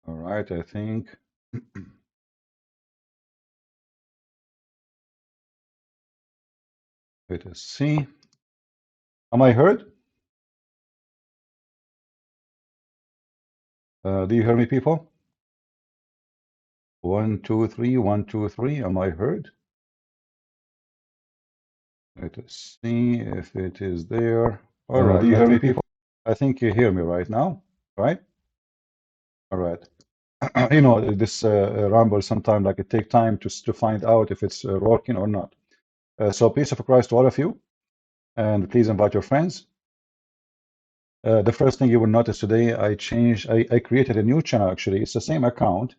All right, I think. Let us see. Am I heard? Do you hear me, people? One, two, three, one, two, three. Am I heard? Let us see if it is there. All Do right, you I hear me, think people? I think you hear me right now, right? All right. This rumble sometimes like it take time to find out if it's working or not. So peace of Christ to all of you, and please invite your friends. The first thing you will notice today, I created a new channel actually. It's the same account,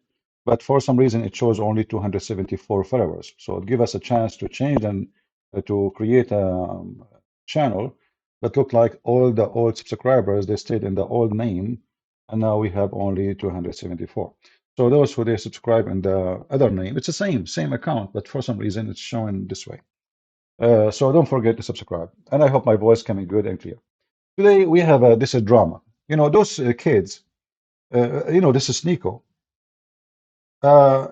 but for some reason it shows only 274 followers. So it give us a chance to change and to create a channel that look like all the old subscribers, they stayed in the old name, and now we have only 274. So those who they subscribe in the other name, it's the same account, but for some reason it's showing this way. So don't forget to subscribe, and I hope my voice coming good and clear. Today we have this drama. Those kids. This is SNEKO. Uh,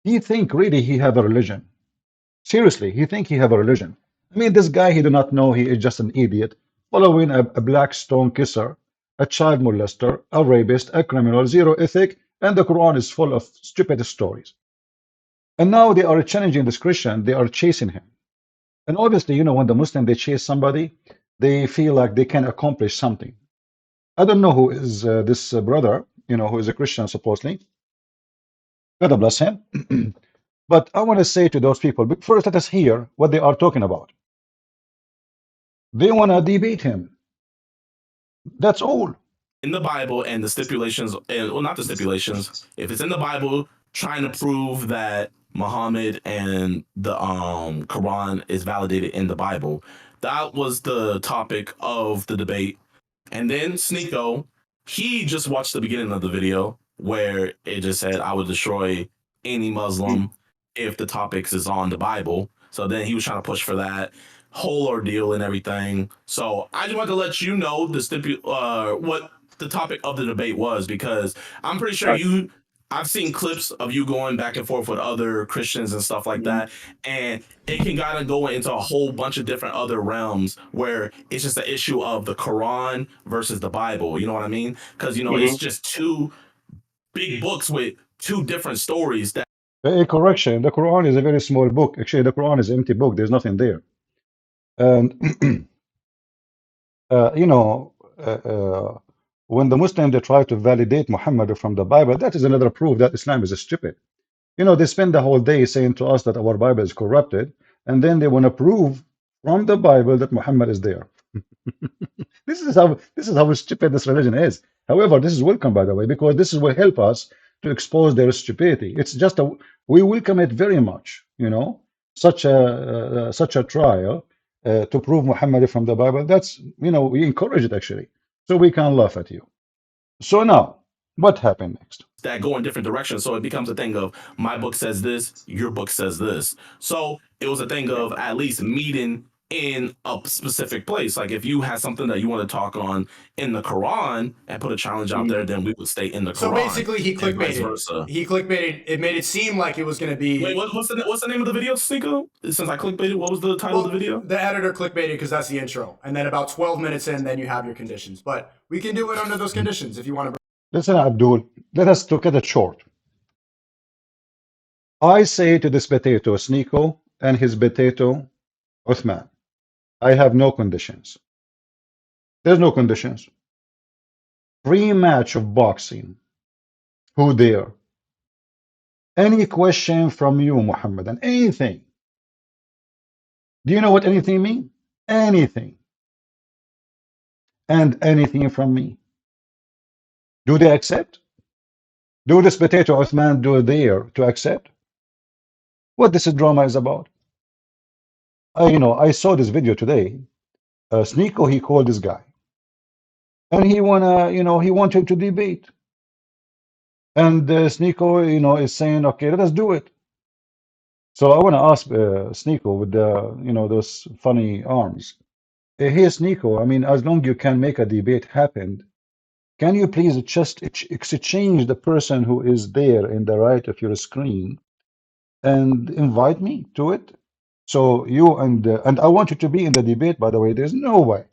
he think really he have a religion. Seriously, he think he have a religion. I mean, this guy he do not know he is just an idiot, following a black stone kisser, a child molester, a rapist, a criminal, zero ethic, and the Quran is full of stupid stories. And now they are challenging this Christian. They are chasing him. And obviously, when the Muslim they chase somebody, they feel like they can accomplish something. I don't know who is this brother, who is a Christian supposedly. God bless him. But I want to say to those people, but first let us hear what they are talking about. They want to debate him. That's all. In the Bible and the stipulations, and well, not the stipulations. If it's in the Bible, trying to prove that Muhammad and the Quran is validated in the Bible, that was the topic of the debate. And then Sneeko, he just watched the beginning of the video where it just said, "I would destroy any Muslim if the topics is on the Bible." So then he was trying to push for that whole ordeal and everything. So I just wanted to let you know what the topic of the debate was, because I'm pretty sure Right. I've seen clips of you going back and forth with other Christians and stuff like Mhm. that, and it can kind of go into a whole bunch of different other realms where it's just the issue of the Quran versus the Bible. You know what I mean? Because it's just two big books with two different stories that. A correction. The Quran is a very small book. Actually, the Quran is an empty book. There's nothing there. And uh, you know, uh, uh, when the Muslims they try to validate Muhammad from the Bible, that is another proof that Islam is stupid. They spend the whole day saying to us that our Bible is corrupted, and then they want to prove from the Bible that Muhammad is there. This is how stupid this religion is. However, this is welcome, by the way, because this will help us to expose their stupidity. It's just we welcome it very much. Such a trial to prove Muhammad from the Bible. That's we encourage it actually, so we can laugh at you. So now, what happened next? Go in different directions. So it becomes a thing of my book says this, your book says this. So it was a thing of at least meeting in a specific place. Like if you had something that you want to talk on in the Quran and put a challenge out there, then we would stay in the So Quran basically, he and vice clickbaited. versa. He clickbaited. It made it seem like it was going to Wait, be. what's the name of the video, Sneeko? Since I clickbaited, what was the title of the Well, video? the editor clickbaited because that's the intro, and then about 12 minutes in, then you have your conditions. But we can do it under those conditions if you want to. Listen, Abdul, let us look at it short. I say to this potato, SNEKO, and his potato, Uthman, I have no conditions. There's no conditions. Free match of boxing. Who dare? Any question from you, Muhammad, and anything. Do you know what anything means? Anything. And anything from me. Do they accept? Do this potato, Uthman, do dare to accept? What this drama is about? I saw this video today. SNEKO, he called this guy. And he wanted to debate. And SNEKO, is saying, okay, let us do it. So I want to ask SNEKO with those funny arms. Hey, SNEKO, I mean, as long you can make a debate happen, Can you please just exchange the person who is there in the right of your screen and invite me to it? So you and I want you to be in the debate, by the way. There's no way.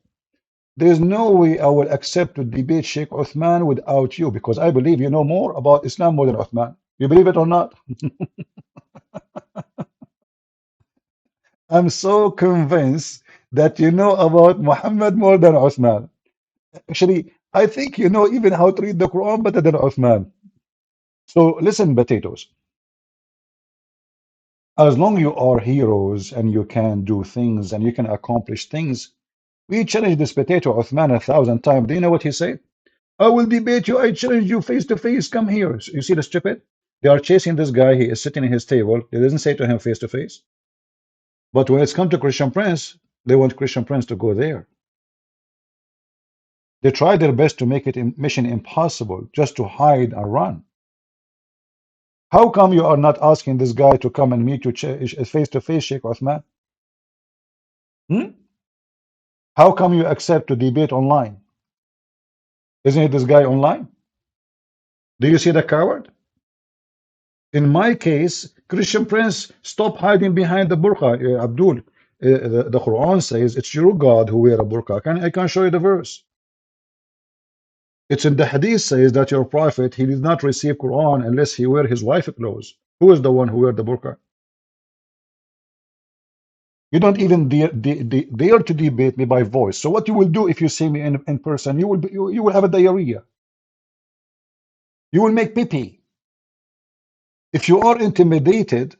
There's no way I will accept to debate Sheikh Uthman without you, because I believe you know more about Islam more than Uthman. You believe it or not? I'm so convinced that you know about Muhammad more than Uthman. Actually, I think you know even how to read the Quran better than Uthman. So listen, potatoes. As long you are heroes and you can do things and you can accomplish things, we challenge this potato Uthman 1,000 times. Do you know what he said? I will debate you. I challenge you face to face. Come here. You see the stupid? They are chasing this guy. He is sitting in his table. They doesn't say to him face to face. But when it's come to Christian Prince, they want Christian Prince to go there. They try their best to make it mission impossible just to hide and run. How come you are not asking this guy to come and meet you face to face, Sheikh Uthman? Hmm? How come you accept to debate online? Isn't it this guy online? Do you see the coward? In my case, Christian Prince, stop hiding behind the burqa, Abdul. The Quran says it's your God who wear a burqa. I can show you the verse. It's in the Hadith says that your prophet he did not receive Quran unless he wear his wife clothes. Who is the one who wear the burqa? You don't even dare to debate me by voice. So what you will do if you see me in person? You will have a diarrhea. You will make pee pee. If you are intimidated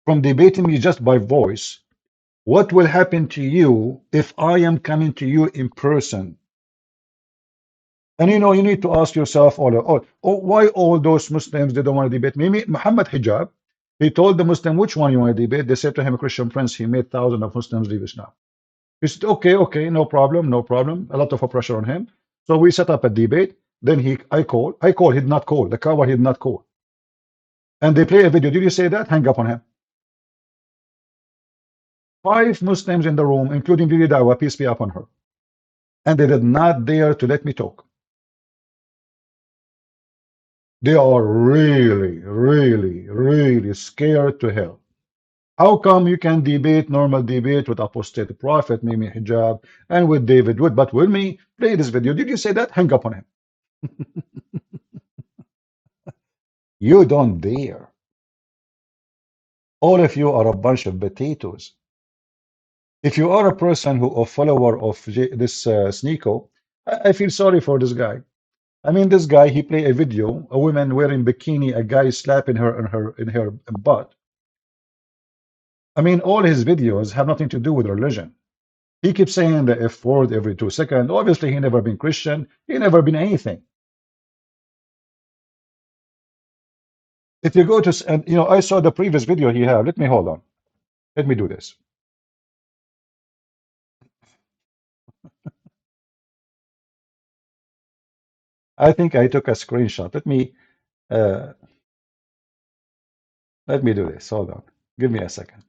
from debating me just by voice, what will happen to you if I am coming to you in person? And you know, you need to ask yourself, why all those Muslims they don't want to debate me? Muhammad Hijab, he told the Muslim, which one you want to debate? They said to him, Christian Prince, he made thousands of Muslims leave Islam. He said, okay, no problem, no problem. A lot of pressure on him. So we set up a debate. Then I called, he did not call. The coward, he did not call. And they play a video. Did you say that? Hang up on him. 5 Muslims in the room, including Lili Dawa, peace be upon her. And they did not dare to let me talk. They are really, really, really scared to hell. How come you can debate normal debate with apostate prophet, Mimi Hijab, and with David Wood, but with me, play this video. Did you say that? Hang up on him. You don't dare. All of you are a bunch of potatoes. If you are a person who a follower of this SNEKO, I feel sorry for this guy. I mean, this guy, he play a video, a woman wearing bikini, a guy slapping her in her butt. I mean, all his videos have nothing to do with religion. He keeps saying the F word every 2 seconds. Obviously, he never been Christian. He never been anything. If you go to, and you know, I saw the previous video he had. Let me hold on. Let me do this. I think I took a screenshot. Uh, let me do this. Hold on. Give me a second.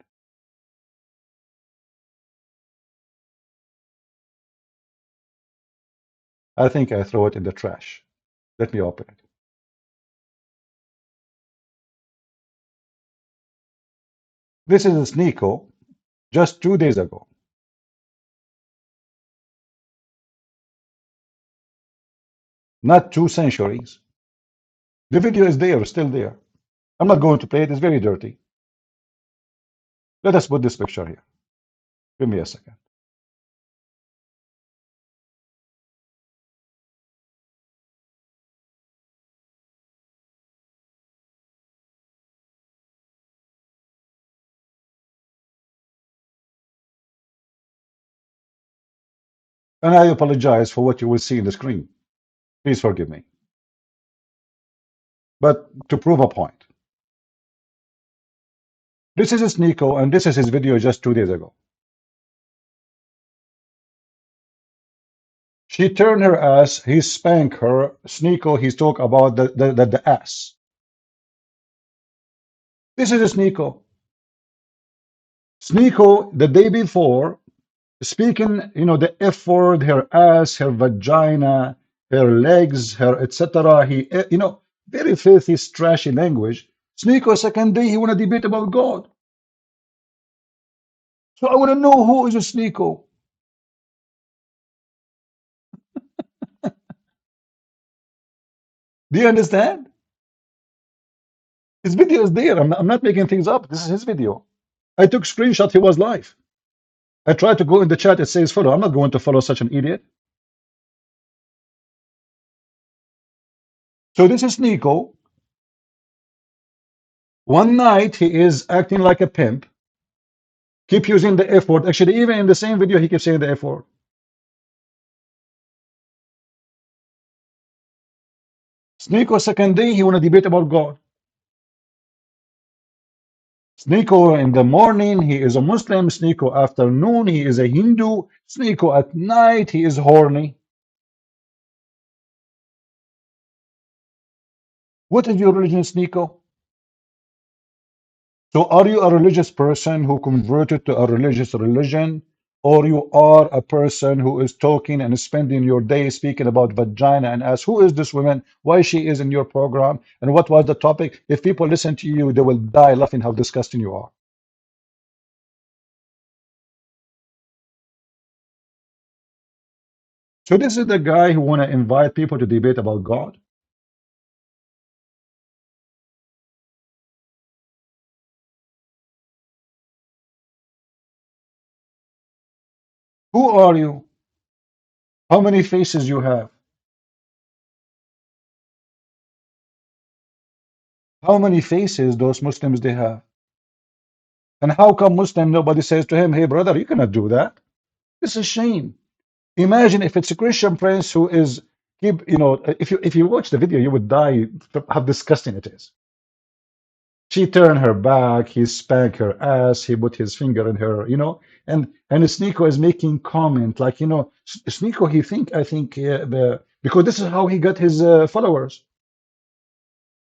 I think I throw it in the trash. Let me open it. This is a SNEKO just 2 days ago. Not 2 centuries. The video is there, still there. I'm not going to play it. It's very dirty. Let us put this picture here. Give me a second. And I apologize for what you will see in the screen. Please forgive me. But to prove a point, this is a SNEKO, and this is his video just 2 days ago. She turned her ass, he spanked her. SNEKO, he's talk about the ass. This is a SNEKO. SNEKO, the day before, speaking, you know, the F word, her ass, her vagina, her legs, her etc. He, very filthy, trashy language. SNEKO second day, he want to debate about God. So I want to know who is a SNEKO. Do you understand? His video is there. I'm not making things up. This is his video. I took screenshot. He was live. I tried to go in the chat. It says follow. I'm not going to follow such an idiot. So this is SNEKO. One night he is acting like a pimp. Keep using the F word. Actually, even in the same video, he keeps saying the F word. SNEKO second day, he want to debate about God. SNEKO in the morning, he is a Muslim. SNEKO afternoon, he is a Hindu. SNEKO at night, he is horny. What is your religion, SNEKO? So are you a religious person who converted to a religious religion? Or you are a person who is talking and spending your day speaking about vagina and ask, who is this woman? Why she is in your program? And what was the topic? If people listen to you, they will die laughing how disgusting you are. So this is the guy who want to invite people to debate about God. Who are you? How many faces you have? How many faces those Muslims they have? And how come Muslim nobody says to him, hey brother, you cannot do that? This is a shame. Imagine if it's a Christian prince who is if you watch the video, you would die how disgusting it is. She turned her back, he spanked her ass, he put his finger in her, and SNEKO is making comment like, SNEKO, I think, because this is how he got his followers.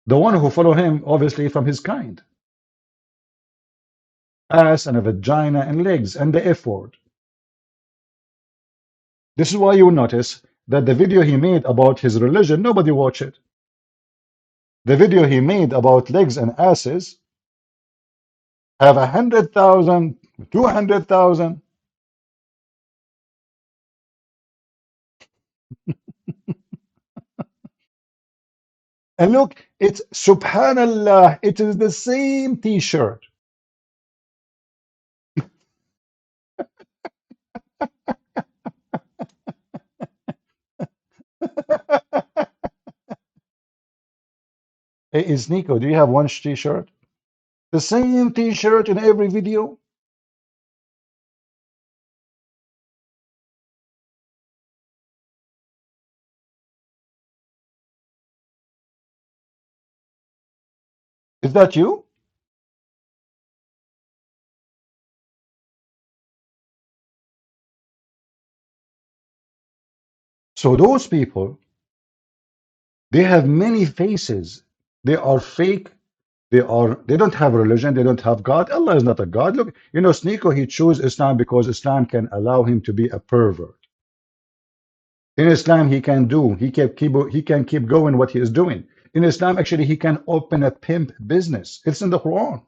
The one who follow him, obviously, from his kind. Ass and a vagina and legs and the F word. This is why you will notice that the video he made about his religion, nobody watched it. The video he made about legs and asses have 100,000, 200,000. And look, it's subhanallah, it is the same t-shirt. Hey, is Nico, do you have one t-shirt? The same t-shirt in every video? Is that you? So those people, they have many faces. They are fake. They don't have religion. They don't have God. Allah is not a God. Look, SNEKO, he chose Islam because Islam can allow him to be a pervert. In Islam, he can keep going what he is doing. In Islam, actually, he can open a pimp business. It's in the Quran.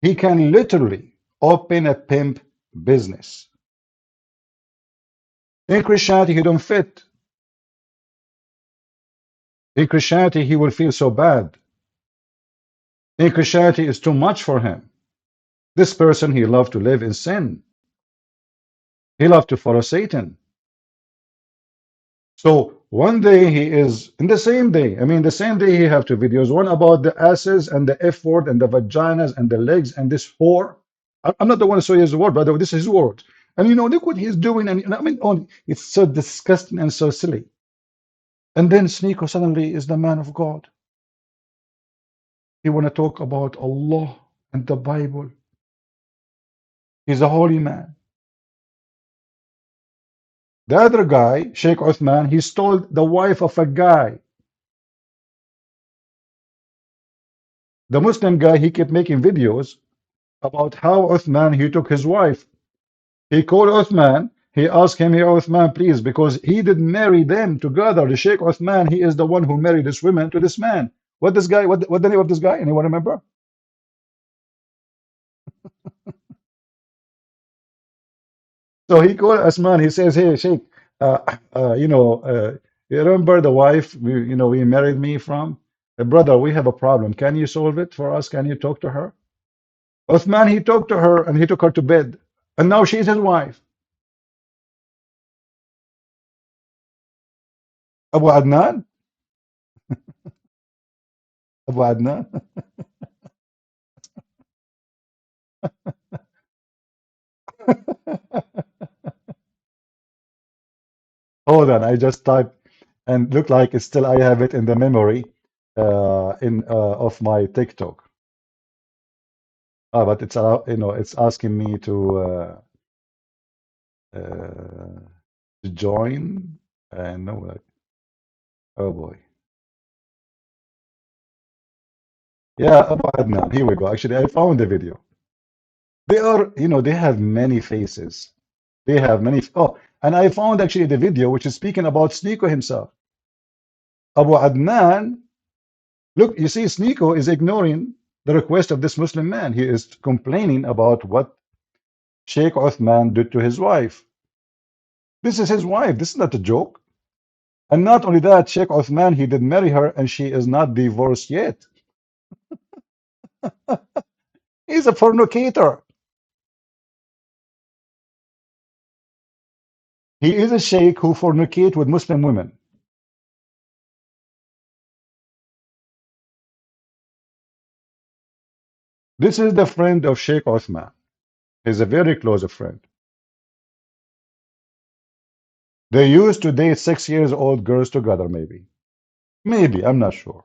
He can literally open a pimp business. In Christianity, he don't fit. In Christianity, he will feel so bad. In Christianity, it's too much for him. This person, he loved to live in sin. He loved to follow Satan. So one day he is, in the same day, the same day he have two videos, one about the asses and the F word and the vaginas and the legs and this whore. I'm not the one to say his word, brother. This is his word. And look what he's doing. And it's so disgusting and so silly. And then SNEKO suddenly is the man of God. He want to talk about Allah and the Bible. He's a holy man. The other guy, Sheikh Uthman, he stole the wife of a guy. The Muslim guy, he kept making videos about how Uthman, he took his wife. He called Uthman, He asked him, here, Uthman, please, because he didn't marry them together. The Sheikh Uthman, he is the one who married this woman to this man. What this guy, what the name of this guy? Anyone remember? So he called Asman. He says, hey, Sheikh, you remember the wife we married me from? Brother, we have a problem. Can you solve it for us? Can you talk to her? Uthman, he talked to her and he took her to bed. And now she's his wife. Abu Adnan? Abu Adnan? Hold on, I just typed and looked like it's still I have it in the memory in of my TikTok. But it's it's asking me to join and no, like, oh boy. Yeah, Abu Adnan. Here we go. Actually, I found the video. They are, they have many faces. They have many. Oh, and I found actually the video which is speaking about SNEKO himself. Abu Adnan, look, you see, SNEKO is ignoring the request of this Muslim man. He is complaining about what Sheikh Uthman did to his wife. This is his wife. This is not a joke. And not only that, Sheikh Uthman, he did marry her and she is not divorced yet. He's a fornicator. He is a sheikh who fornicate with Muslim women. This is the friend of Sheikh Uthman. He's a very close friend. They used to date 6 years old girls together, maybe. Maybe, I'm not sure.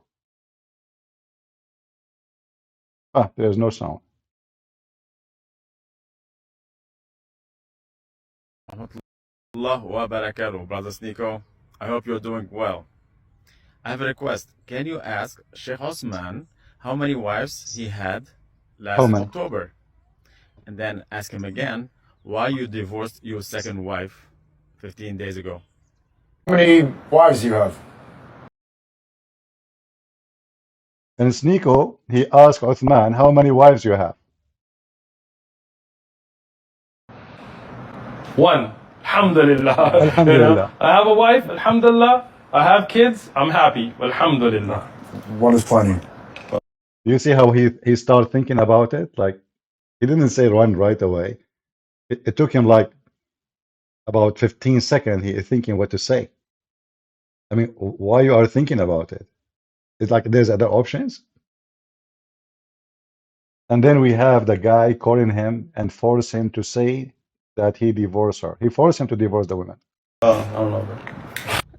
Ah, there's no sound. Allah wa barakatuh, brother SNEKO. I hope you're doing well. I have a request. Can you ask Sheikh Osman how many wives he had How last many? October? And then ask him again why you divorced your second wife 15 days ago. How many wives do you have? And SNEKO, he asked Uthman, how many wives you have? One. Alhamdulillah. Alhamdulillah. I have a wife. Alhamdulillah. I have kids. I'm happy. Alhamdulillah. One is plenty. You see how he started thinking about it? Like, he didn't say run right away. It took him like about 15 seconds. He is thinking what to say. I mean, why you are thinking about it? It's like there's other options. And then we have the guy calling him and force him to say that he divorced her. He forced him to divorce the woman. I don't know.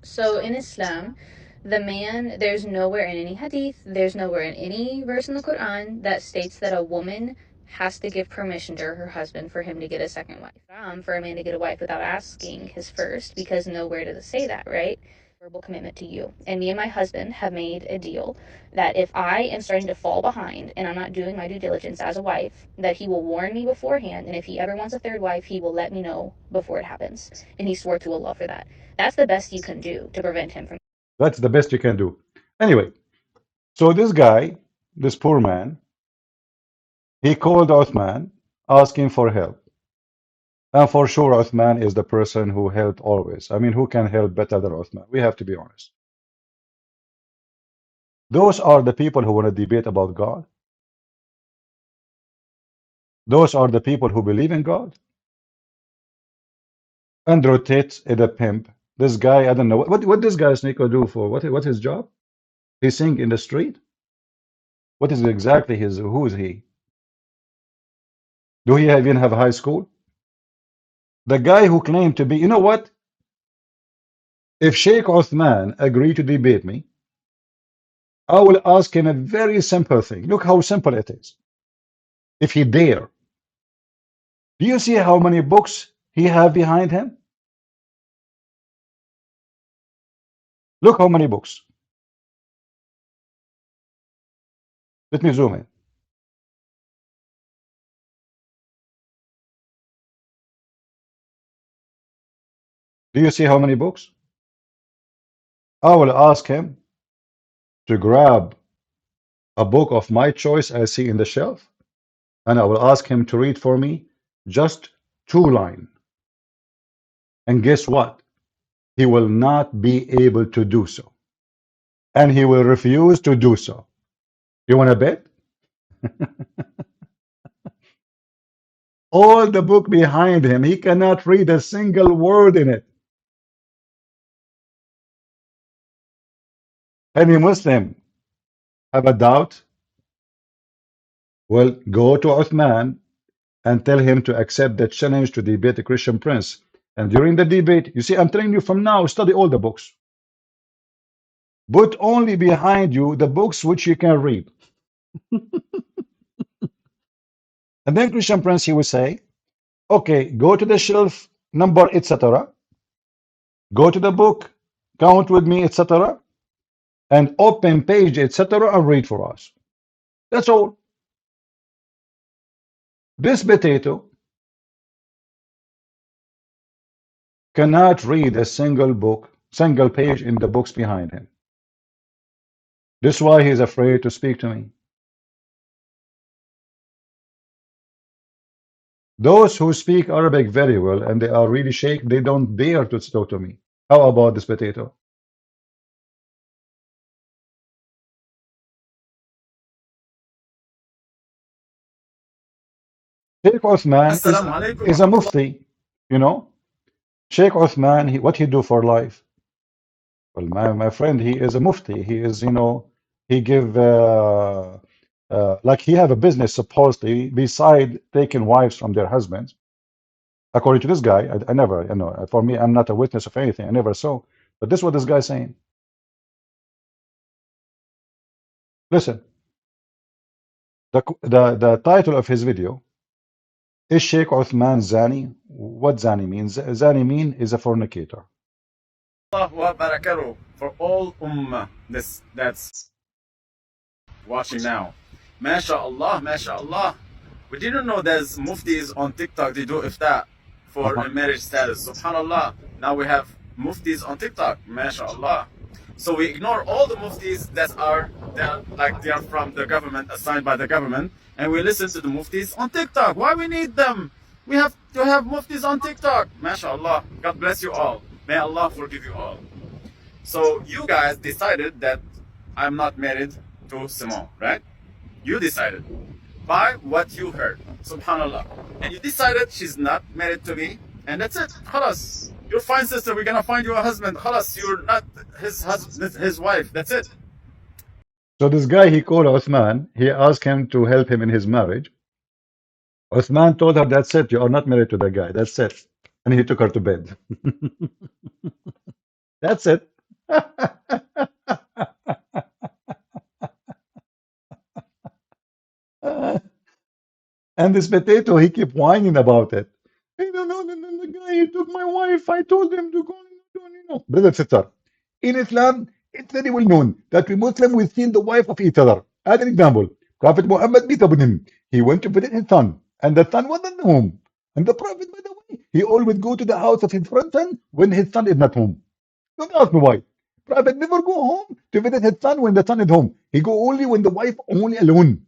So in Islam, the man, there's nowhere in any hadith, there's nowhere in any verse in the Quran that states that a woman has to give permission to her husband for him to get a second wife. For a man to get a wife without asking his first, because nowhere does it say that, right? Verbal commitment to you. And me and my husband have made a deal that if I am starting to fall behind and I'm not doing my due diligence as a wife, that he will warn me beforehand. And if he ever wants a third wife, he will let me know before it happens. And he swore to Allah for that. That's the best you can do to prevent him from. That's the best you can do. Anyway, so this guy, this poor man, he called Uthman asking for help. And for sure, Uthman is the person who helped always. I mean, who can help better than Uthman? We have to be honest. Those are the people who want to debate about God. Those are the people who believe in God. And rotate is a pimp. This guy, I don't know what this guy SNEKO do for what's his job? He sing in the street. What is exactly his? Who is he? Do he even have a high school? The guy who claimed to be, you know what? If Sheikh Uthman agreed to debate me, I will ask him a very simple thing. Look how simple it is. If he dare. Do you see how many books he have behind him? Look how many books. Let me zoom in. Do you see how many books? I will ask him to grab a book of my choice I see in the shelf, and I will ask him to read for me just 2 lines. And guess what? He will not be able to do so. And he will refuse to do so. You want to bet? All the book behind him, he cannot read a single word in it. Any Muslim have a doubt? Well, go to Uthman and tell him to accept the challenge to debate a Christian prince. And during the debate, you see, I'm telling you from now, study all the books. Put only behind you the books which you can read. And then Christian prince, he will say, okay, go to the shelf number, etc. Go to the book, count with me, etc. And open page, etc. and read for us. That's all. This potato cannot read a single book, single page in the books behind him. This is why he's afraid to speak to me. Those who speak Arabic very well and they are really sheikh, they don't dare to talk to me. How about this potato? Sheikh Uthman Assalamu alaikum is a wa rahmatullah. mufti, you know. Sheikh Uthman, what he do for life? Well, my friend, he is a mufti. He is, you know, he give like he have a business supposedly beside taking wives from their husbands. According to this guy, I never, you know, for me, I'm not a witness of anything. I never saw. But this is what this guy is saying. Listen, the title of his video is Sheikh Uthman Zani. What Zani means? Zani mean is a fornicator. Allah wa barakatuh for all ummah that's watching now. MashaAllah, MashaAllah. We didn't know there's muftis on TikTok. They do ifta for a marriage status. Subhanallah. Now we have muftis on TikTok. MashaAllah. So we ignore all the muftis that are like they are from the government, assigned by the government, and we listen to the muftis on TikTok. Why we need them? We have to have muftis on TikTok. MashaAllah. God bless you all. May Allah forgive you all. So you guys decided that I'm not married to Simone, right? You decided by what you heard, subhanallah. And you decided she's not married to me, and that's it. Khalas. You're fine, sister. We're gonna find you a husband. Khalas, you're not his husband, his wife. That's it. So this guy, he called Uthman. He asked him to help him in his marriage. Uthman told her, that's it. You are not married to that guy. That's it. And he took her to bed. That's it. And this potato, he kept whining about it. Hey, no, the guy, he took my wife. I told him to go. Brother, sister, in Islam, it's very well known that we Muslims will steal the wife of each other. As an example, Prophet Muhammad beat upon him. He went to visit his son, and the son wasn't home. And the Prophet, by the way, he always go to the house of his friend son when his son is not home. Don't ask me why. Prophet never go home to visit his son when the son is home. He go only when the wife only alone.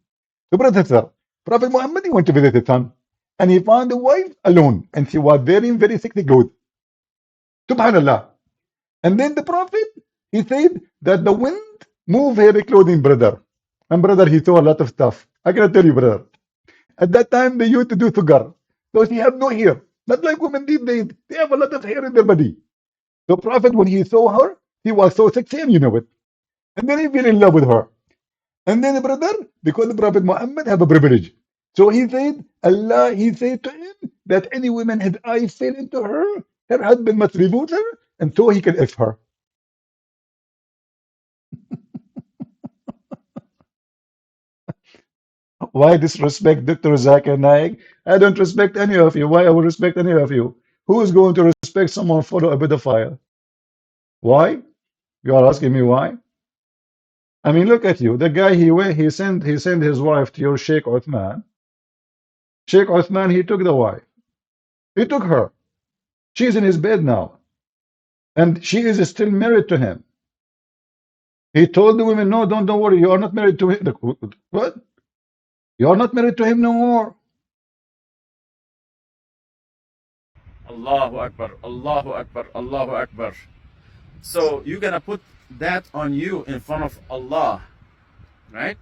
So brother, sister, Prophet Muhammad, he went to visit his son, and he found the wife alone, and she was wearing very sickly clothes. Subhanallah. And then the Prophet, he said that the wind moved her clothing, brother. And brother, he saw a lot of stuff. I cannot tell you, brother. At that time, they used to do sugar. So she had no hair. Not like women these days. They have a lot of hair in their body. The Prophet, when he saw her, he was so sexy, and you know it. And then he fell in love with her. And then, brother, because the Prophet Muhammad have a privilege. So he said, Allah, he said to him that any woman his eyes fell into her husband must remove her, and so he can F her. Why disrespect Dr. Zakir Naik? I don't respect any of you. Why I will respect any of you? Who is going to respect someone follow a pedophile? Why? You are asking me why? I mean, look at you. The guy he sent his wife to your Sheikh Uthman. Sheikh Uthman, he took the wife. He took her. She's in his bed now. And she is still married to him. He told the women, no, don't worry, you are not married to him. Like, what? You are not married to him no more. Allahu Akbar, Allahu Akbar, Allahu Akbar. So you're gonna put that on you in front of Allah, right?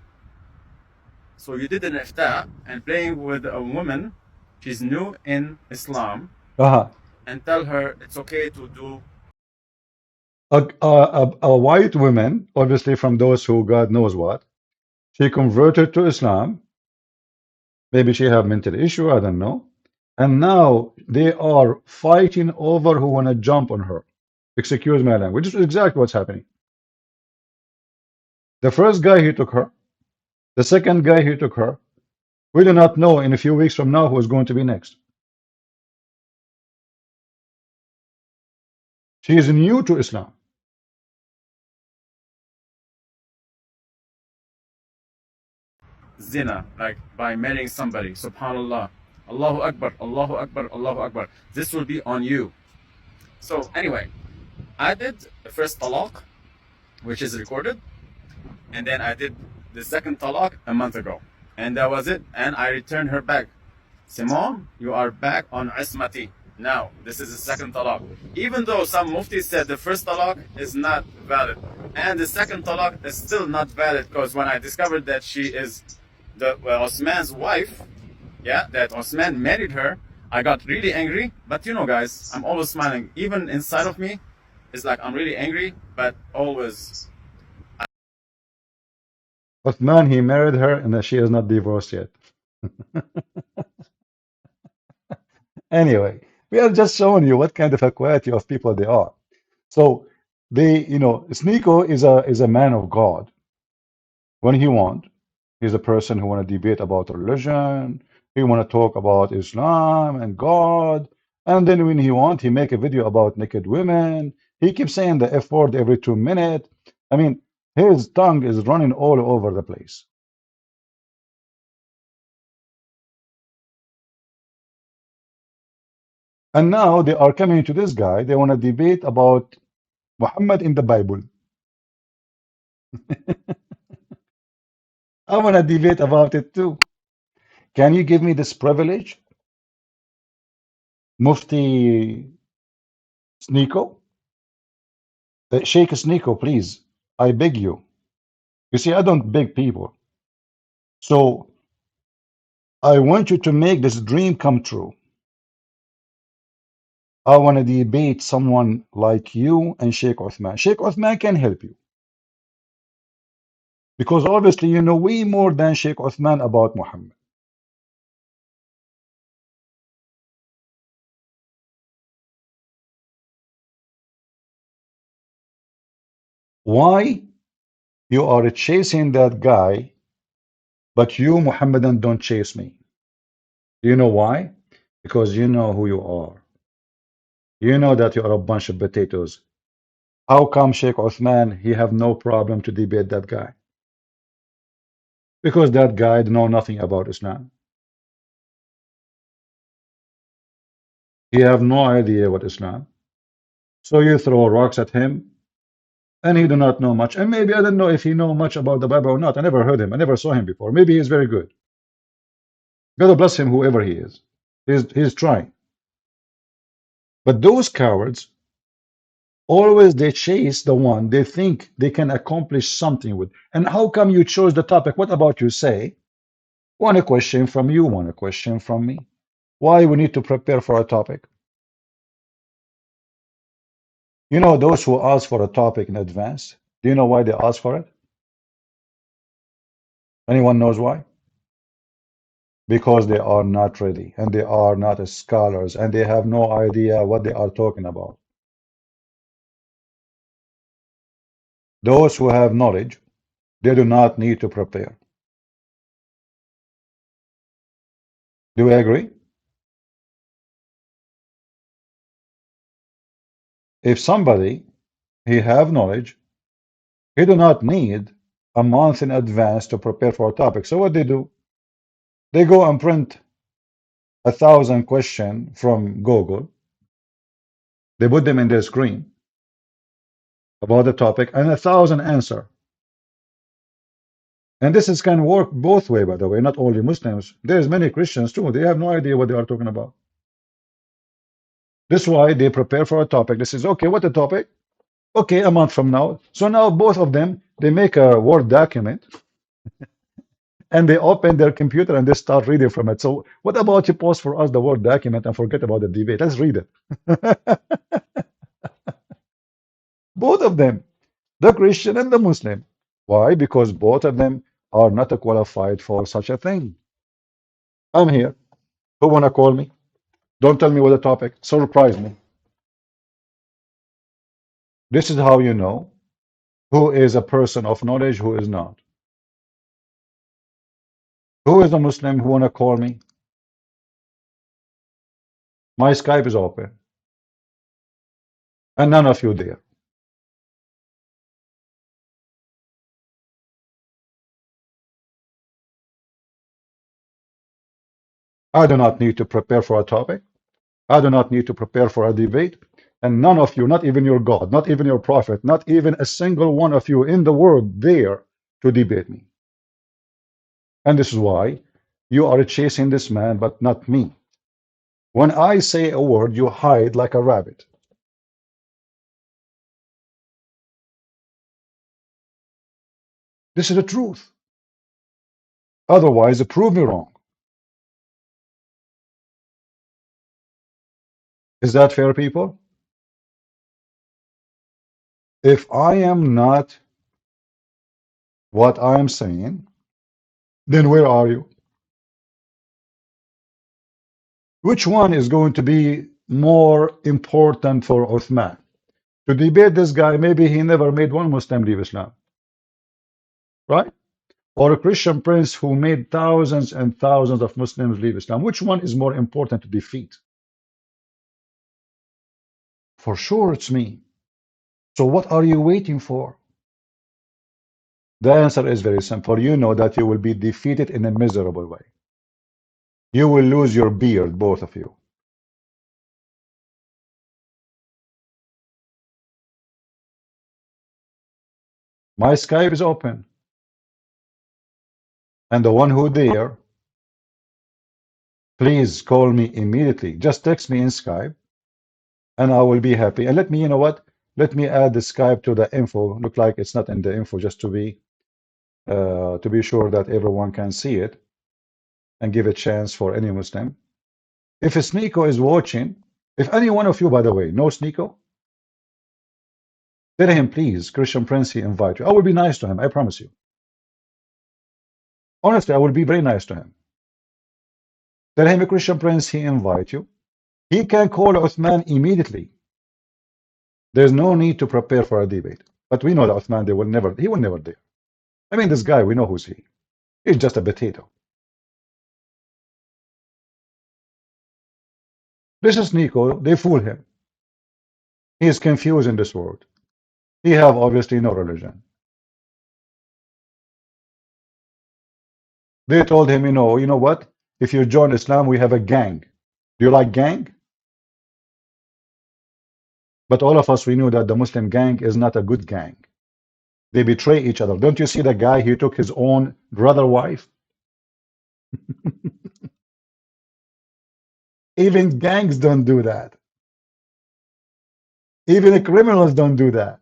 So you did an ifta and playing with a woman, she's new in Islam, Uh-huh. and tell her it's okay to do. A white woman, obviously from those who God knows what, she converted to Islam. Maybe she have mental issue, I don't know. And now they are fighting over who want to jump on her. Excuse my language. This is exactly what's happening. The first guy, he took her. The second guy, he took her. We do not know in a few weeks from now who is going to be next. She is new to Islam. Zina, like by marrying somebody. Subhanallah. Allahu Akbar, Allahu Akbar, Allahu Akbar. This will be on you. So anyway, I did the first talaq, which is recorded, and then I did the second talaq a month ago. And that was it. And I returned her back. Simone, you are back on ismati. Now, this is the second talaq. Even though some muftis said the first talaq is not valid, and the second talaq is still not valid, because when I discovered that she is the Uthman's wife, yeah, that Uthman married her, I got really angry. But you know, guys, I'm always smiling. Even inside of me, it's like I'm really angry, but always. Uthman, he married her and she is not divorced yet. Anyway, we are just showing you what kind of a quality of people they are. So they, SNEKO is a man of God. When he want, he's a person who want to debate about religion. He want to talk about Islam and God. And then when he want, he make a video about naked women. He keeps saying the F word every 2 minutes. I mean, his tongue is running all over the place. And now they are coming to this guy. They want to debate about Muhammad in the Bible. I want to debate about it too. Can you give me this privilege? Mufti SNEKO? Sheikh SNEKO, please. I beg you. You see, I don't beg people. So I want you to make this dream come true. I want to debate someone like you and Sheikh Uthman. Sheikh Uthman can help you. Because obviously you know way more than Sheikh Uthman about Muhammad. Why you are chasing that guy, but you, Muhammadan, don't chase me? Do you know why? Because you know who you are. You know that you are a bunch of potatoes. How come Sheikh Uthman, he have no problem to debate that guy? Because that guy know nothing about Islam. He have no idea what Islam. So you throw rocks at him, and he do not know much. And maybe I don't know if he know much about the Bible or not. I never heard him. I never saw him before. Maybe he's very good. God bless him, whoever he is. He's trying. But those cowards, always they chase the one they think they can accomplish something with. And how come you chose the topic? What about you say? One a question from you, one a question from me. Why we need to prepare for a topic? You know those who ask for a topic in advance, do you know why they ask for it? Anyone knows why? Because they are not ready and they are not scholars and they have no idea what they are talking about. Those who have knowledge, they do not need to prepare. Do we agree? If somebody he have knowledge, he do not need a month in advance to prepare for a topic. So what they do? They go and print 1,000 questions from Google. They put them in their screen. about the topic and 1,000 answer. And this is can work both way, by the way, not only Muslims. There's many Christians too. They have no idea what they are talking about. This is why they prepare for a topic. This is okay. What the topic? Okay, a month from now. So now both of them, they make a Word document and they open their computer and they start reading from it. So what about you post for us the Word document and forget about the debate? Let's read it. Both of them, the Christian and the Muslim. Why? Because both of them are not qualified for such a thing. I'm here. Who wanna call me? Don't tell me what the topic. Surprise me. This is how you know who is a person of knowledge, who is not. Who is a Muslim who wanna call me? My Skype is open. And none of you there. I do not need to prepare for a topic. I do not need to prepare for a debate. And none of you, not even your God, not even your prophet, not even a single one of you in the world there to debate me. And this is why you are chasing this man, but not me. When I say a word, you hide like a rabbit. This is the truth. Otherwise, prove me wrong. Is that fair, people? If I am not what I am saying, then where are you? Which one is going to be more important for Uthman? To debate this guy, maybe he never made one Muslim leave Islam, right? Or a Christian prince who made thousands and thousands of Muslims leave Islam. Which one is more important to defeat? For sure, it's me. So what are you waiting for? The answer is very simple. You know that you will be defeated in a miserable way. You will lose your beard, both of you. My Skype is open. And the one who there, please call me immediately. Just text me in Skype and I will be happy. And let me, you know what? Let me add the Skype to the info. Look like it's not in the info, just to be sure that everyone can see it and give a chance for any Muslim. If SNEKO is watching, if any one of you, by the way, knows SNEKO, tell him, please, Christian Prince, he invite you. I will be nice to him, I promise you. Honestly, I will be very nice to him. Tell him, Christian Prince, he invite you. He can call Uthman immediately. There's no need to prepare for a debate. But we know that Uthman, he will never dare. I mean, this guy, we know who's he. He's just a potato. This is SNEKO, they fool him. He is confused in this world. He have obviously no religion. They told him, you know what? If you join Islam, we have a gang. Do you like gang? But all of us, we knew that the Muslim gang is not a good gang. They betray each other. Don't you see the guy, he took his own brother wife? Even gangs don't do that. Even the criminals don't do that.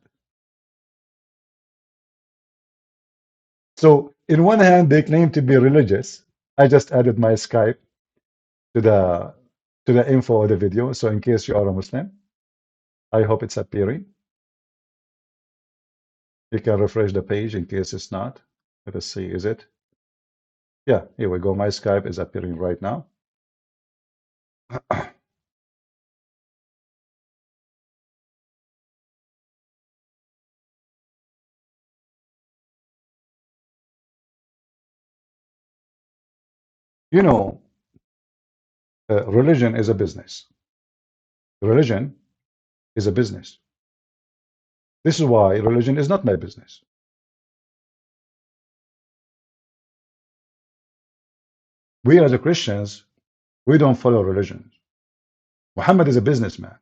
So in one hand, they claim to be religious. I just added my Skype to the info of the video. So in case you are a Muslim, I hope it's appearing. You can refresh the page in case it's not. Let us see, is it? Yeah, here we go. My Skype is appearing right now. You know, religion is a business. Religion is a business. This is why religion is not my business. We as a Christians, we don't follow religion. Muhammad is a businessman.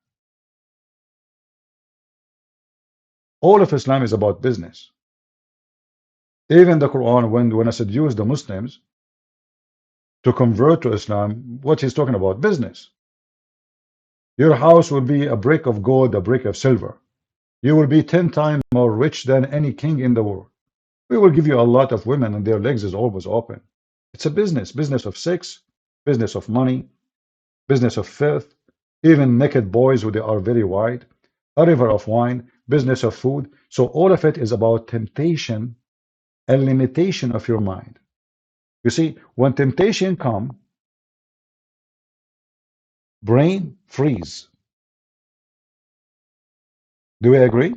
All of Islam is about business. Even the Quran, when I seduce the Muslims to convert to Islam, what he's talking about, business. Your house will be a brick of gold, a brick of silver. You will be 10 times more rich than any king in the world. We will give you a lot of women and their legs is always open. It's a business, business of sex, business of money, business of filth, even naked boys who they are very wide, a river of wine, business of food. So all of it is about temptation and limitation of your mind. You see, when temptation come, brain freeze. Do we agree?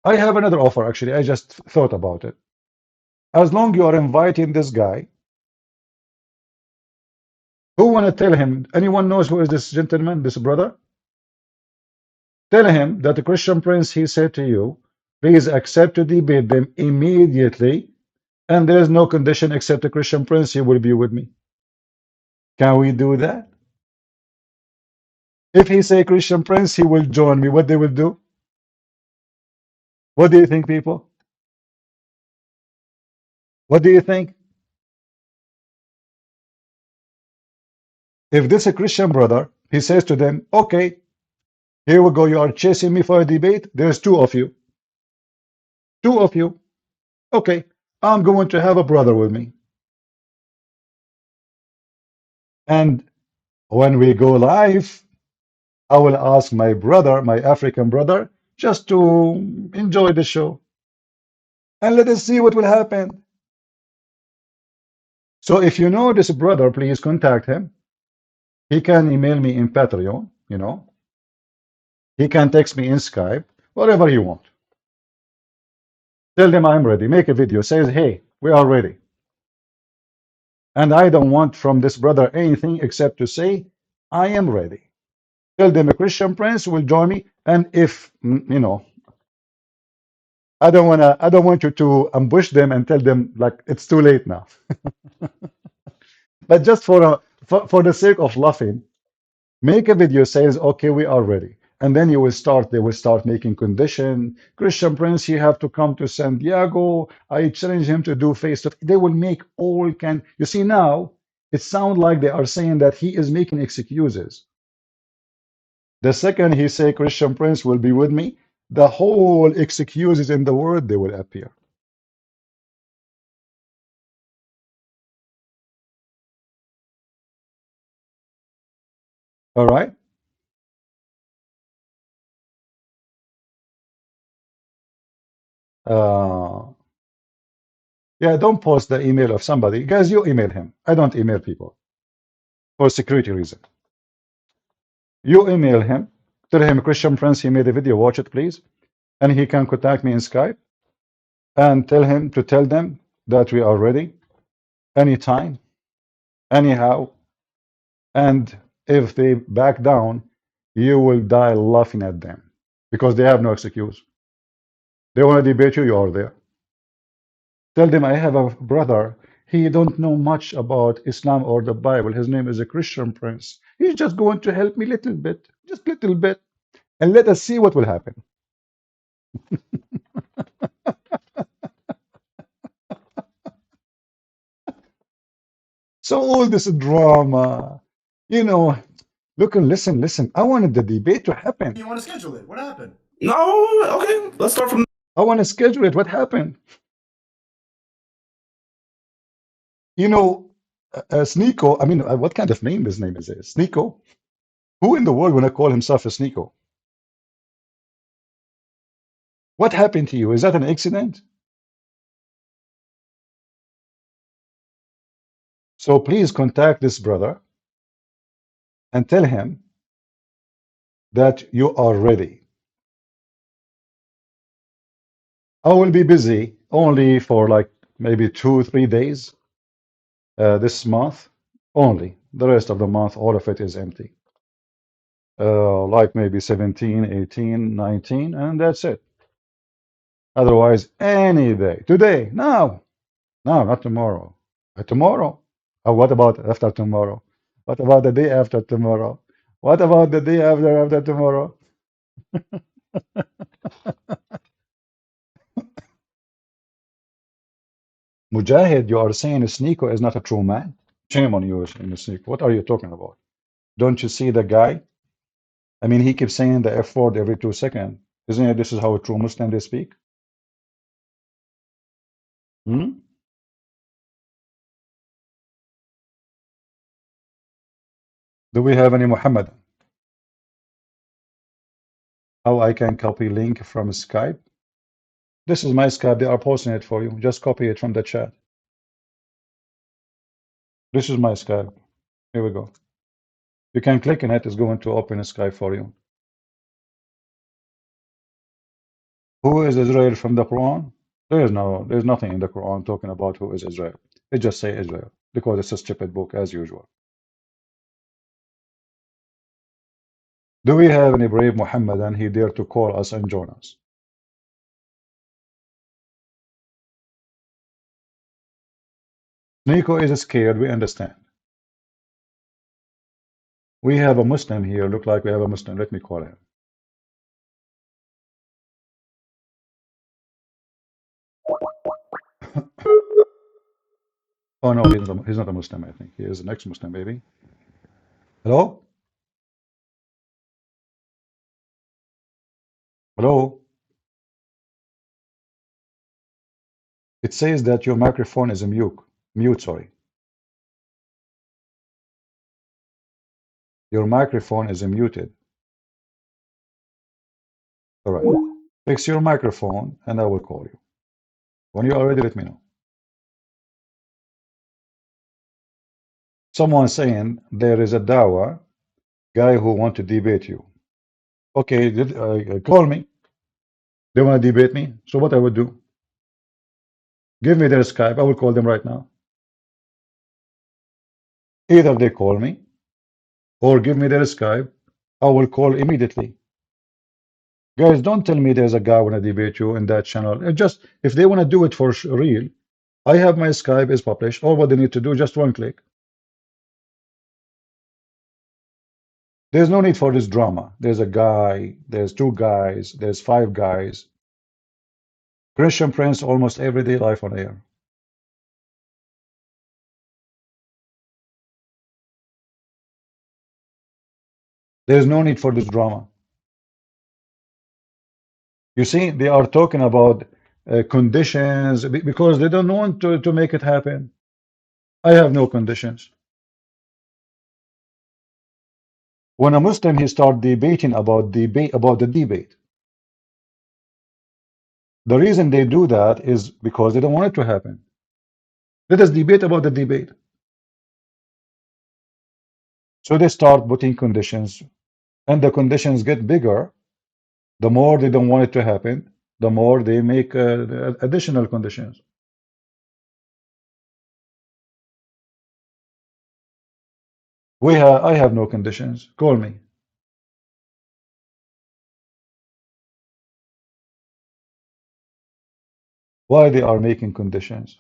I have another offer actually. I just thought about it. As long you are inviting this guy, who want to tell him? Anyone knows who is this gentleman, this brother? Tell him that the Christian Prince, he said to you, please accept to debate them immediately, and there is no condition except the Christian Prince, he will be with me. Can we do that? If he say Christian Prince, he will join me. What they will do? What do you think, people? What do you think? If this is a Christian brother, he says to them, okay, here we go. You are chasing me for a debate. There's two of you. Two of you. Okay, I'm going to have a brother with me. And when we go live, I will ask my brother, my African brother, just to enjoy the show. And let us see what will happen. So if you know this brother, please contact him. He can email me in Patreon, you know. He can text me in Skype, whatever you want. Tell them I'm ready. Make a video. Says, hey, we are ready. And I don't want from this brother anything except to say, I am ready. Tell them a Christian Prince will join me. And if, you know, I don't want you to ambush them and tell them like it's too late now. But just for the sake of laughing, make a video says, okay, we are ready. And then you will start, they will start making condition. Christian Prince, you have to come to San Diego. I challenge him to do face to face. They will make all can. You see now, it sounds like they are saying that he is making excuses. The second he say Christian Prince will be with me, the whole excuses in the world, they will appear. All right? Yeah, don't post the email of somebody. Guys, you email him. I don't email people for security reason. You email him, tell him Christian Prince, he made a video, watch it please. And he can contact me in Skype and tell him to tell them that we are ready anytime, anyhow. And if they back down, you will die laughing at them because they have no excuse. They want to debate you, you are there. Tell them I have a brother. He don't know much about Islam or the Bible. His name is a Christian Prince. He's just going to help me a little bit, just a little bit, and let us see what will happen. So all this drama, you know, look and listen. I wanted the debate to happen. You want to schedule it? What happened? No, okay. Let's start from. I want to schedule it. What happened? You know, SNEKO, I mean, what kind of name his name is this? SNEKO? Who in the world want to call himself a SNEKO? What happened to you? Is that an accident? So please contact this brother and tell him that you are ready. I will be busy only for like maybe 2-3 days this month only. The rest of the month, all of it is empty. Like maybe 17, 18, 19, and that's it. Otherwise, any day. Today, now, not tomorrow. Tomorrow. What about after tomorrow? What about the day after tomorrow? What about the day after tomorrow? Mujahid, you are saying SNEKO is not a true man? Shame on you, SNEKO. What are you talking about? Don't you see the guy? I mean, he keeps saying the F word every 2 seconds. Isn't it this is how a true Muslim they speak? Hmm? Do we have any Muhammad? How I can copy link from Skype? This is my Skype. They are posting it for you. Just copy it from the chat. This is my Skype. Here we go. You can click on it. It's going to open a Skype for you. Who is Israel from the Quran? There's nothing in the Quran talking about who is Israel. It just say Israel because it's a stupid book as usual. Do we have any brave Muhammadan he dared to call us and join us? Nico is scared, we understand. We have a Muslim here. Look like we have a Muslim. Let me call him. Oh no, he's not a Muslim, I think. He is an ex-Muslim, maybe. Hello? Hello? It says that your microphone is a mute. Mute, sorry. Your microphone is muted. All right. Fix your microphone and I will call you. When you're ready, let me know. Someone saying there is a Dawa guy who want to debate you. Okay, call me. They want to debate me. So what I would do? Give me their Skype. I will call them right now. Either they call me or give me their Skype. I will call immediately. Guys, don't tell me there's a guy want to debate you in that channel. Just if they want to do it for real, I have my Skype is published. All what they need to do, just one click. There's no need for this drama. There's a guy, there's two guys, there's five guys. Christian Prince almost every day live on air. There's no need for this drama. You see, they are talking about conditions because they don't want to make it happen. I have no conditions. When a Muslim he start debating about the debate, the reason they do that is because they don't want it to happen. Let us debate about the debate. So they start putting conditions, and the conditions get bigger. The more they don't want it to happen, the more they make additional conditions. I have no conditions. Call me. Why they are making conditions?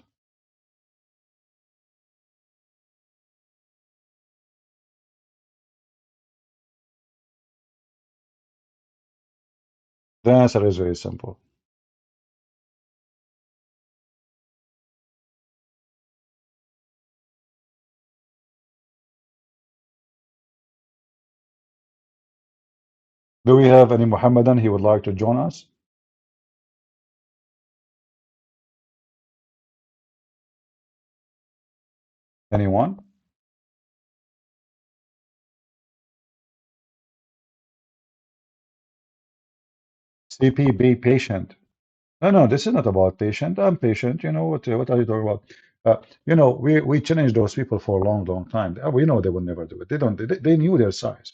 The answer is very simple. Do we have any Muhammadan he would like to join us? Anyone? CP, be patient. No, this is not about patient. I'm patient. You know what are you talking about? You know, we challenged those people for a long time. We know they will never do it. They don't. They knew their size.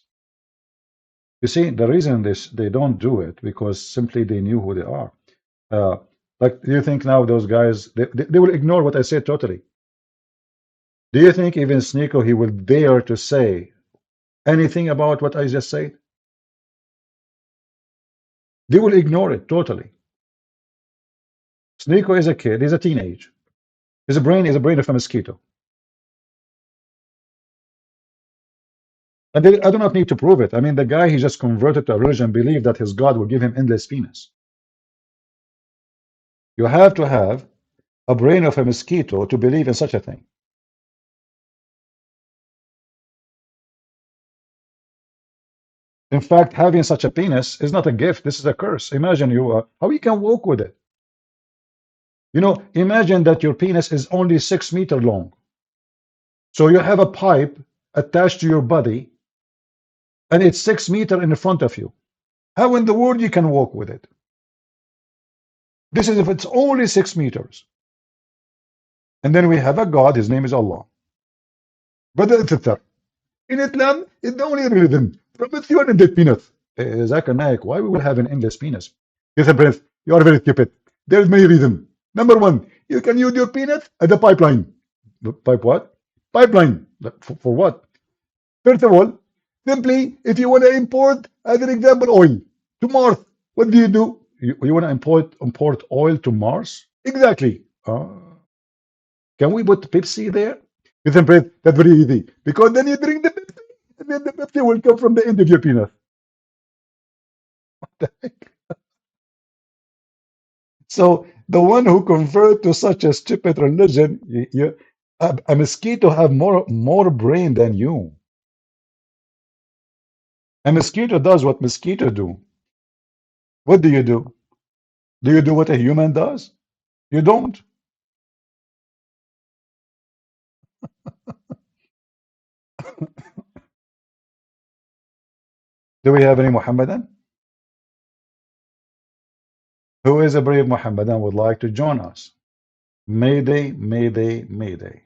You see, the reason they don't do it because simply they knew who they are. Like, do you think now those guys they will ignore what I said totally? Do you think even SNEKO he will dare to say anything about what I just said? They will ignore it totally. SNEKO is a kid. He's a teenage. His brain is a brain of a mosquito. And I do not need to prove it. I mean, the guy, he just converted to a religion, believed that his God will give him endless penis. You have to have a brain of a mosquito to believe in such a thing. In fact, having such a penis is not a gift. This is a curse. Imagine how you can walk with it. You know, imagine that your penis is only 6 meters long. So you have a pipe attached to your body, and it's 6 meters in front of you. How in the world you can walk with it? This is if it's only 6 meters. And then we have a God, his name is Allah. Brother and sister, in Islam, it's the only religion. Promise you an endless penis. Zakir Naik, why we will have an endless penis? Listen, Prince, you are very stupid. There's many reasons. Number one, you can use your penis as a pipeline. Pipe what? Pipeline. For what? First of all, simply, if you want to import, as an example, oil to Mars, what do? You want to import oil to Mars? Exactly. Can we put Pepsi there? Listen, Prince, that's very easy. Because then you drink the Pepsi, and then the Pepsi will come from the end of your penis. So the one who convert to such a stupid religion, a mosquito have more brain than you. A mosquito does what mosquito do. What do you do? Do you do what a human does? You don't. Do we have any Muhammadan? Who is a brave Muhammadan would like to join us? Mayday, Mayday, Mayday.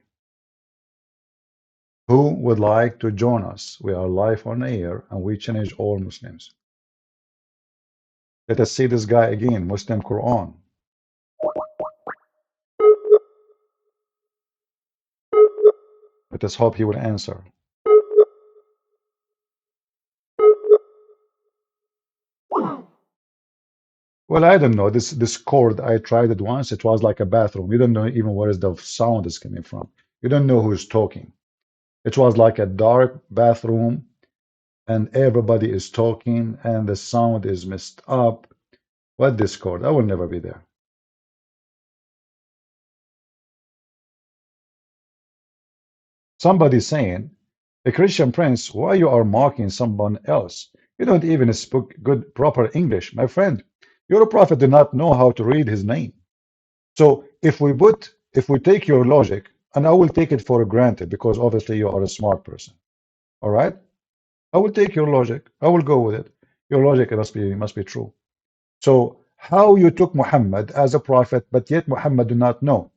Who would like to join us? We are live on air and we challenge all Muslims. Let us see this guy again, Muslim Quran. Let us hope he will answer. Well, I don't know. This cord, I tried it once. It was like a bathroom. You don't know even where is the sound is coming from. You don't know who's talking. It was like a dark bathroom, and everybody is talking, and the sound is messed up. What Discord? I will never be there. Somebody saying, a Christian Prince, why you are mocking someone else? You don't even speak good, proper English. My friend, your prophet did not know how to read his name. So if we take your logic, and I will take it for granted because obviously you are a smart person. All right? I will take your logic. I will go with it. Your logic must be true. So how you took Muhammad as a prophet, but yet Muhammad do not know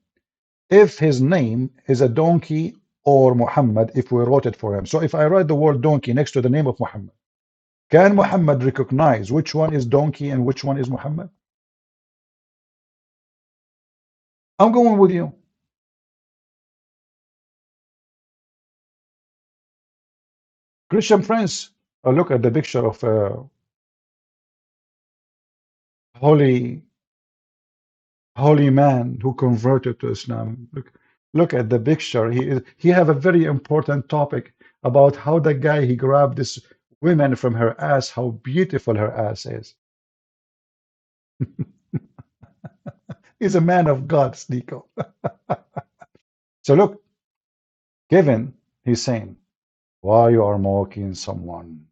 if his name is a donkey or Muhammad if we wrote it for him. So if I write the word donkey next to the name of Muhammad, can Muhammad recognize which one is donkey and which one is Muhammad? I'm going with you. Christian Prince, look at the picture of holy man who converted to Islam. Look at the picture. He have a very important topic about how the guy he grabbed this woman from her ass, how beautiful her ass is. He's a man of God, SNEKO. So look, Kevin, he's saying, why you are mocking someone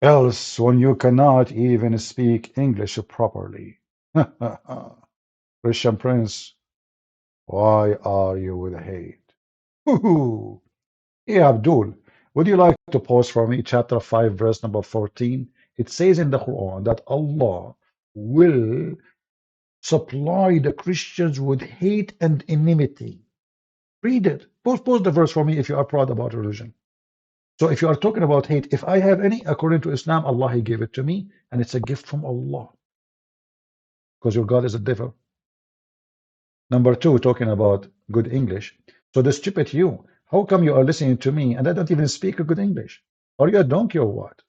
else when you cannot even speak English properly? Christian Prince, why are you with hate? Yeah, Abdul, would you like to pause for me? Chapter 5, verse number 14. It says in the Quran that Allah will supply the Christians with hate and enmity. Read it. Pause the verse for me if you are proud about religion. So if you are talking about hate, if I have any, according to Islam, Allah, He gave it to me, and it's a gift from Allah. Because your God is a devil. Number two, talking about good English. So the stupid you, how come you are listening to me and I don't even speak a good English? Are you a donkey or what?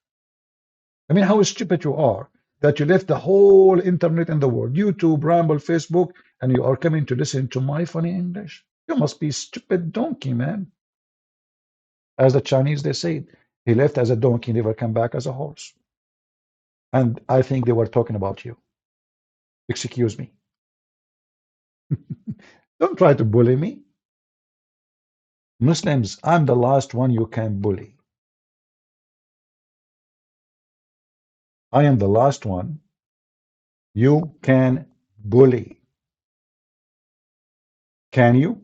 I mean, how stupid you are that you left the whole internet in the world, YouTube, Ramble, Facebook, and you are coming to listen to my funny English? You must be stupid donkey, man. As the Chinese, they say, He left as a donkey, never came back as a horse. And I think they were talking about you. Excuse me. Don't try to bully me. Muslims, I'm the last one you can bully. I am the last one you can bully. Can you?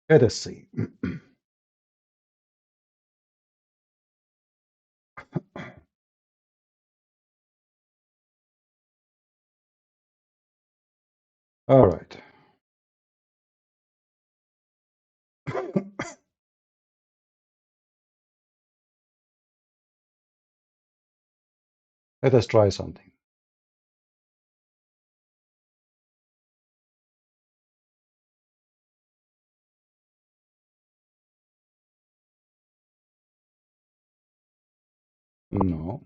Let us see. All right. Let us try something. No.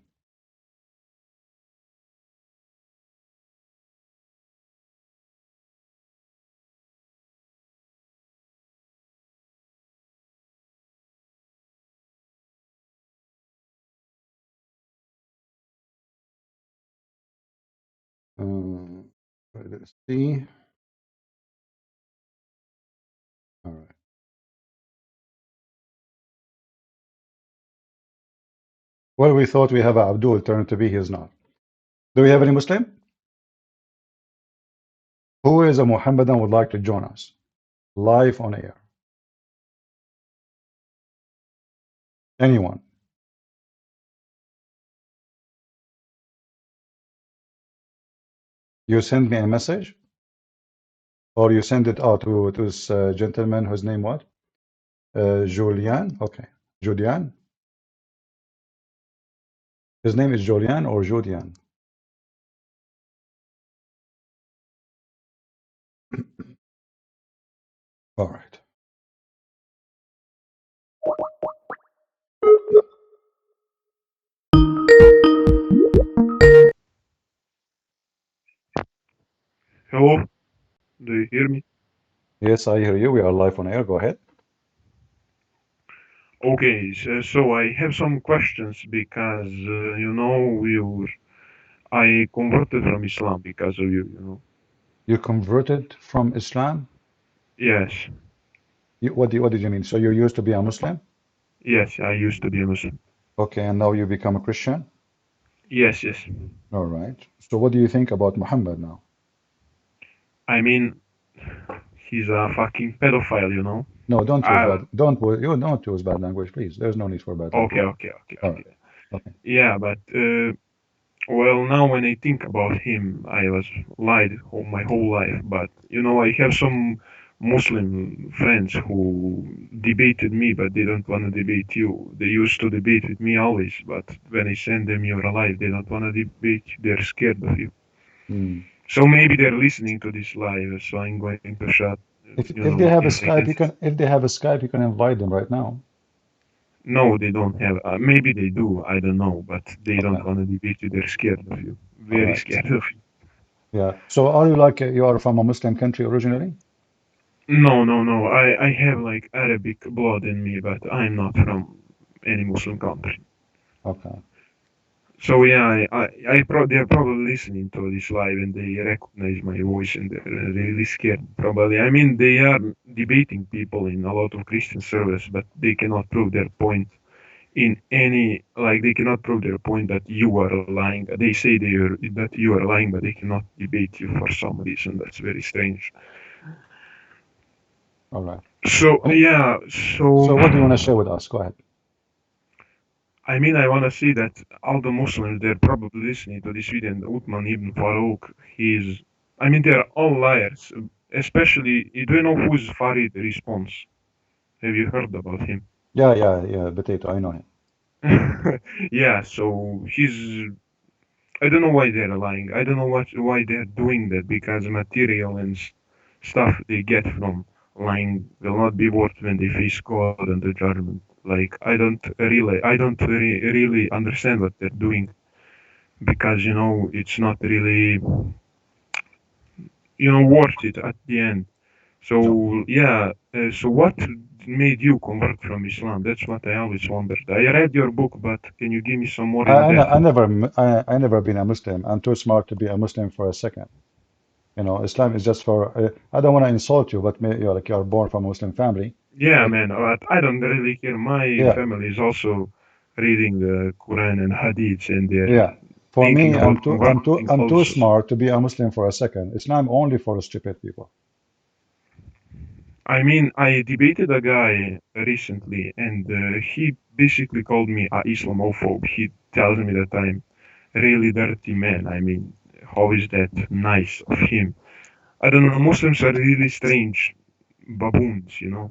Let's see. All right. Well, we thought we have Abdul, turned to be he's not. Do we have any Muslim? Who is a Muhammadan would like to join us? Live on air. Anyone? You send me a message? Or you send it out to this gentleman whose name what? Julian? Okay. Julian? His name is Julian or Julian? All right. Hello, do you hear me? Yes, I hear you. We are live on air. Go ahead. Okay, so I have some questions because I converted from Islam because of you. You converted from Islam? Yes, What did you mean? So you used to be a Muslim? yes, I used to be a Muslim. Okay, and now you become a Christian? Yes, yes. All right. So what do you think about Muhammad now? I mean, he's a fucking pedophile. No, don't use Ah, bad. Don't use bad language, please. There's no need for bad okay, language. okay, okay, All okay. right. Okay. Yeah, but well, now when I think about him, I was lied my whole life. But I have some Muslim friends who debated me, but they don't want to debate you. They used to debate with me always, but when I send them you're alive, they don't want to debate you. They're scared of you. Hmm. So maybe they're listening to this live. So I'm going to shut. If they have a If I Skype, can. you can. If they have a Skype, you can invite them right now. No, they don't have. Maybe they do. I don't know, but they don't Okay. want to debate you. They're scared of you. All Very right. scared of you. Yeah. So are you like you are from a Muslim country originally? No, no, no. I have like Arabic blood in me, but I'm not from any Muslim country. Okay. So yeah, they're probably listening to this live and they recognize my voice and they're really scared. Probably, I mean, they are debating people in a lot of Christian servers, but they cannot prove their point in any like they cannot prove their point that you are lying. They say that you are lying, but they cannot debate you for some reason. That's very strange. All right. So Any, yeah, so. so what do you want to share with us? Go ahead. I mean, I want to see that all the Muslims, they're probably listening to this video, and Uthman ibn Farouq, I mean, they're all liars. Especially, do you know who's Farid Response? Have you heard about him? Yeah. Potato. I know him. Yeah, so I don't know why they're lying. I don't know why they're doing that, because material and stuff they get from lying will not be worth when they face God and the judgment. Like, I don't really understand what they're doing, because it's not really worth it at the end. So yeah, so what made you convert from Islam? That's what I always wondered. I read your book, but can you give me some more in depth? I never been a Muslim. I'm too smart to be a Muslim for a second. You know, Islam is just for. I don't want to insult you, but you're like you're born from a Muslim family. Yeah, But man, but I don't really care. My yeah, family is also reading the Quran and Hadiths, and they're yeah. For thinking me, about converting I'm too also. smart to be a Muslim for a second. Islam only for stupid people. I mean, I debated a guy recently, and he basically called me a Islamophobe. He tells me that I'm really dirty man. I mean, how is that nice of him? I don't know. Muslims are really strange baboons, you know.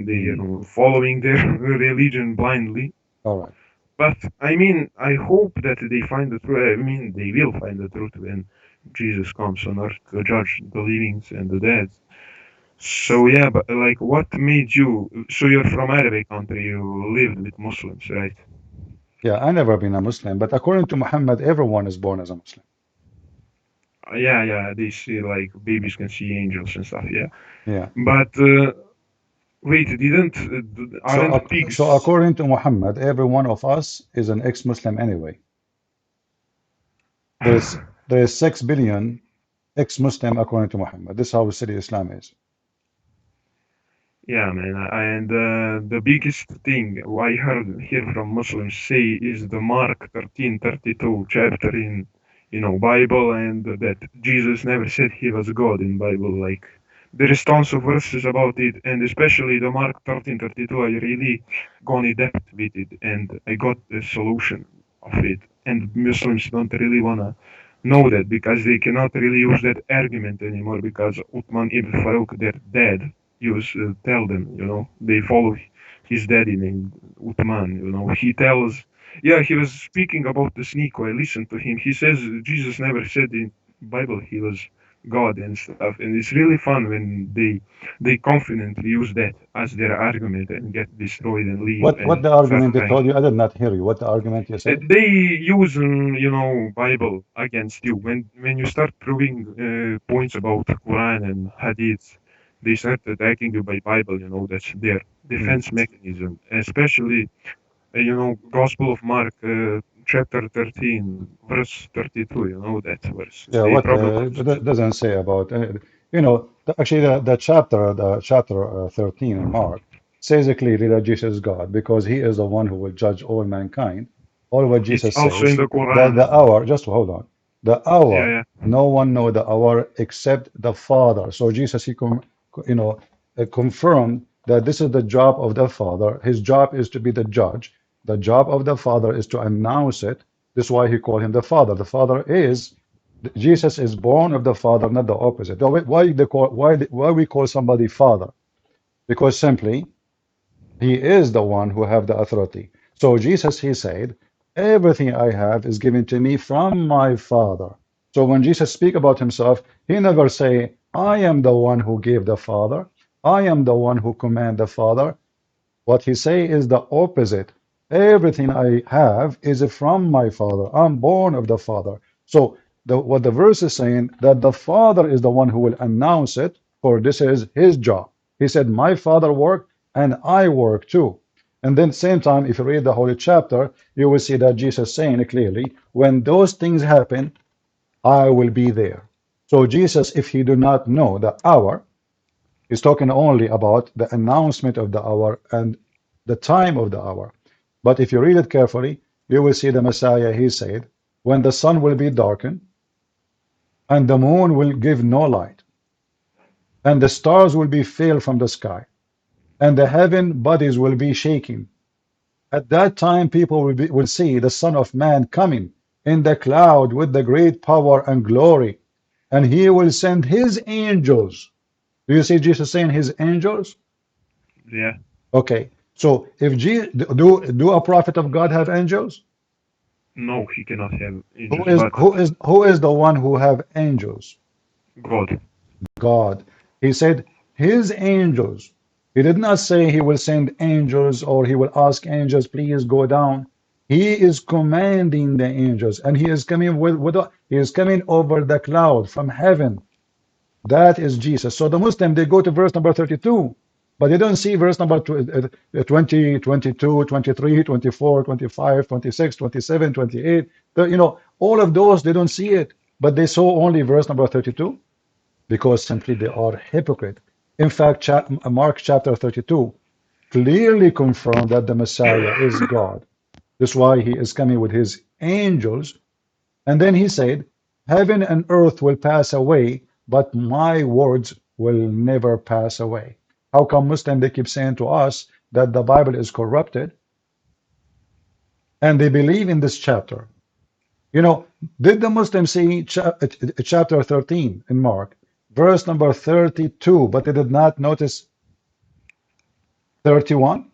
They Mhm. are following their religion blindly. All right. But I mean, I hope that they find the truth. I mean, they will find the truth when Jesus comes on earth to judge the living and the dead. So yeah, but like, what made you? So you're from Arabic country. You lived with Muslims, right? Yeah, I never been a Muslim, but according to Muhammad, everyone is born as a Muslim. Yeah, yeah. They say like babies can see angels and stuff. Yeah, Yeah. but wait, didn't aren't So pigs? according to Muhammad, every one of us is an ex-Muslim anyway. There is there is 6 billion ex-Muslim according to Muhammad. This is how silly Islam is. Yeah, man. And the biggest thing I heard here from Muslims say is the Mark 13:32 chapter in, Bible, and that Jesus never said he was God in Bible. Like, there is tons of verses about it, and especially the Mark 13:32. I really gone in depth with it, and I got the solution of it. And Muslims don't really wanna know that because they cannot really use that argument anymore because Uthman ibn Farouq, their dad, used tell them, they follow his daddy named Uthman, he tells, yeah, he was speaking about the SNEKO. I listened to him. He says Jesus never said in Bible he was God and stuff, and it's really fun when they confidently use that as their argument and get destroyed and leave What and the felt argument they kind. told you? I did not hear you. What the argument you said? They use Bible against you when you start proving points about Quran and Hadith. They start attacking you by Bible. That's their Mm. defense mechanism, especially Gospel of Mark, chapter 13, verse 32. That verse. Yeah, They what probably want to. doesn't say about actually the chapter 13 in Mark says it clearly that Jesus is God because he is the one who will judge all mankind. All what It's Jesus also in says the that the Quran. hour, just hold on, the Yeah, hour, yeah, no one know the hour except the Father. So Jesus you know confirmed that this is the job of the Father. His job is to be the judge. The job of the Father is to announce it. This is why he called him the Father. The Father is Jesus is born of the Father, not the opposite. Why we call somebody Father? Because simply he is the one who have the authority. So Jesus, he said, everything I have is given to me from my Father. So when Jesus speak about himself, he never say, I am the one who gave the Father. I am the one who command the Father. What he say is the opposite. Everything I have is from my Father. I'm born of the Father. So what the verse is saying, that the Father is the one who will announce it, for this is his job. He said, my Father worked and I work too. And then same time, if you read the holy chapter, you will see that Jesus saying clearly, when those things happen, I will be there. So Jesus, if he do not know the hour, He's talking only about the announcement of the hour and the time of the hour. But if you read it carefully, you will see the Messiah, he said, when the sun will be darkened, and the moon will give no light, and the stars will be filled from the sky, and the heaven bodies will be shaking. At that time, people will see the Son of Man coming in the cloud with the great power and glory, and he will send his angels. Do you see Jesus saying his angels? yeah. Okay, so if do a prophet of God have angels? No, he cannot have Who angels, is but the one who have angels? God. God. He said his angels. He did not say he will send angels or he will ask angels, please go down. He is commanding the angels, and he is coming he is coming over the cloud from heaven. That is Jesus. So the Muslim, they go to verse number 32, but they don't see verse number 20, 22, 23, 24, 25, 26, 27, 28. You know, all of those, they don't see it, but they saw only verse number 32 because simply they are hypocrite. In fact, Mark chapter 32 clearly confirmed that the Messiah is God. That's why he is coming with his angels. And then he said, heaven and earth will pass away, but my words will never pass away. How come Muslims, they keep saying to us that the Bible is corrupted and they believe in this chapter? You know, did the Muslims see chapter 13 in Mark, verse number 32, but they did not notice 31?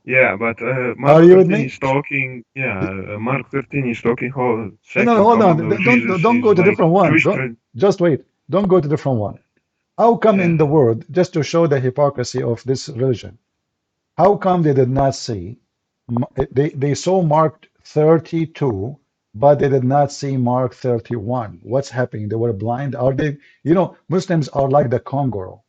Yeah, but Are Mark you with 13 me? is talking. Yeah, Mark 13 is talking how No, second hold on. coming of Jesus Don't is go to like different one. Jewish. Don't just wait. Don't go to different one. How come Yeah, in the world, just to show the hypocrisy of this religion, how come they did not see, they saw Mark 32, but they did not see Mark 31? What's happening? They were blind? Are they, you know, Muslims are like the Kongoro.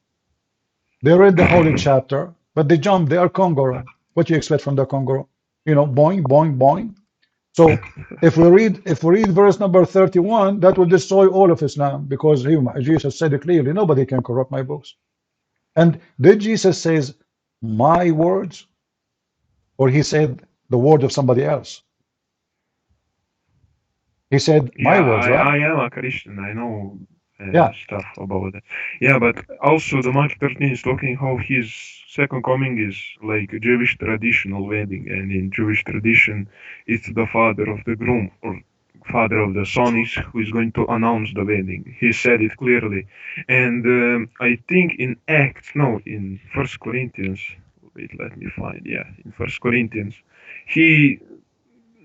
They read the holy chapter, but they jump, they are Kongoro. What do you expect from the Kongoro? You know, boing, boing, boing. So if we read verse number 31, that will destroy all of Islam because Jesus said it clearly, nobody can corrupt my books. And did Jesus says my words, or he said the word of somebody else? He said my yeah, words, right? I am a Christian. I know Yeah. stuff about that. Yeah, but also the Mark 13 is talking how his second coming is like a Jewish traditional wedding, and in Jewish tradition, it's the father of the groom or father of the son is who is going to announce the wedding. He said it clearly, and I think in Acts, no, in First Corinthians. Wait, let me find. Yeah, in First Corinthians, he.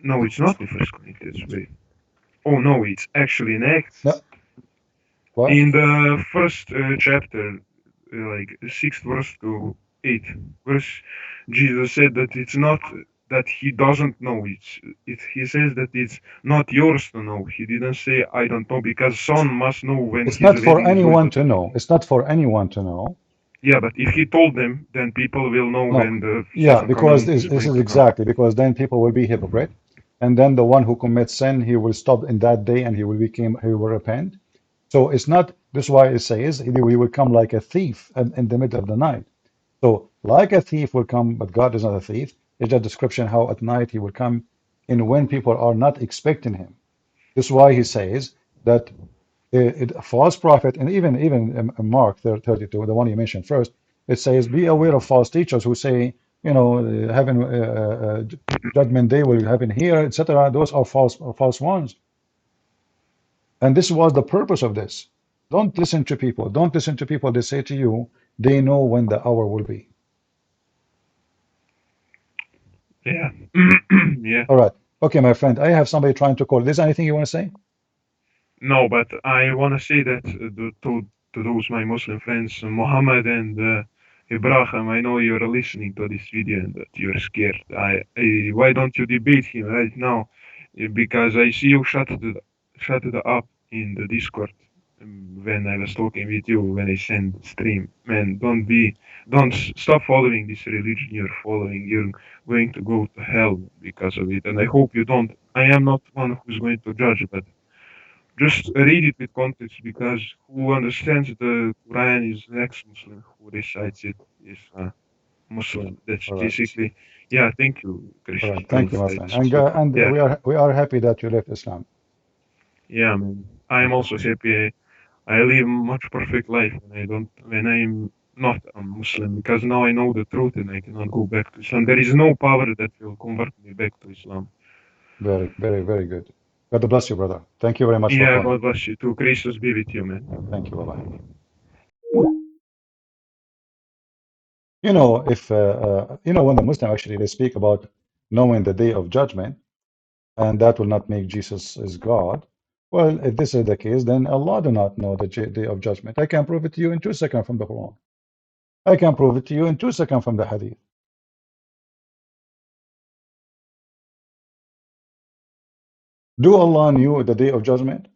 No, it's not in First Corinthians. Wait. Oh no, it's actually in Acts. No, what? In the first chapter, like 6th verse to 8th verse, Jesus said that it's not that he doesn't know. He says that it's not yours to know. He didn't say I don't know because son must know when It's his not for wedding is going anyone to to take know. place. It's not for anyone to know. Yeah, but if he told them, then people will know No, when the yeah, second because coming this, is this going is to come. exactly because then people will be hypocrite, and then the one who commits sin, he will stop in that day and he will repent. So it's not, this is why it says he will come like a thief in the middle of the night. So like a thief will come, but God is not a thief. It's a description how at night he will come in when people are not expecting him. This is why he says that a false prophet, and even Mark 32, the one you mentioned first, it says, "Be aware of false teachers who say, you know, heaven, judgment day will happen here, etc." Those are false ones, and this was the purpose of this. Don't listen to people. Don't listen to people. They say to you, they know when the hour will be. Yeah, yeah. All right. Okay, my friend. I have somebody trying to call. Is there anything you want to say? No, but I want to say that to those my Muslim friends, Muhammad and Ibrahim, I know you're listening to this video and that you're scared. Why don't you debate him right now? Because I see you shut it up in the Discord when I was talking with you when I sent stream. Man, don't stop following this religion you're following. You're going to go to hell because of it, and I hope you don't. I am not one who's going to judge, but just read it with context because who understands the Quran is an ex-Muslim. Who recites it is a Muslim. That's All right. basically, yeah. Thank you, All Christian right. Thank you, friends. my I friend. support. And Yeah, we are happy that you left Islam. yeah, man. I am also happy. I live much perfect life when I'm not a Muslim because now I know the truth and I cannot go back to Islam. There is no power that will convert me back to Islam. Very, very, very good. God bless you, brother. Thank you very much for Yeah, calling. God bless you too. Christus be with you, man. Thank you. Bye bye. You know, if you know, when the Muslim actually they speak about knowing the day of judgment, and that will not make Jesus is God. Well, if this is the case, then Allah do not know the day of judgment. I can prove it to you in 2 seconds from the Quran. I can prove it to you in 2 seconds from the Hadith. Do Allah knew the day of judgment?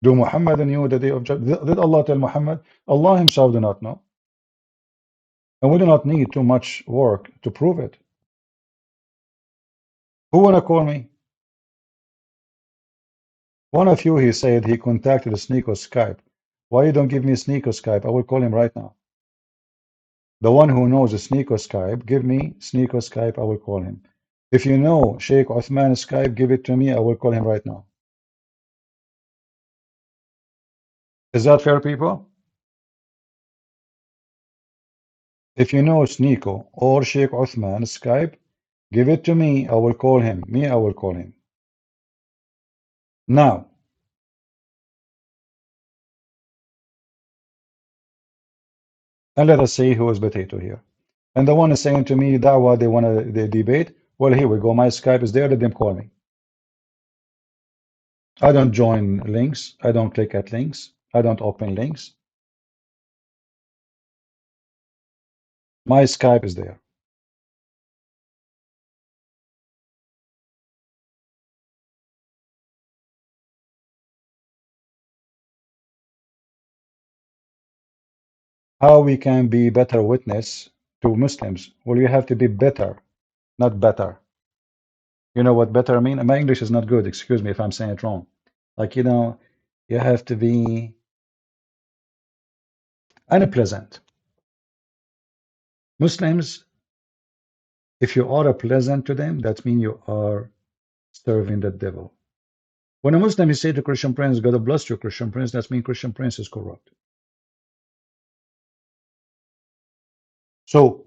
Do Muhammad knew the day of judgment? Did Allah tell Muhammad? Allah himself did not know. And we do not need too much work to prove it. Who wanna call me? One of you, he said he contacted SNEKO Skype. Why you don't give me SNEKO Skype? I will call him right now. The one who knows SNEKO Skype, give me SNEKO Skype, I will call him. If you know Sheikh Uthman Skype, give it to me, I will call him right now. Is that fair, people? If you know SNEKO or Sheikh Uthman Skype, give it to me, I will call him. Me, I will call him. Now, and let us see who is potato here. And the one is saying to me, Dawah, they want to debate. Well, here we go. My Skype is there. Let them call me. I don't join links. I don't click at links. I don't open links. My Skype is there. How we can be better witness to Muslims? Well, you have to be better, not better. You know what better mean? My English is not good. Excuse me if I'm saying it wrong. Like, you have to be unpleasant. Muslims, if you are pleasant to them, that means you are serving the devil. When a Muslim is say to Christian Prince, God bless you, Christian Prince, that means Christian Prince is corrupt. So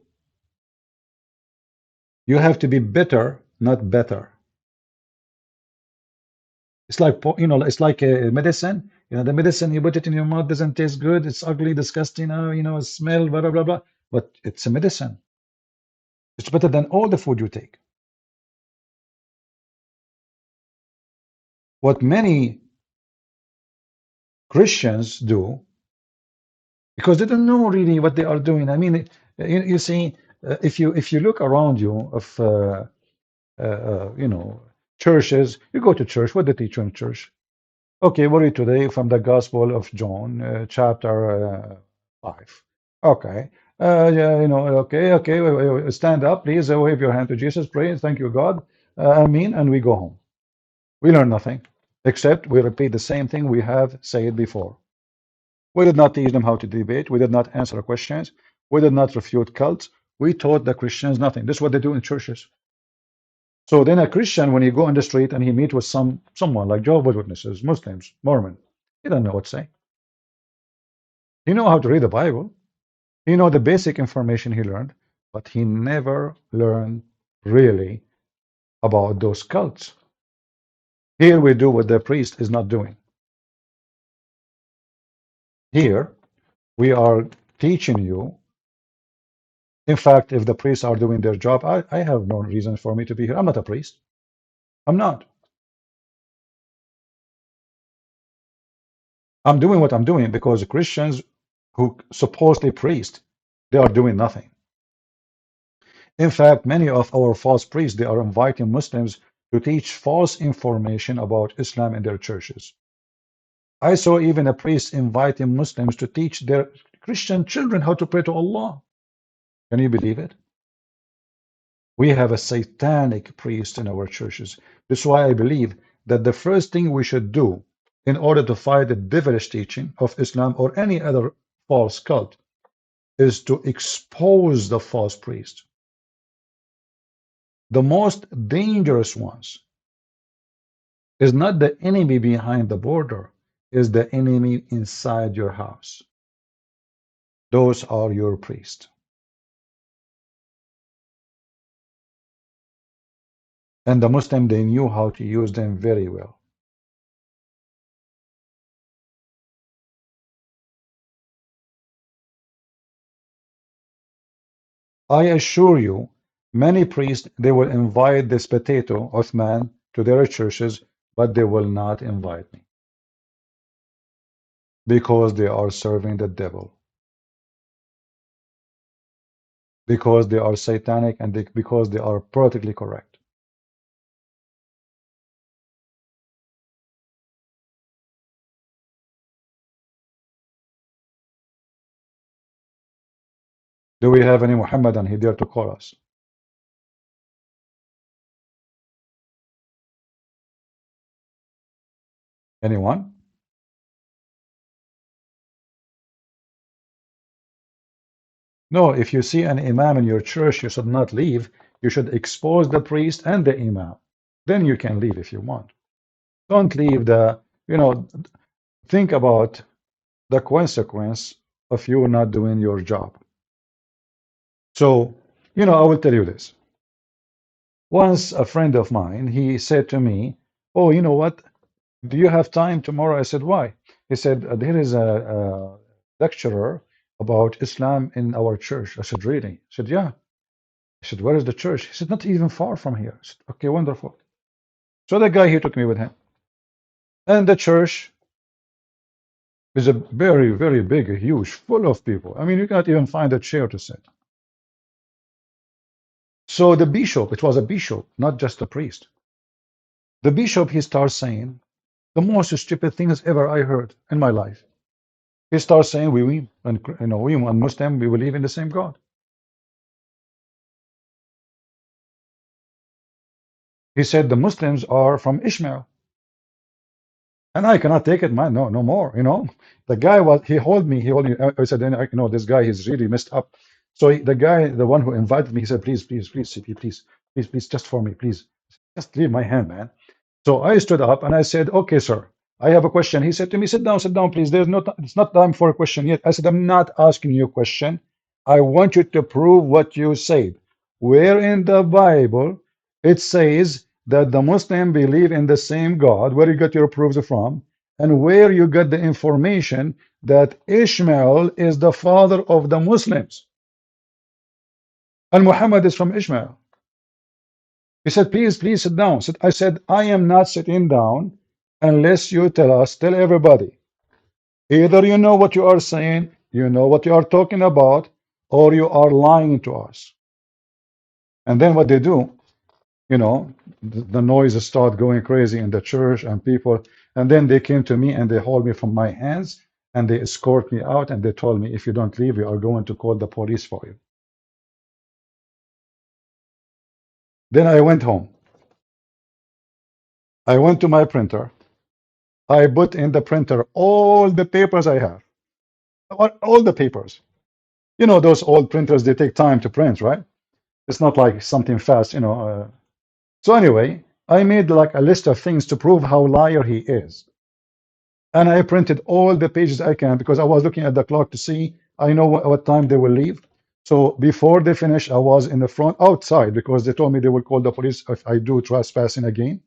you have to be better, not better. It's like, it's like a medicine. The medicine, you put it in your mouth, doesn't taste good. It's ugly, disgusting, it smell, blah, blah, blah, blah. But it's a medicine. It's better than all the food you take. What many Christians do, because they don't know really what they are doing. I mean, you see, if you look around you of churches, you go to church. What they teach you in church? Okay, we'll read today from the Gospel of John, chapter 5. Okay. Yeah, okay. Stand up, please. Wave your hand to Jesus. Pray. Thank you, God. Amen. And we go home. We learn nothing, except we repeat the same thing we have said before. We did not teach them how to debate. We did not answer questions. We did not refute cults. We taught the Christians nothing. This is what they do in churches. So then a Christian, when he go on the street and he meet with someone like Jehovah's Witnesses, Muslims, Mormon, he doesn't know what to say. He know how to read the Bible. He know the basic information he learned, but he never learned really about those cults. Here we do what the priest is not doing. Here we are teaching you. In fact, if the priests are doing their job, I have no reason for me to be here. I'm not a priest. I'm not. I'm doing what I'm doing because Christians who supposedly priests, they are doing nothing. In fact, many of our false priests, they are inviting Muslims to teach false information about Islam in their churches. I saw even a priest inviting Muslims to teach their Christian children how to pray to Allah. Can you believe it? We have a satanic priest in our churches. That's why I believe that the first thing we should do in order to fight the devilish teaching of Islam or any other false cult is to expose the false priest. The most dangerous ones is not the enemy behind the border, is the enemy inside your house. Those are your priests. And the Muslim, they knew how to use them very well. I assure you, many priests, they will invite this potato, Uthman, to their churches, but they will not invite me. Because they are serving the devil. Because they are satanic and because they are politically correct. Do we have any Muhammadan he dare to call us? Anyone? No, if you see an imam in your church, you should not leave. You should expose the priest and the imam. Then you can leave if you want. Don't leave the, think about the consequence of you not doing your job. So, I will tell you this. Once a friend of mine, he said to me, oh, you know what? Do you have time tomorrow? I said, why? He said, there is a lecturer about Islam in our church. I said, really? He said, yeah. I said, where is the church? He said, not even far from here. I said, okay, wonderful. So the guy, he took me with him. And the church is a very, very big, huge, full of people. I mean, you cannot even find a chair to sit. So the bishop, it was a bishop, not just a priest. The bishop, he starts saying the most stupid things ever I heard in my life. He starts saying we and we and Muslim, we believe in the same God. He said the Muslims are from Ishmael. And I cannot take it, man. No, no more. The guy he hold me. I said, this guy is really messed up. So the guy, the one who invited me, he said, please, please, please, CP, please, just for me, please, just leave my hand, man. So I stood up and I said, okay, sir, I have a question. He said to me, sit down, please. It's not time for a question yet. I said, I'm not asking you a question. I want you to prove what you said. Where in the Bible it says that the Muslim believe in the same God, where you got your proofs from, and where you got the information that Ishmael is the father of the Muslims, and Muhammad is from Ishmael. He said, please, please sit down. I said, I am not sitting down unless you tell everybody. Either you know what you are saying, you know what you are talking about, or you are lying to us. And then what they do, the noises start going crazy in the church and people. And then they came to me and they hold me from my hands and they escort me out and they told me, if you don't leave, we are going to call the police for you. Then I went home. I went to my printer. I put in the printer all the papers I have. All the papers. Those old printers, they take time to print, right? It's not like something fast, So anyway, I made like a list of things to prove how liar he is. And I printed all the pages I can because I was looking at the clock to see, I know what time they will leave. So before they finish, I was in the front outside because they told me they will call the police if I do trespassing again.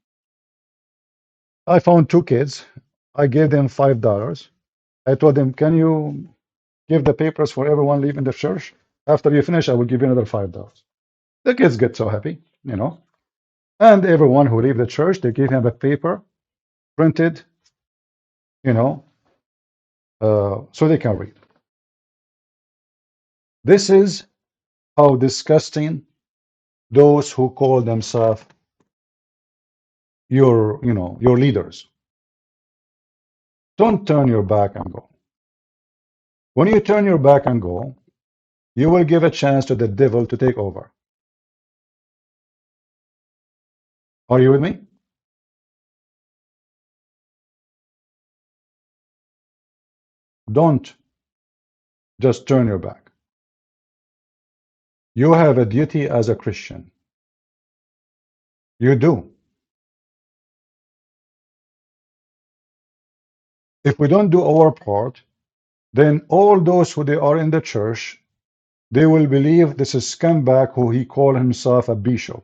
I found two kids. I gave them $5. I told them, can you give the papers for everyone leaving the church? After you finish, I will give you another $5. The kids get so happy, And everyone who leave the church, they give him a paper printed, so they can read. This is how disgusting those who call themselves your leaders. Don't turn your back and go. When you turn your back and go, you will give a chance to the devil to take over. Are you with me? Don't just turn your back. You have a duty as a Christian. You do. If we don't do our part, then all those who they are in the church, they will believe this is scumbag who he called himself a bishop,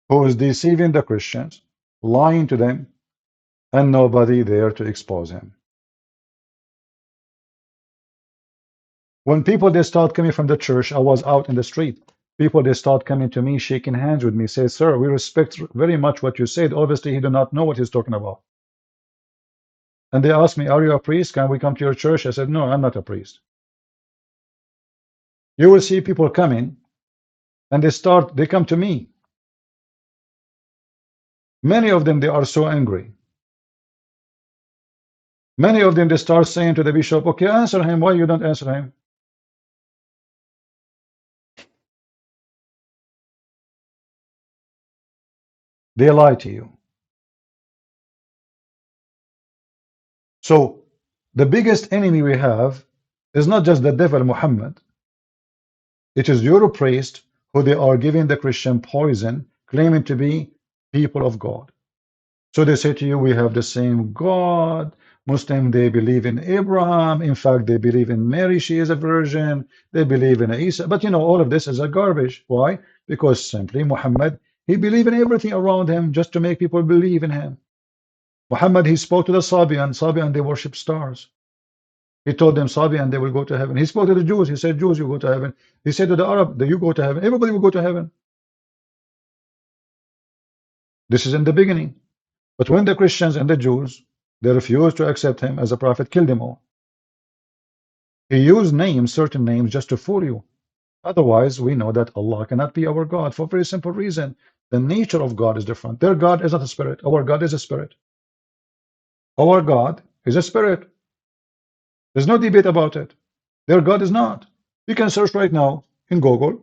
who is deceiving the Christians, lying to them, and nobody there to expose him. When people they start coming from the church, I was out in the street. People they start coming to me, shaking hands with me, say, "Sir, we respect very much what you said. Obviously, he do not know what he's talking about." And they asked me, "Are you a priest? Can we come to your church?" I said, "No, I'm not a priest." You will see people coming, and they come to me. Many of them they are so angry. Many of them they start saying to the bishop, "Okay, answer him. Why you don't answer him?" They lie to you. So the biggest enemy we have is not just the devil Muhammad. It is your priest who they are giving the Christian poison, claiming to be people of God. So they say to you, we have the same God. Muslim, they believe in Abraham. In fact, they believe in Mary. She is a virgin. They believe in Isa. But you know, all of this is a garbage. Why? Because simply Muhammad, he believed in everything around him just to make people believe in him. Muhammad, he spoke to the Sabian. Sabian, they worship stars. He told them Sabian, they will go to heaven. He spoke to the Jews. He said, Jews, you go to heaven. He said to the Arab, that you go to heaven. Everybody will go to heaven. This is in the beginning. But when the Christians and the Jews, they refused to accept him as a prophet, killed them all. He used names, certain names, just to fool you. Otherwise, we know that Allah cannot be our God for a very simple reason. The nature of God is different. Their God is not a spirit. Our God is a spirit. Our God is a spirit. There's no debate about it. Their God is not. You can search right now in Google,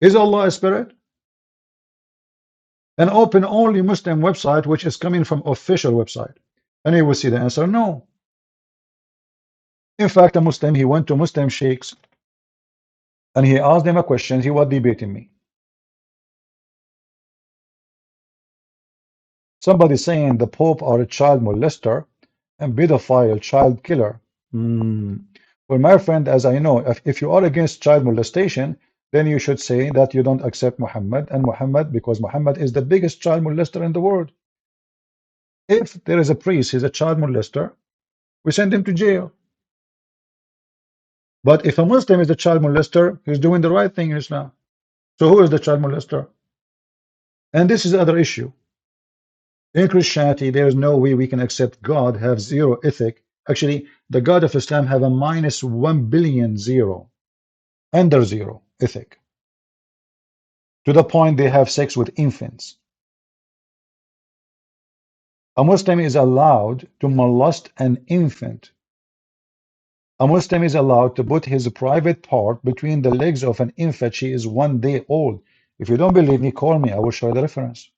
is Allah a spirit? And open only Muslim website which is coming from official website. And you will see the answer, no. In fact, a Muslim, he went to Muslim sheikhs and he asked them a question. He was debating me. Somebody saying the Pope are a child molester and pedophile, child killer. Well, my friend, as I know, if you are against child molestation, then you should say that you don't accept Muhammad and Muhammad, because Muhammad is the biggest child molester in the world. If there is a priest, he's a child molester, we send him to jail. But if a Muslim is a child molester, he's doing the right thing in Islam. So who is the child molester? And this is the other issue. In Christianity, there is no way we can accept God have zero ethic. Actually, the God of Islam have a minus 1 billion zero, under zero ethic. To the point they have sex with infants. A Muslim is allowed to molest an infant. A Muslim is allowed to put his private part between the legs of an infant. She is 1 day old. If you don't believe me, call me. I will show you the reference.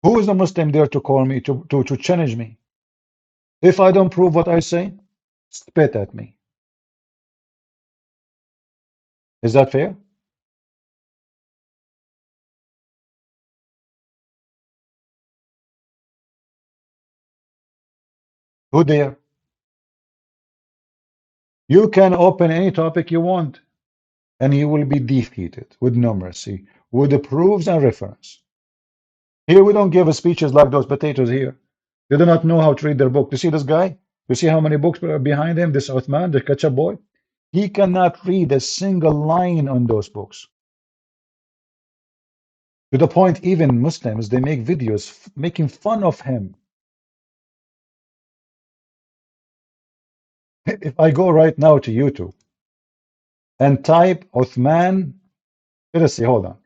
Who is the Muslim there to call me, to challenge me? If I don't prove what I say, spit at me. Is that fair? Who dare? You can open any topic you want, and you will be defeated with no mercy, with the proofs and reference. Here we don't give speeches like those potatoes here. They do not know how to read their book. You see this guy? You see how many books are behind him? This Uthman, the ketchup boy? He cannot read a single line on those books. To the point, even Muslims, they make videos making fun of him. If I go right now to YouTube and type Uthman, let us see, hold on.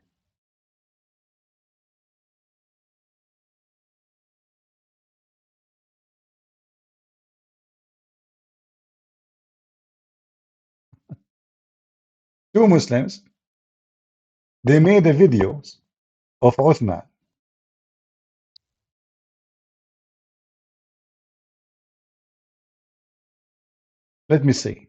Two Muslims, they made a videos of Uthman. Let me see.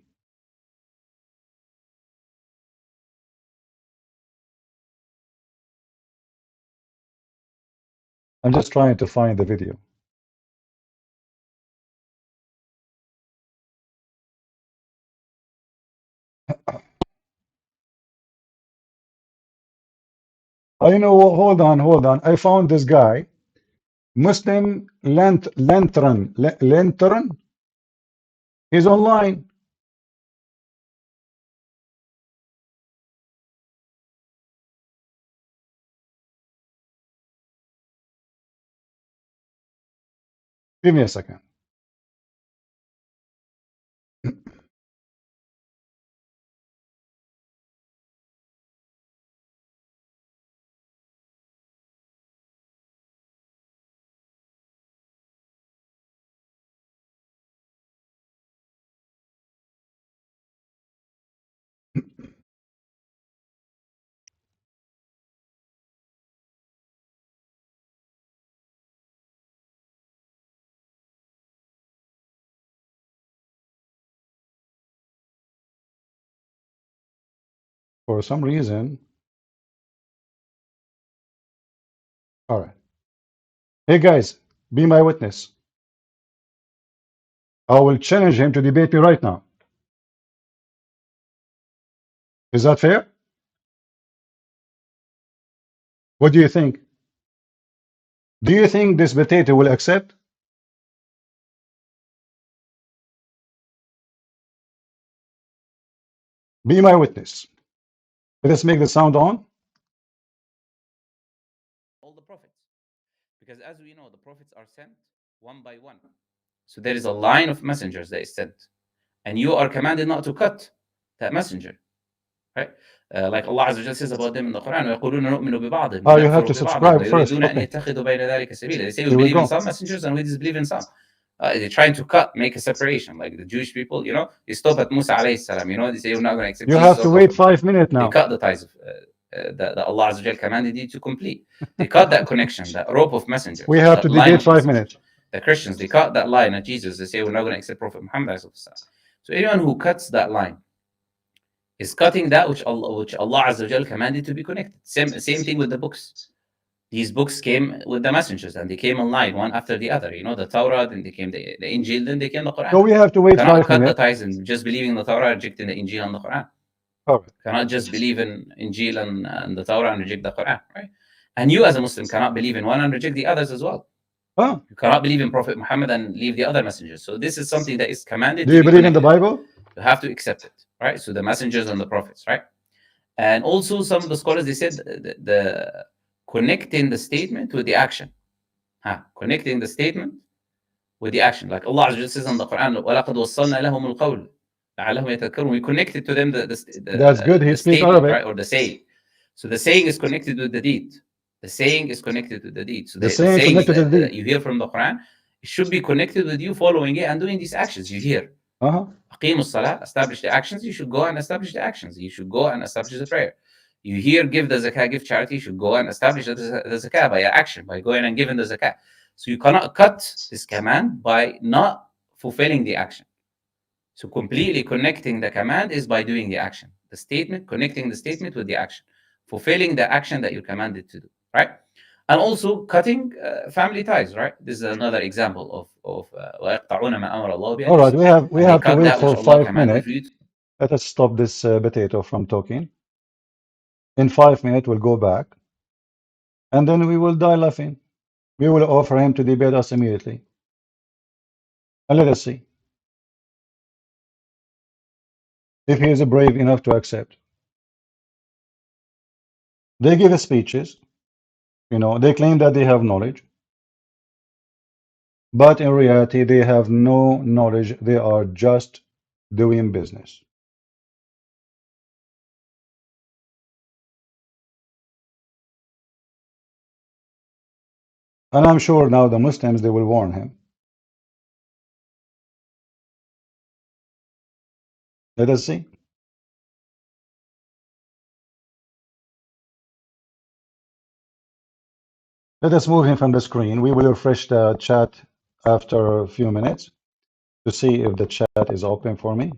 I'm just trying to find the video. Oh, you know, hold on, hold on. I found this guy, Muslim Lantern. He's online. Give me a second. For some reason, all right. Hey guys, be my witness. I will challenge him to debate me right now. Is that fair? What do you think? Do you think this potato will accept? Be my witness. Let's make the sound on. All the prophets. Because as we know, the prophets are sent one by one. So there is a line of messengers that is sent. And you are commanded not to cut that messenger. Right? Like Allah Azza wa Jalla says about them in the Quran, وَيَقُولُونَ نُؤْمِنُ بِبَعْضٍ Oh, you have وَنَكْفُرُ to بِبَعْضٍ subscribe first. وَيُرِيدُونَ أَنْ Okay, يَتَّخِذُوا بَيْنَ ذَلِكَ سَبِيلًا. They say we here we believe in go. some messengers and we disbelieve in some. They're trying to cut, make a separation. Like the Jewish people, you know, they stop at Musa alayhi salam. You know, they say we're not going to accept You Jesus have or to wait Prophet 5 minutes Muhammad. They now. cut the ties of that Allah Azza wa Jalla commanded you to complete. They cut that connection, that rope of messengers, We have that to line debate of 5 messengers. minutes. The Christians, they cut that line at Jesus. They say we're not going to accept Prophet Muhammad. So anyone who cuts that line is cutting that which Allah Azza wa Jal commanded to be connected. Same thing with the books. These books came with the messengers and they came online one after the other. You know, the Torah, then they came the Injil, then they came the Quran. So we have to You wait cannot 5 cut the minutes. ties and just believing in the Torah, rejecting the Injil and the Quran. All right. Cannot just believe in Injil and the Torah and reject the Quran, right? And you as a Muslim cannot believe in one and reject the others as well. Huh? You cannot believe in Prophet Muhammad and leave the other messengers. So this is something that is commanded Do to you be believe in the connected. Bible? You have to accept it, right? So the messengers and the prophets, right? And also some of the scholars, they said the connecting the statement with the action. Connecting the statement with the action. Like Allah Azza wa Jalla says in the Quran, وَلَقَدْ وَصَّلْنَا لَهُمُ الْقَوْلِ لَعَلَّهُمْ يَتَذَكَّرُونَ. We connected to them That's good. He the speaks statement, Arabic. right? Or the saying. So the saying is connected with the deed. The saying is connected to the deed. So The the saying sayings connected to the that deed. you hear from the Quran, it should be connected with you following it and doing these actions you hear. Uh-huh. أقيموا الصلاة, establish the actions, you should go and establish the actions. You should go and establish the prayer. You hear, give the zakah, give charity, you should go and establish the zakah by action, by going and giving the zakah. So you cannot cut this command by not fulfilling the action. So completely connecting the command is by doing the action. The statement, connecting the statement with the action. Fulfilling the action that you're commanded to do, right? And also cutting family ties, right? This is another example of وَيَقْطَعُونَ مَا أَمَرَ اللَّهُ بِأَنْ All right, يُوصَلَ. we And they have to cut wait that which for Allah 5 commanded minutes. for you to. Let us stop this potato from talking. In 5 minutes, we'll go back. And then we will die laughing. We will offer him to debate us immediately. And let us see if he is brave enough to accept. They give speeches. You know, they claim that they have knowledge. But in reality, they have no knowledge. They are just doing business. And I'm sure now the Muslims, they will warn him. Let us see. Let us move him from the screen. We will refresh the chat after a few minutes to see if the chat is open for me.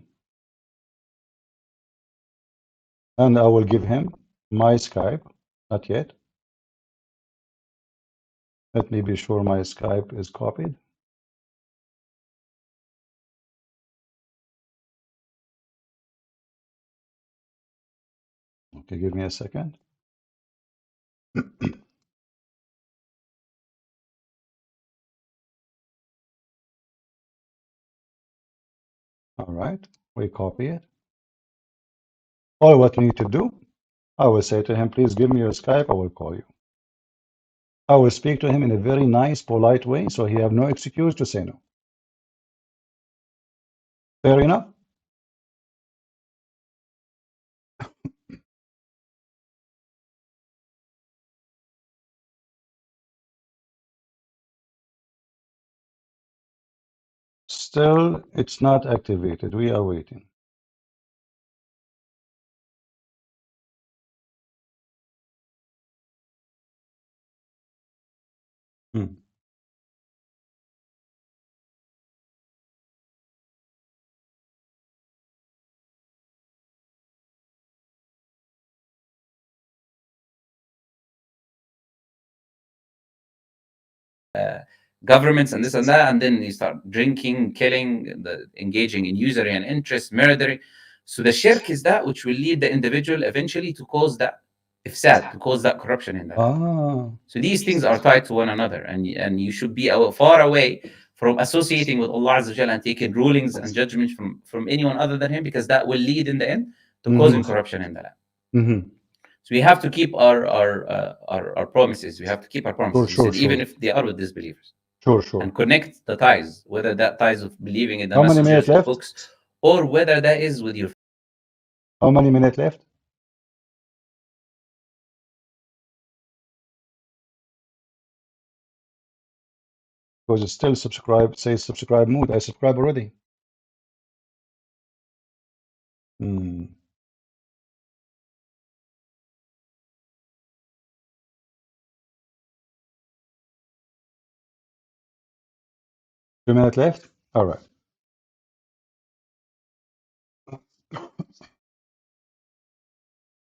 And I will give him my Skype. Not yet. Let me be sure my Skype is copied. Okay, give me a second. All right, we copy it. All what we need to do, I will say to him, please give me your Skype, I will call you. I will speak to him in a very nice, polite way, so he have no excuse to say no. Fair enough? Still, it's not activated. We are waiting. Hmm. governments and this and that, and then you start drinking, killing, engaging in usury and interest, murdering. So the shirk is that which will lead the individual eventually to cause that ifsad, to cause that corruption in that. So these things are tied to one another, and you should be far away from associating with Allah Azza wa Jalla and taking rulings and judgments from anyone other than Him, because that will lead in the end to causing corruption in the land. So we have to keep our promises. We have to keep our promises. Sure, He said, even if they are with disbelievers. Sure. And connect the ties, whether that ties of believing in the How many minutes messengers, left? books, or whether that is with your. How many minutes left? Because it's still subscribe, says subscribe mode. I subscribe already. 2 minutes left? All right.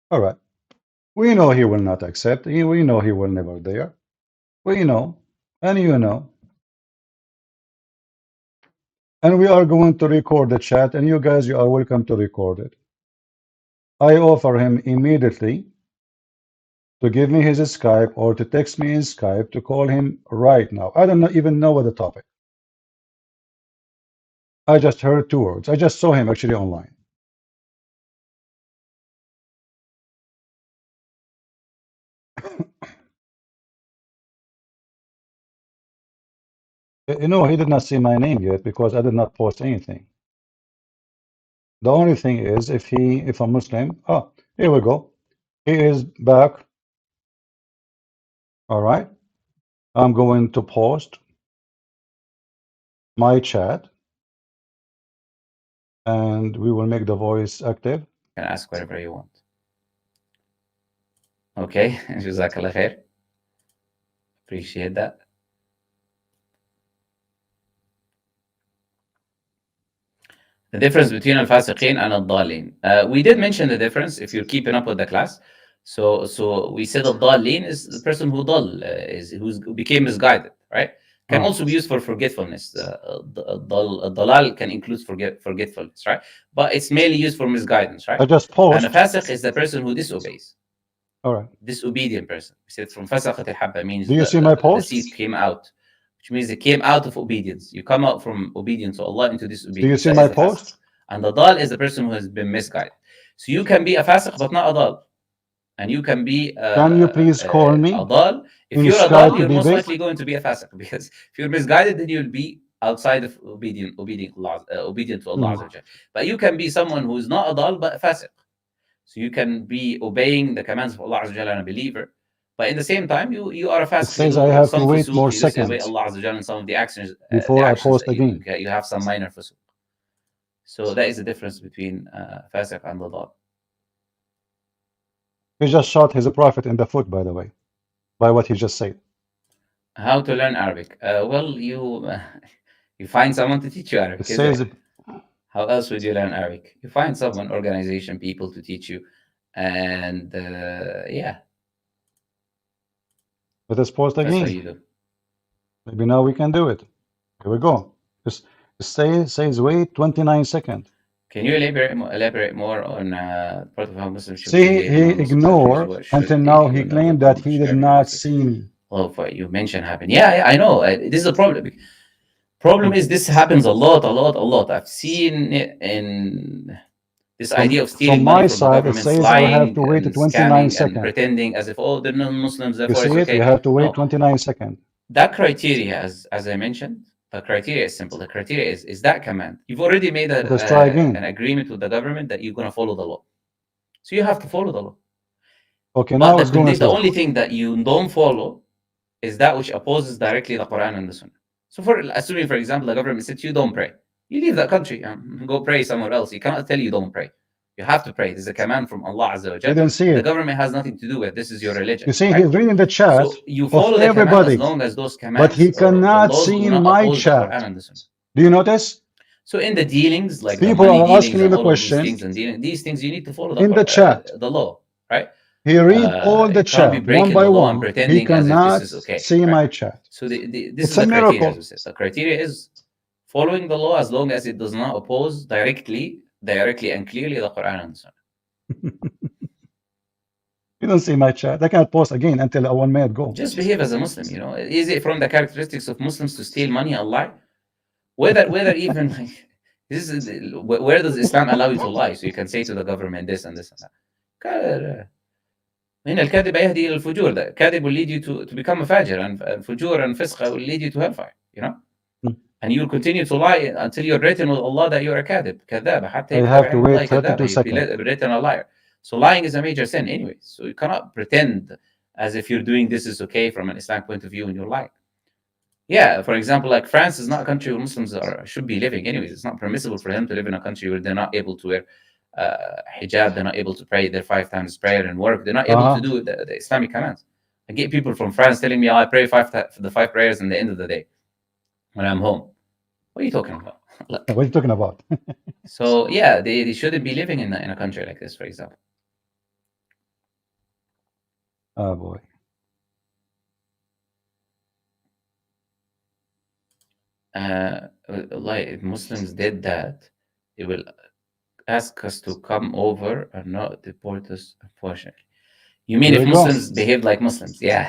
All right. We know he will not accept. We know he will never dare. We know. And you know. And we are going to record the chat, and you guys, you are welcome to record it. I offer him immediately to give me his Skype or to text me his Skype to call him right now. I don't even know what the topic. I just heard 2 words. I just saw him actually online. You know, he did not see my name yet because I did not post anything. The only thing is if a Muslim, here we go. He is back. All right. I'm going to post my chat and we will make the voice active. You can ask whatever you want. Okay, Jazakallah khair. Appreciate that. The difference between al-fasiqeen and al-dhalin. We did mention the difference if you're keeping up with the class. So we said al-dhalin is the person who who became misguided, right? Can also be used for forgetfulness. Dalal can include forgetfulness, right? But it's mainly used for misguidance, right? I just post. And a fasiq is the person who disobeys. All right. Disobedient person. We said from fasaqat al-habba means do you see my post? The seed came out, which means it came out of obedience. You come out from obedience to Allah into disobedience. Do you see my post? And the dal is the person who has been misguided. So you can be a fasiq but not a dal. And you can be can you please call me? A dal. If you're a dal, you're most likely going to be a fasiq, because if you're misguided, then you'll be outside of obedient to Allah Azza wa Jalla. But you can be someone who is not a dal but a fasiq. So you can be obeying the commands of Allah Azza wa Jalla and a believer, but in the same time you are a fasiq. It says I have to wait more seconds. You Allah Azza wa Jalla and some of the actions before I post again. You have some minor fusuq. So that is the difference between fasiq and the dal. He just shot his prophet in the foot, by the way, by what he just said. How to learn Arabic? Well, you find someone to teach you Arabic. It says how else would you learn Arabic? You find someone, organization, people to teach you, and yeah. Let us post again. That's what you do. Maybe now we can do it. Here we go. Just says wait 29 seconds. Can you elaborate more on part of how Muslims should see? He ignored until now. He claimed that he did not see me. Oh, what you mentioned happened. Yeah, I know. This is a problem. Problem is this happens a lot. I've seen it in this idea of stealing money from the government, it says I have to wait 29 seconds. And pretending as if they're non-Muslims. You see it? You have to wait 29 seconds. That criteria, as I mentioned, the criteria is simple. The criteria is that command. You've already made an agreement with the government that you're going to follow the law. So you have to follow the law. Okay, now it's going to the only thing that you don't follow is that which opposes directly the Quran and the Sunnah. So assuming, for example, the government said you don't pray, you leave that country and go pray somewhere else. You cannot tell you don't pray. You have to pray. There's a command from Allah Azza wa Jalla. I didn't see it. The government has nothing to do with it. This is your religion. You see, he's reading the chat so you follow of everybody, as long as those commands, but he cannot see my chat. Do you notice? So in the dealings, like people are asking him a question, these things you need to follow in the chat. The law, right? He read all the You can't be chat one breaking by the law and one. He pretending as if cannot this is okay. see Right? my chat. So this It's is a the criteria, as miracle. we said. The criteria is following the law as long as it does not oppose directly and clearly the Quran and Sunnah. You don't see my chat. I can't post again until 1 minute go. Just behave as a Muslim. You know, is it from the characteristics of Muslims to steal money and lie? Whether even like this is where does Islam allow you to lie? So you can say to the government this and this and that. هنا الكذب يهدي إلى الفجور. The كذب will lead you to become a fajr, and fujur and fisq will lead you to hellfire. You know, and you will continue to lie until you're written with Allah that you're a كاذب كذاب. حتى I يكتب have to عند wait الله 32 كذاب. seconds. You'll be written a liar. So lying is a major sin anyway. So you cannot pretend as if you're doing this is okay from an Islamic point of view and you're lying. Yeah, for example, like France is not a country where Muslims should be living anyways. It's not permissible for them to live in a country where they're not able to wear hijab, they're not able to pray their 5 times prayer and work, they're not able to do the Islamic commands. I get people from France telling me, I pray the 5 prayers in the end of the day when I'm home. What are you talking about? What are you talking about? So yeah, they shouldn't be living in a country like this, for example. Oh boy. Like if Muslims did that, they will ask us to come over and not deport us, unfortunately. You mean There if you go. Muslims behave like Muslims? Yeah.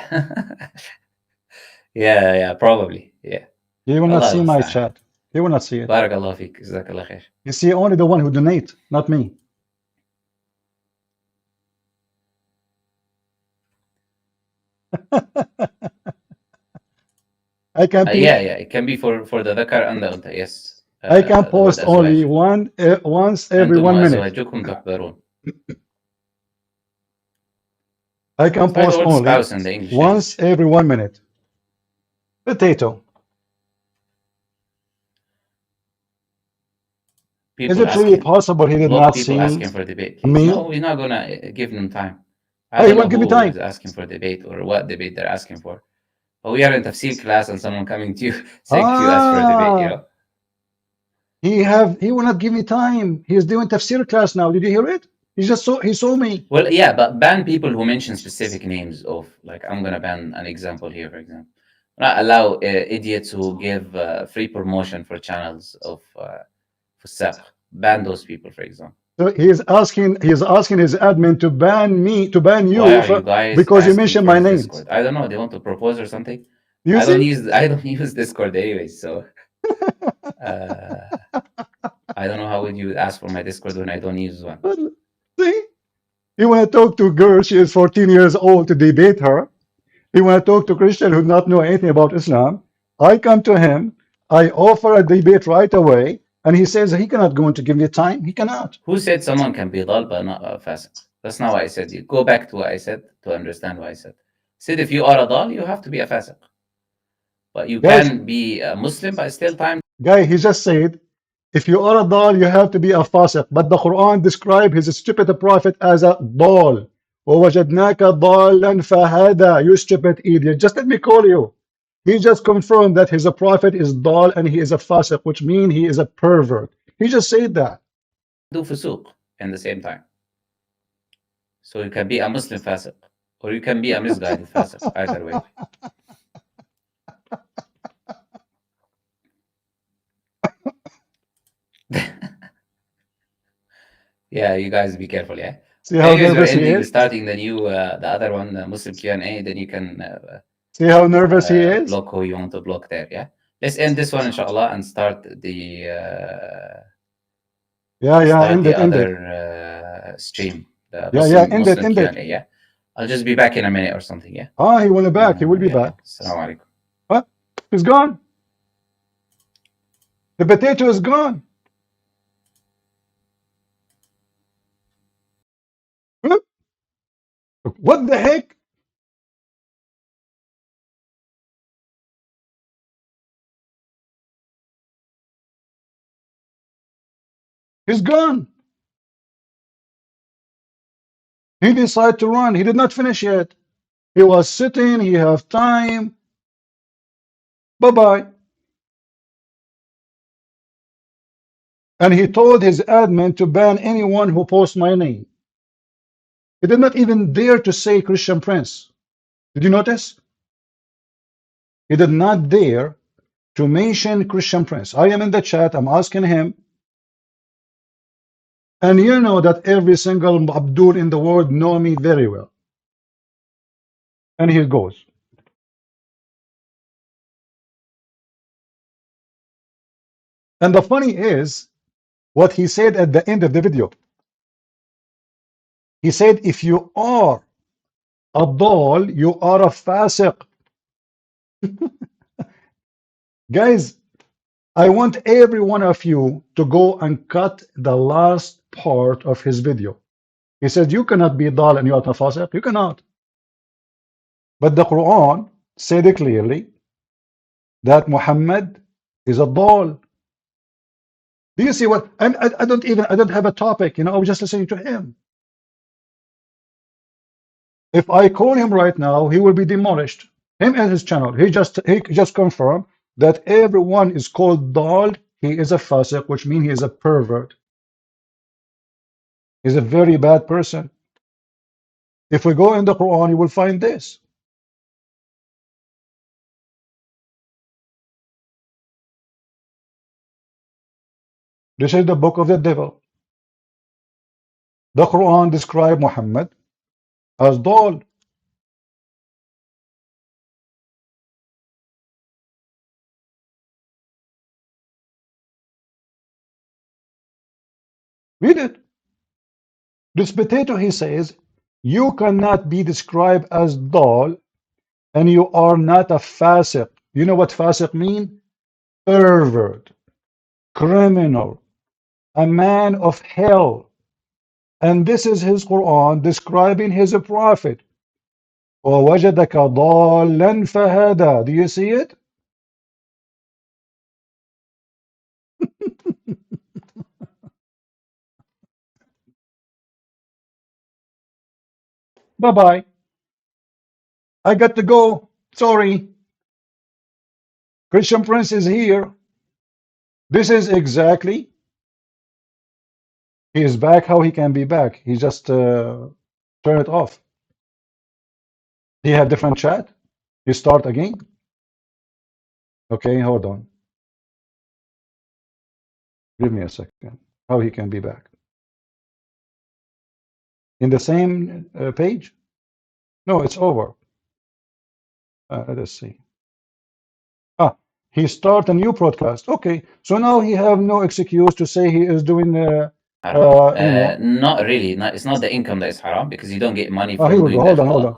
yeah, probably. Yeah. He will not Allah see my al-Musta'an. chat. He will not see it. Barakallah feek. Jazakallah khair. You see only the one who donate, not me. I can be, Yeah, it can be for the dhakar and the untha, yes. I can post only once every أنتم 1 minute. وأزواجكم تحبرون. I can Try the post word only spouse in the English once language. every 1 minute. Potato. People Is it really asking, possible he did a lot not of people see asking for debate. a No, meal? we're not gonna give them time. Oh, I he don't know won't give me who time. is asking for debate or what debate they're asking for. But we are in tafsir class and someone coming to you saying you ask for a debate, you know. He will not give me time. He is doing tafsir class now. Did you hear it? He saw me. Well, yeah, but ban people who mention specific names of, like, I'm gonna ban an example here, for example. Not allow idiots who give free promotion for channels of for sabq. Ban those people, for example. So he is asking his admin to ban me, to ban you, Why are you guys because you asking mentioned for my his name. Discord? I don't know. They want to propose or something. You I don't see? use Discord anyways, so I don't know how would you ask for my Discord when I don't use one. See? You want to talk to a girl, she is 14 years old, to debate her. You want to talk to a Christian who does not know anything about Islam. I come to him, I offer a debate right away, and he says he cannot go to give me time. He cannot. Who said someone can be dal but not fasiq? That's not what I said. You go back to what I said to understand what I said. I said if you are a dal, you have to be a fasiq. But you can be a Muslim, but still time. Guy, he just said, if you are a dal, you have to be a fasiq. But the Quran described his stupid prophet as a dal. وَوَجَدْنَاكَ ضَالًا فَهَدَى. You stupid idiot. Just let me call you. He just confirmed that his prophet is dal and he is a fasiq, which means he is a pervert. He just said that. Do fusuq in the same time. So you can be a Muslim fasiq, or you can be a misguided fasiq, either way. Yeah, you guys be careful, yeah? See how Anyways, we're nervous he ending, is? starting the new, the other one, Muslim Q&A, then you can See how nervous he is? block who you want to block there, yeah? Let's end this one, inshallah, and start the end it. other stream. The End it. Q&A, yeah? I'll just be back in a minute or something, yeah? He will be back. He will be back. Assalamu alaikum. What? He's gone. The potato is gone. Huh? What the heck? He's gone. He decided to run. He did not finish yet. He was sitting. He have time. Bye-bye. And he told his admin to ban anyone who posts my name. He did not even dare to say Christian Prince. Did you notice? He did not dare to mention Christian Prince. I am in the chat, I'm asking him, and you know that every single Abdul in the world know me very well. And he goes. And the funny is what he said at the end of the video. He said, if you are a dal, you are a fasiq. Guys, I want every one of you to go and cut the last part of his video. He said, you cannot be dal and you are a fasiq. You cannot. But the Quran said it clearly that Muhammad is a dal. Do you see what? And I don't have a topic. You know, I was just listening to him. If I call him right now, he will be demolished. Him and his channel. He just confirmed that everyone is called dal. He is a fasiq, which means he is a pervert. He's a very bad person. If we go in the Quran, you will find this. This is the book of the devil. The Quran describes Muhammad as dal. Read it. This potato, he says, you cannot be described as dal and you are not a fasiq. You know what fasiq mean? Pervert, criminal, a man of hell. And this is his Quran describing his prophet. وَوَجَدَكَ ضَالًّا فَهَدَى. Do you see it? Bye-bye. I got to go. Sorry. Christian Prince is here. This is exactly. He is back. How he can be back? He just turn it off. He have different chat. You start again. Okay, hold on. Give me a second. How he can be back? In the same page? No, it's over. Let us see. Ah, he start a new broadcast. Okay, so now he have no excuse to say he is doing. Not really. It's not the income that is haram because you don't get money from Here we doing go. the Hold on.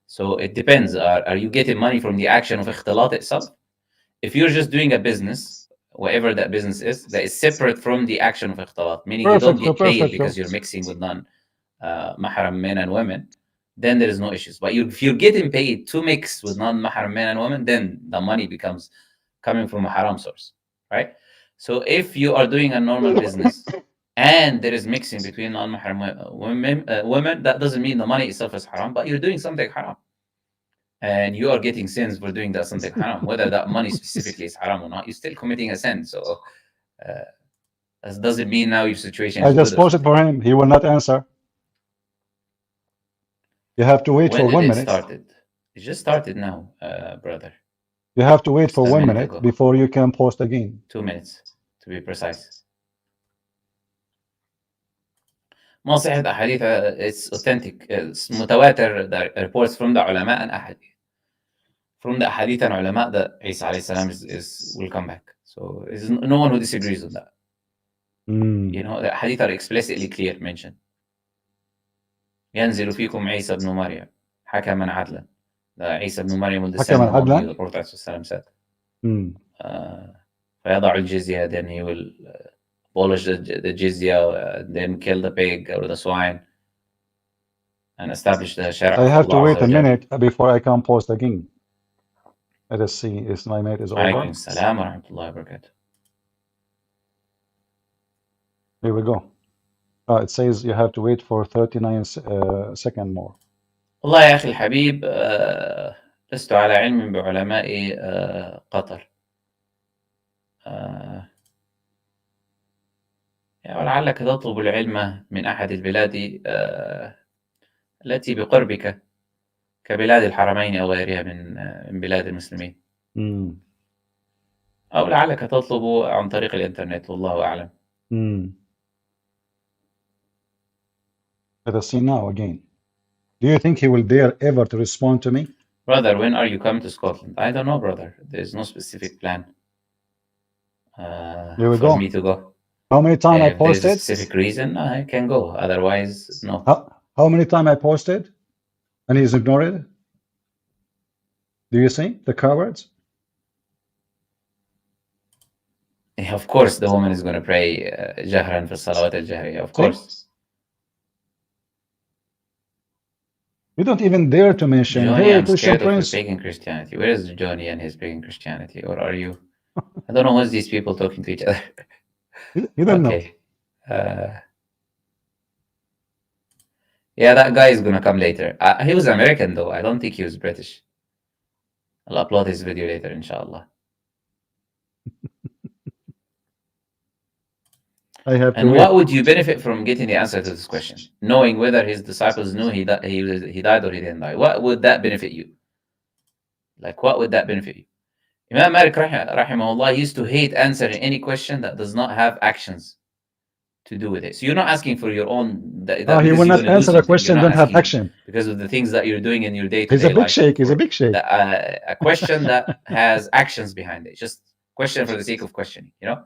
So it depends. Are you getting money from the action of ikhtilat itself? If you're just doing a business, whatever that business is, that is separate from the action of ikhtilat, meaning you don't get paid because you're mixing with non-mahram men and women, then there is no issues. But if you're getting paid to mix with non-mahram men and women, then the money becomes coming from a haram source, right? So if you are doing a normal business and there is mixing between non-mahram women, that doesn't mean the money itself is haram, but you're doing something haram. And you are getting sins for doing that something haram. Whether that money specifically is haram or not, you're still committing a sin. So that doesn't mean now your situation is I just posted for him. He will not answer. You have to wait for 1 minute. It just started now, brother. You have to wait for 1 minute before you can post again. 2 minutes, to be precise. ما صحت أحاديث. It's authentic. It's متواتر. The reports from the ulama and ahadith. From the hadith and ulama that Isa alayhi salam will come back. So there's no one who disagrees on that. You know, the hadith are explicitly clear mentioned. ينزل فيكم عيسى بن مريم حكما عدلا. عيسى بن مريم will descend among you, the Prophet said. فيضع الجزية, then he will abolish the jizya, then kill the pig or the swine and establish the shara. I have to wait a minute before I can post again. Let us see if my minute is over. Alaykum assalam wa rahmatullahi wa barakatuh. Here we go. It says you have to wait for 39 seconds more. والله يا أخي الحبيب لست على علم بعلماء قطر. ولعلك تطلب العلم من أحد البلاد التي بقربك كبلاد الحرمين أو غيرها من بلاد المسلمين. أو لعلك تطلب عن طريق الإنترنت، والله أعلم. Let us see now again. Do you think he will dare ever to respond to me? Brother, when are you coming to Scotland? I don't know, brother. There's no specific plan Here we for go. me to go. How many times I If there's a posted? specific reason, I can go. Otherwise, no. How many times I posted? And he's ignored it? Do you see the cowards? Yeah, of course, the woman is going to pray jahran for salawat al-jahriya. Of course. You don't even dare to mention, Johnny, hey, I'm Christian scared of your Prince. pagan Christianity. Where is Johnny and his pagan Christianity? Or are you? I don't know what's these people talking to each other. You don't know. Yeah, that guy is going to come later. He was American, though. I don't think he was British. I'll upload his video later, inshallah. And what would you benefit from getting the answer to this question? Knowing whether his disciples knew he died or he didn't die. What would that benefit you? Like, what would that benefit you? Imam Malik rahimahullah used to hate answering any question that does not have actions to do with it. So you're not asking for your own. He will not answer a question don't have action. Because of the things that you're doing in your day-to-day life. He's a big shake. A question that has actions behind it. Just question for the sake of questioning, you know?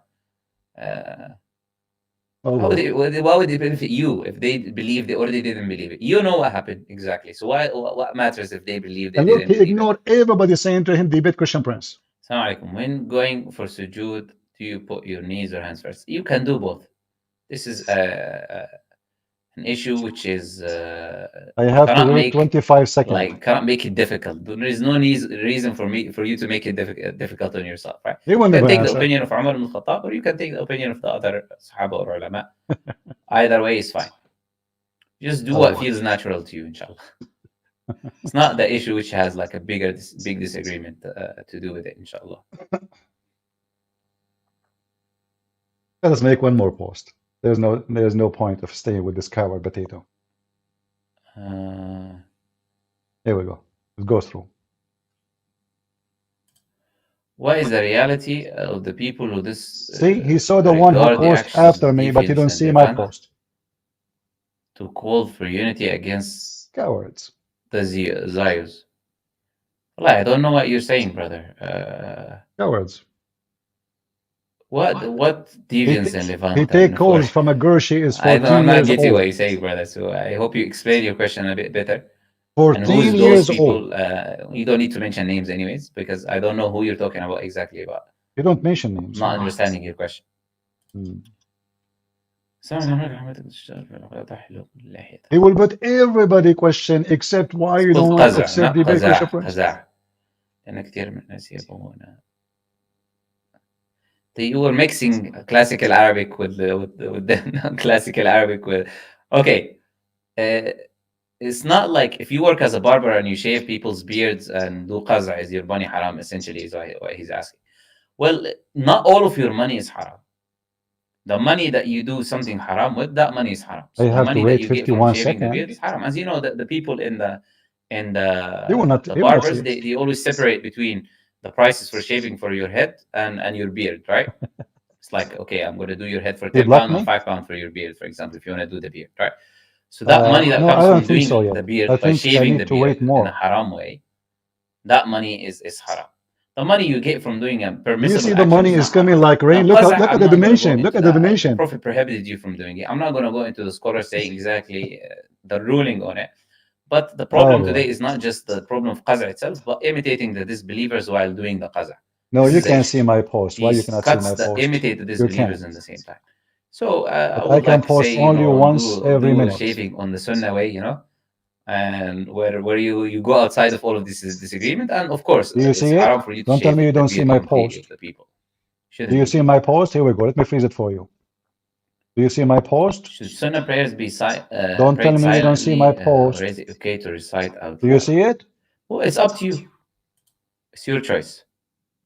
What would it benefit you if they believed it or they didn't believe it? You know what happened exactly. So what matters if they believed it? And look, he ignored everybody saying to him, debate Christian Prince. Assalamu alaikum. When going for sujood, do you put your knees or hands first? You can do both. This is an issue which is I have to wait 25 seconds. Like, cannot make it difficult. There is no reason for you to make it difficult on yourself, right? You can take the opinion of Umar ibn Khattab, or you can take the opinion of the other Sahaba or ulama. Either way is fine. Just do what feels natural to you, inshallah. It's not the issue which has like a big disagreement to do with it, inshallah. Let us make one more post. There's no point of staying with this coward potato. Here we go. Let's go through. What is the reality of the people who see, he saw the one who posted after me, but he don't see my post. To call for unity against cowards. The Zayus. Well, I don't know what you're saying, brother. Cowards. What deviance and Levant? He take calls from a girl she is 14 years old. I'm not getting what you're saying, brother. So I hope you explain your question a bit better. 14 years old. You don't need to mention names anyways, because I don't know who you're talking about exactly about. You don't mention names. I'm not understanding your question. He will put everybody question except why you don't accept the Bishop Prince. You were mixing classical Arabic with the classical Arabic with. Okay, it's not like if you work as a barber and you shave people's beards and do qaza, is your money haram? Essentially, is what he's asking. Well, not all of your money is haram. The money that you do something haram with, that money is haram. So the money that you get from shaving the beard is haram. As you know, the people in the the barbers, they always separate between the prices for shaving for your head and your beard, right? It's like, okay, I'm going to do your head for £10 and £5 for your beard, for example, if you want to do the beard, right? So that money that comes from doing the beard by shaving the beard in a haram way, that money is haram. The money you get from doing a permissible you see the money is coming like rain. Look at the donation. Look at the donation. The Prophet prohibited you from doing it. I'm not going to go into the scholars saying exactly the ruling on it. But the problem today is not just the problem of qaza itself, but imitating the disbelievers while doing the qaza. No, you can't see my post. Why you cannot see my post? Imitate the disbelievers in the same time. So I can post only once every minute. Shaving on the sunnah way, you know, and where you go outside of all of this disagreement, and of course, do you see it? For you don't tell me you don't see my post. Do you see my post? Here we go. Let me freeze it for you. Do you see my post? Should sunnah prayers be don't tell me you don't see my post. Or is it okay to recite out? Do you see it? Well, it's up to you. It's your choice.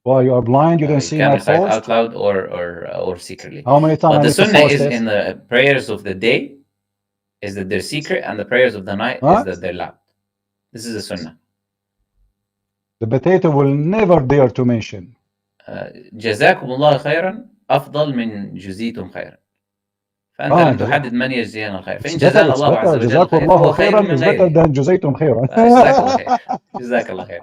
Well, you are blind. You don't see my post. You can recite out loud or secretly. How many times? But the sunnah is in the prayers of the day. is that they're secret, and the prayers of the night is Huh? that they're loud. This is the sunnah. The potato will never dare to mention. جزاكم الله خيرا أفضل من جزيتم خيرا. فأنت لم تحدد من يجزينا الخير. فإن جزانا الله عز وجل جزاكم الخير الله فهو خير خيرا من is better غيره. than جزيتم خيرا. جزاك الله خير. جزاك الله خير.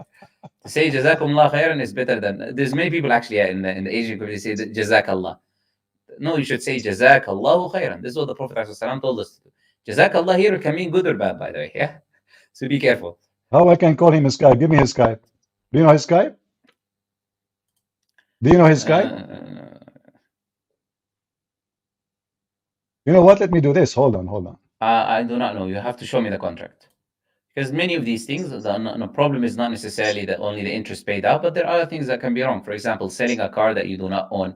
To say جزاكم الله خيرا is better than. There's many people actually in the Asian community say that جزاك الله. No, you should say جزاك الله خيرا. This is what the Prophet ﷺ told us to do. جزاك الله here can mean good or bad, by the way. Yeah. So be careful. How I can call him Skype? Give me his Skype. Do you know his Skype? Do you know his Skype? You know what? Let me do this. Hold on. I do not know. You have to show me the contract. Because many of these things, the problem is not necessarily that only the interest paid out, but there are other things that can be wrong. For example, selling a car that you do not own,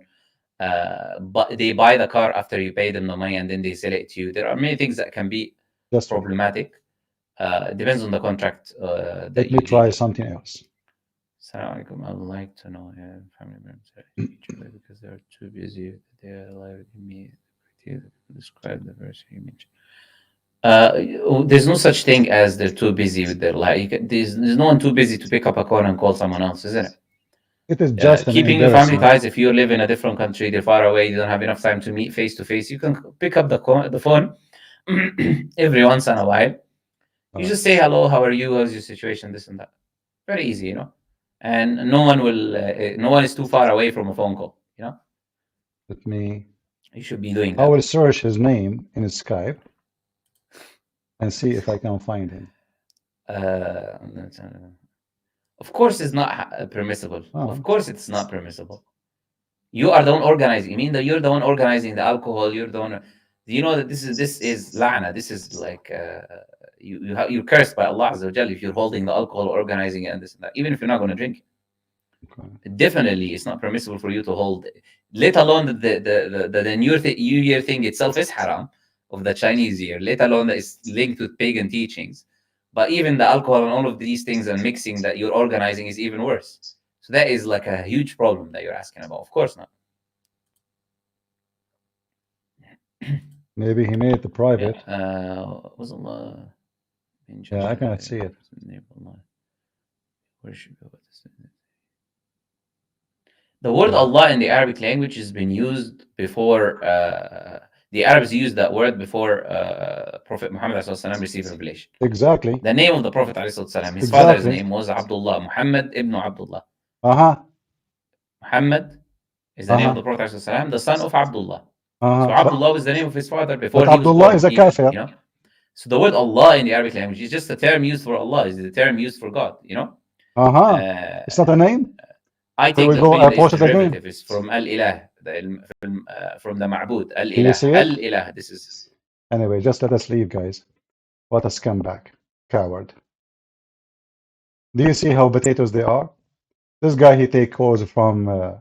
but they buy the car after you pay them the money and then they sell it to you. There are many things that can be problematic. It depends on the contract. Let me try something else. Assalamu alaikum. I would like to know family members because they are too busy. They are allowed me to describe the verse you mentioned. There's no such thing as they're too busy with their life. There's no one too busy to pick up a call and call someone else, isn't it? It is just keeping your family ties. If you live in a different country, they're far away, you don't have enough time to meet face to face, you can pick up the phone every once in a while. You just say hello, how are you, how's your situation, this and that. Very easy, you know. And no one is too far away from a phone call, you know. Let me. You should be doing that. I will search his name in his Skype and see if I can find him. Of course, it's not permissible. Oh. Of course, it's not permissible. You are the one organizing. You mean that you're the one organizing the alcohol? You're the one. Do you know that this is la'na? This is like you're cursed by Allah Azza wa Jalla if you're holding the alcohol, organizing it, and this and that. Even if you're not going to drink it. Okay. Definitely, it's not permissible for you to hold. Let alone the New Year thing itself is haram of the Chinese year. Let alone that it's linked with pagan teachings. But even the alcohol and all of these things and mixing that you're organizing is even worse. So that is like a huge problem that you're asking about. Of course not. Maybe he made it private. Yeah, I cannot see it. The word Allah in the Arabic language has been used before. The Arabs used that word before Prophet Muhammad received revelation. Exactly. The name of the Prophet his father's name was Abdullah, Muhammad ibn Abdullah. Muhammad is the name of the Prophet the son of Abdullah. So Abdullah was the name of his father before he Abdullah was born, is a kafir. You know? So the word Allah in the Arabic language is just a term used for Allah. It's the term used for God. You know. It's not a name. I think the opinion is derivative. It's from Al-Ilah, from the Ma'bud. Al-Ilah. Al-Ilah. This is. Anyway, just let us leave, guys. What a scumbag. Coward. Do you see how potatoes they are? This guy, he takes calls from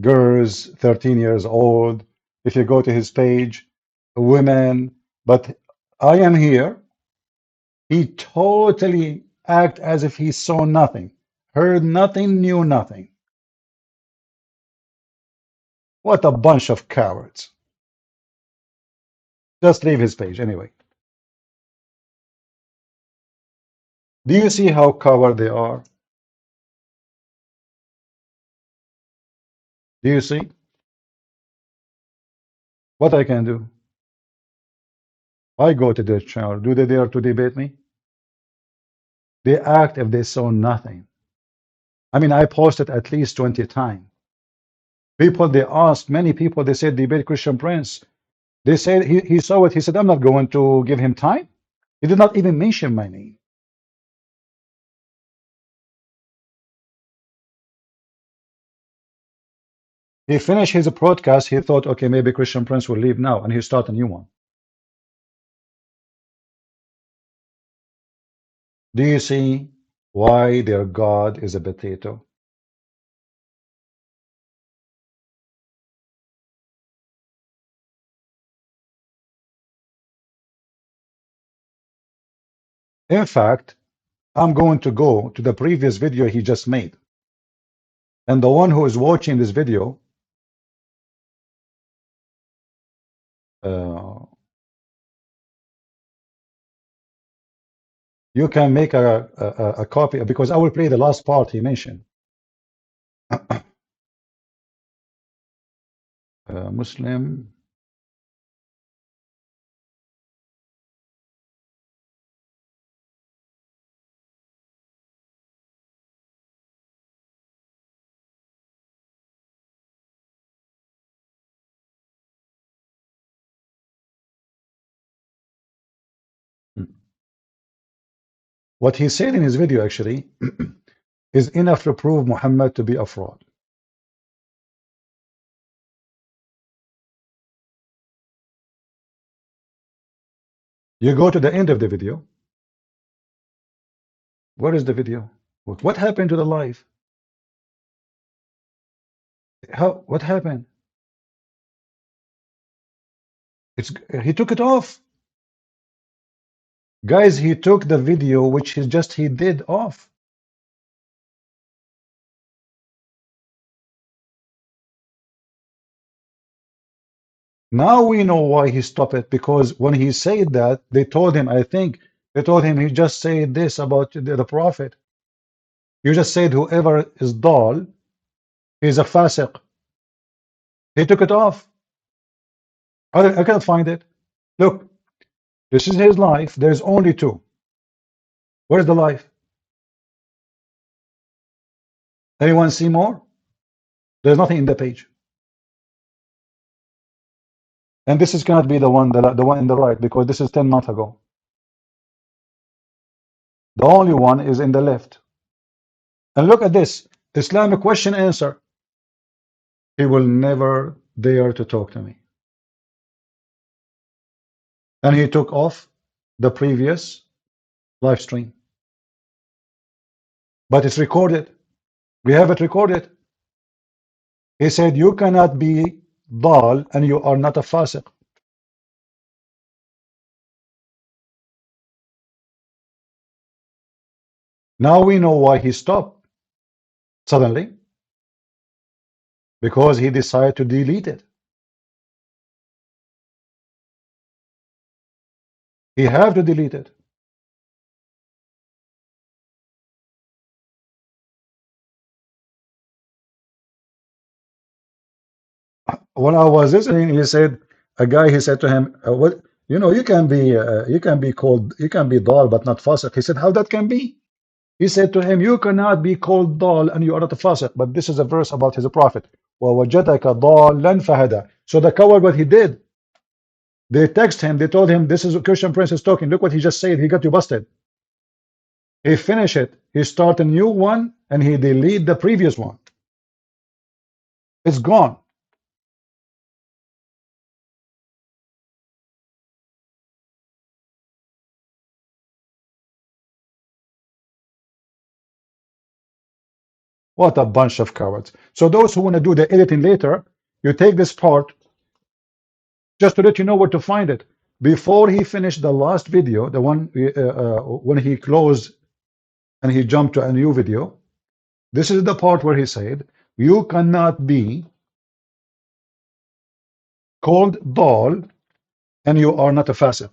girls, 13 years old. If you go to his page, women. But I am here. He totally act as if he saw nothing, heard nothing, knew nothing. What a bunch of cowards. Just leave his page anyway. Do you see how coward they are? Do you see? What I can do? I go to their channel. Do they dare to debate me? They act if they saw nothing. I mean, I posted at least 20 times. People, they asked, many people, they said, debate Christian Prince. They said, he saw it. He said, I'm not going to give him time. He did not even mention my name. He finished his broadcast. He thought, okay, maybe Christian Prince will leave now, and he start a new one. Do you see why their God is a potato? In fact, I'm going to go to the previous video he just made. And the one who is watching this video, You can make a copy, because I will play the last part he mentioned. Muslim. What he said in his video actually is enough to prove Muhammad to be a fraud. You go to the end of the video. Where is the video? What happened to the live? How? What happened? It's he took it off. Guys, he took the video which he did off. Now we know why he stopped it, because when he said that, they told him, I think they told him he just said this about the prophet. You just said whoever is dull is a fasiq. He took it off. I can't find it. Look, this is his life. There's only two. Where's the life? Anyone see more? There's nothing in the page. And this is cannot be the one in the right, because this is 10 months ago. The only one is in the left. And look at this Islamic question answer. He will never dare to talk to me. And he took off the previous live stream. But it's recorded. We have it recorded. He said, you cannot be dal and you are not a fasiq. Now we know why he stopped suddenly. Because he decided to delete it. He have to delete it. When I was listening, he said, a guy, he said to him, what, you can be dal but not fasiq. He said, how that can be? He said to him, you cannot be called dal and you are not a fasiq. But this is a verse about his prophet. وَوَجَدَكَ ضَالًّا فَهَدَى. So the coward, what he did, they text him, they told him, this is Christian Prince is talking. Look what he just said. He got you busted. He finished it. He start a new one and he delete the previous one. It's gone. What a bunch of cowards. So those who want to do the editing later, you take this part just to let you know where to find it. Before he finished the last video, the one when he closed and he jumped to a new video, this is the part where he said, you cannot be called dal and you are not a fasiq.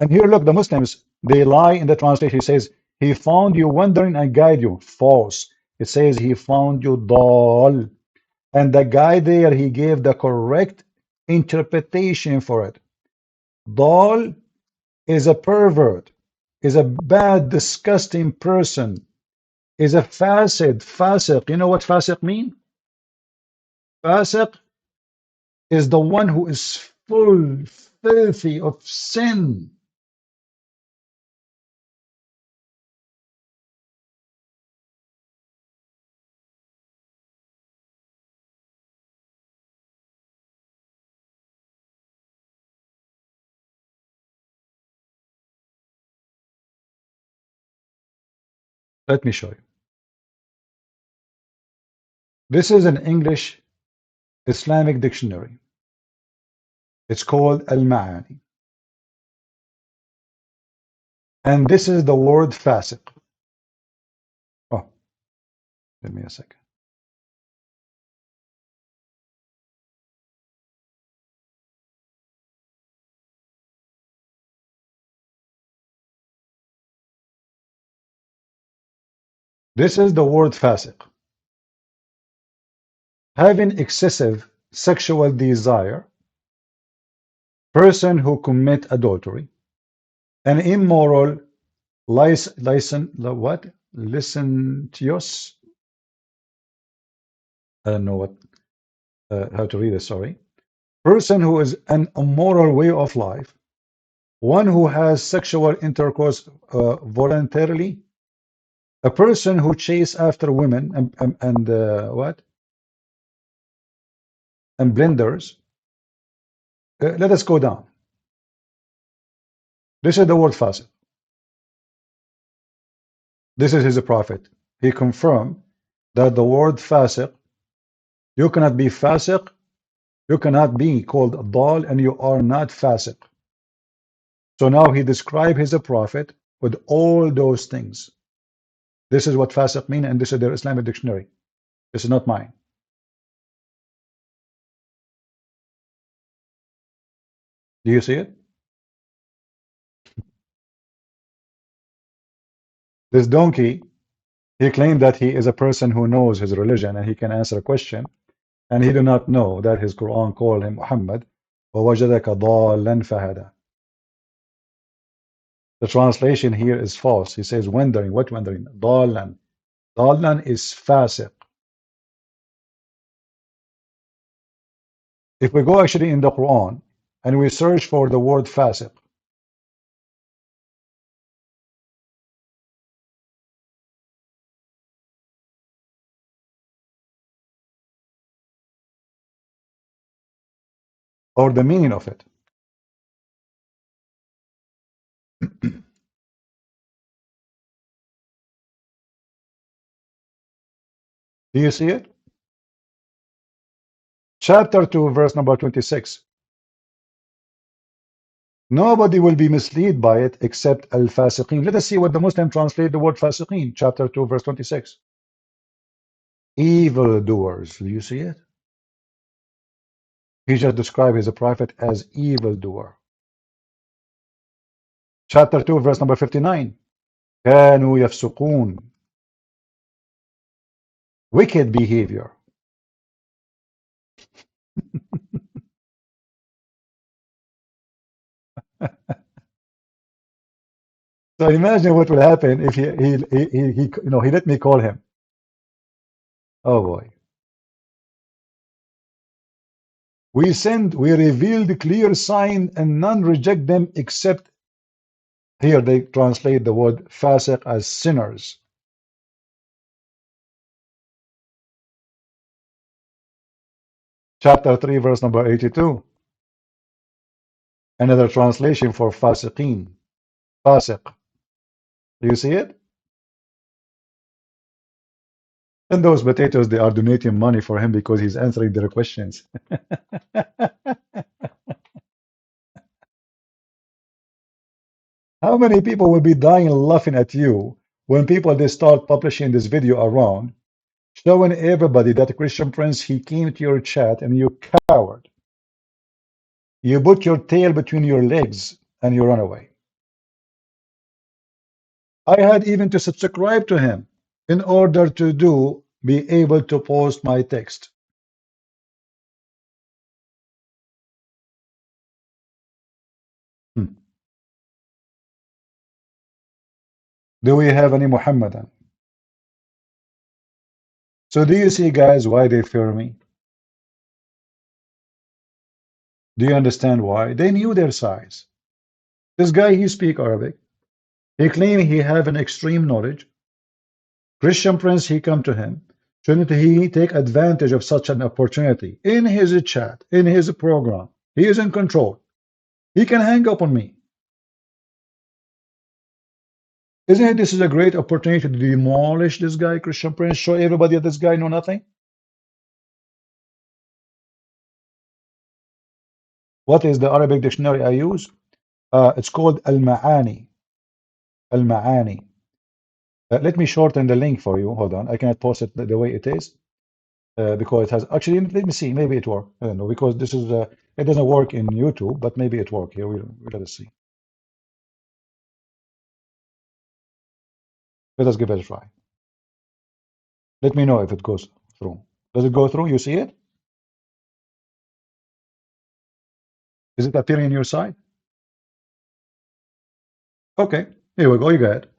And here, look, the Muslims, they lie in the translation. He says, he found you wandering and guide you. False. It says he found you dal. And the guy there, he gave the correct interpretation for it. Dal is a pervert, is a bad, disgusting person, is a fasid, fasiq. You know what fasiq mean? Fasiq is the one who is full, filthy of sin. Let me show you. This is an English Islamic dictionary. It's called Al-Ma'ani. And this is the word fasiq. Oh, give me a second. This is the word fasiq. Having excessive sexual desire, person who commit adultery, an immoral what? Licentious. I don't know what how to read it, sorry. Person who is an immoral way of life, one who has sexual intercourse voluntarily, a person who chase after women and what? And blenders. Let us go down. This is the word fasiq. This is his prophet. He confirmed that the word fasiq, you cannot be fasiq, you cannot be called dal, and you are not fasiq. So now he described his prophet with all those things. This is what fasiq mean, and this is their Islamic dictionary. This is not mine. Do you see it? This donkey, he claimed that he is a person who knows his religion and he can answer a question, and he do not know that his Quran called him Muhammad. وَوَجَدَكَ ضَالًّا فَهَدَى. The translation here is false. He says wandering. What wandering? ضَالًّا. ضَالًّا is fasiq. If we go actually in the Quran and we search for the word fasiq, or the meaning of it, do you see it? Chapter 2, verse number 26. Nobody will be misled by it except al-fasiqeen. Let us see what the Muslim translate the word fasiqeen. Chapter 2, verse 26. Evil doers. Do you see it? He just described his prophet as evil doer. Chapter 2, verse number 59. كانوا يفسقون. Wicked behavior. So imagine what will happen if he let me call him. Oh boy. We revealed clear sign and none reject them except, here they translate the word fasiq as sinners. Chapter 3, verse number 82. Another translation for fasiqeen. Fasiq. Do you see it? And those potatoes, they are donating money for him because he's answering their questions. How many people will be dying laughing at you when people they start publishing this video around, showing everybody that Christian Prince, he came to your chat and you coward. You put your tail between your legs and you run away. I had even to subscribe to him in order to be able to post my text. Do we have any Muhammadan? So do you see, guys, why they fear me? Do you understand why? They knew their size. This guy, he speak Arabic. He claim he have an extreme knowledge. Christian Prince, he come to him. Shouldn't he take advantage of such an opportunity in his chat, in his program? He is in control. He can hang up on me. Isn't it this is a great opportunity to demolish this guy, Christian Prince, show everybody that this guy know nothing? What is the Arabic dictionary I use? It's called Al-Ma'ani. Al-Ma'ani. Let me shorten the link for you. Hold on. I cannot post it the way it is because it has actually. Let me see. Maybe it works. I don't know because this is it doesn't work in YouTube, but maybe it works here. We let us see. Let us give it a try. Let me know if it goes through. Does it go through? You see it? Is it appearing on your side? Okay, here we go. You got it.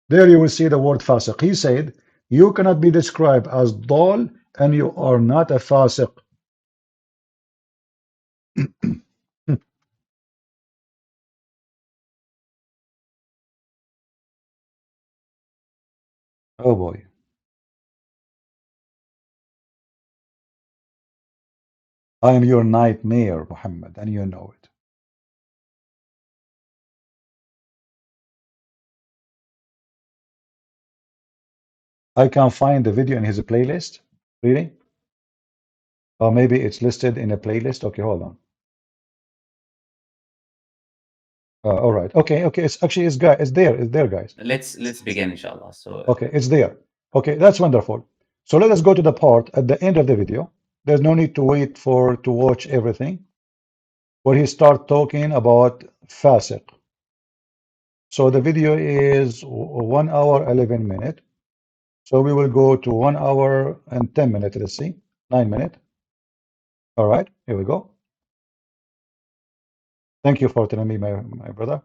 There you will see the word fasiq. He said, you cannot be described as dal and you are not a fasiq. Oh boy. I am your nightmare, Muhammad, and you know it. I can find the video in his playlist. Really? Or maybe it's listed in a playlist. Okay, hold on. All right. Okay. It's actually it's there. It's there, guys. Let's begin, inshallah. So okay, it's there. Okay, that's wonderful. So let us go to the part at the end of the video. There's no need to wait to watch everything, where he start talking about fasiq. So the video is 1 hour 11 minutes. So we will go to 1 hour and 10 minutes. Let's see, 9 minutes. All right, here we go. Thank you for telling me, my brother.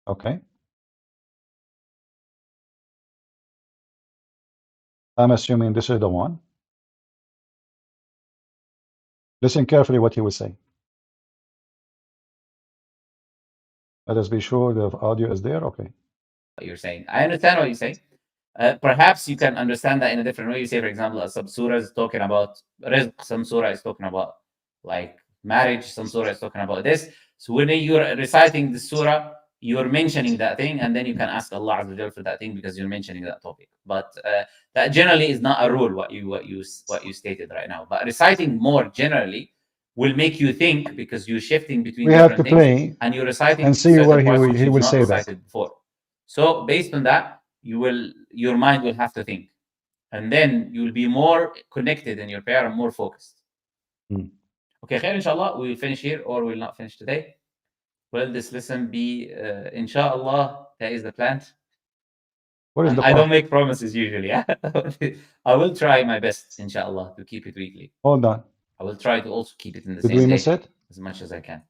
Okay. I'm assuming this is the one. Listen carefully what he will say. Let us be sure the audio is there. Okay. what you're saying. I understand what you say. Perhaps you can understand that in a different way. You say, for example, some surah is talking about rizq, some surah is talking about like marriage, some surah is talking about this. So when you're reciting the surah, you're mentioning that thing, and then you can ask Allah Azza wa Jal for that thing because you're mentioning that topic. But that generally is not a rule. What you stated right now. But reciting more generally will make you think because you're shifting between We have to different things play and you're reciting and see certain where parts which he you've will not say that. recited before. So based on that, your mind will have to think, and then you will be more connected in your prayer and more focused. Okay, khair, inshallah, we will finish here or we will not finish today. Will this lesson be, inshallah, that is the plan. What is And the I plan? don't make promises usually. I will try my best, inshallah, to keep it weekly. Hold on. I will try to also keep it in the Did same we day miss it? as much as I can.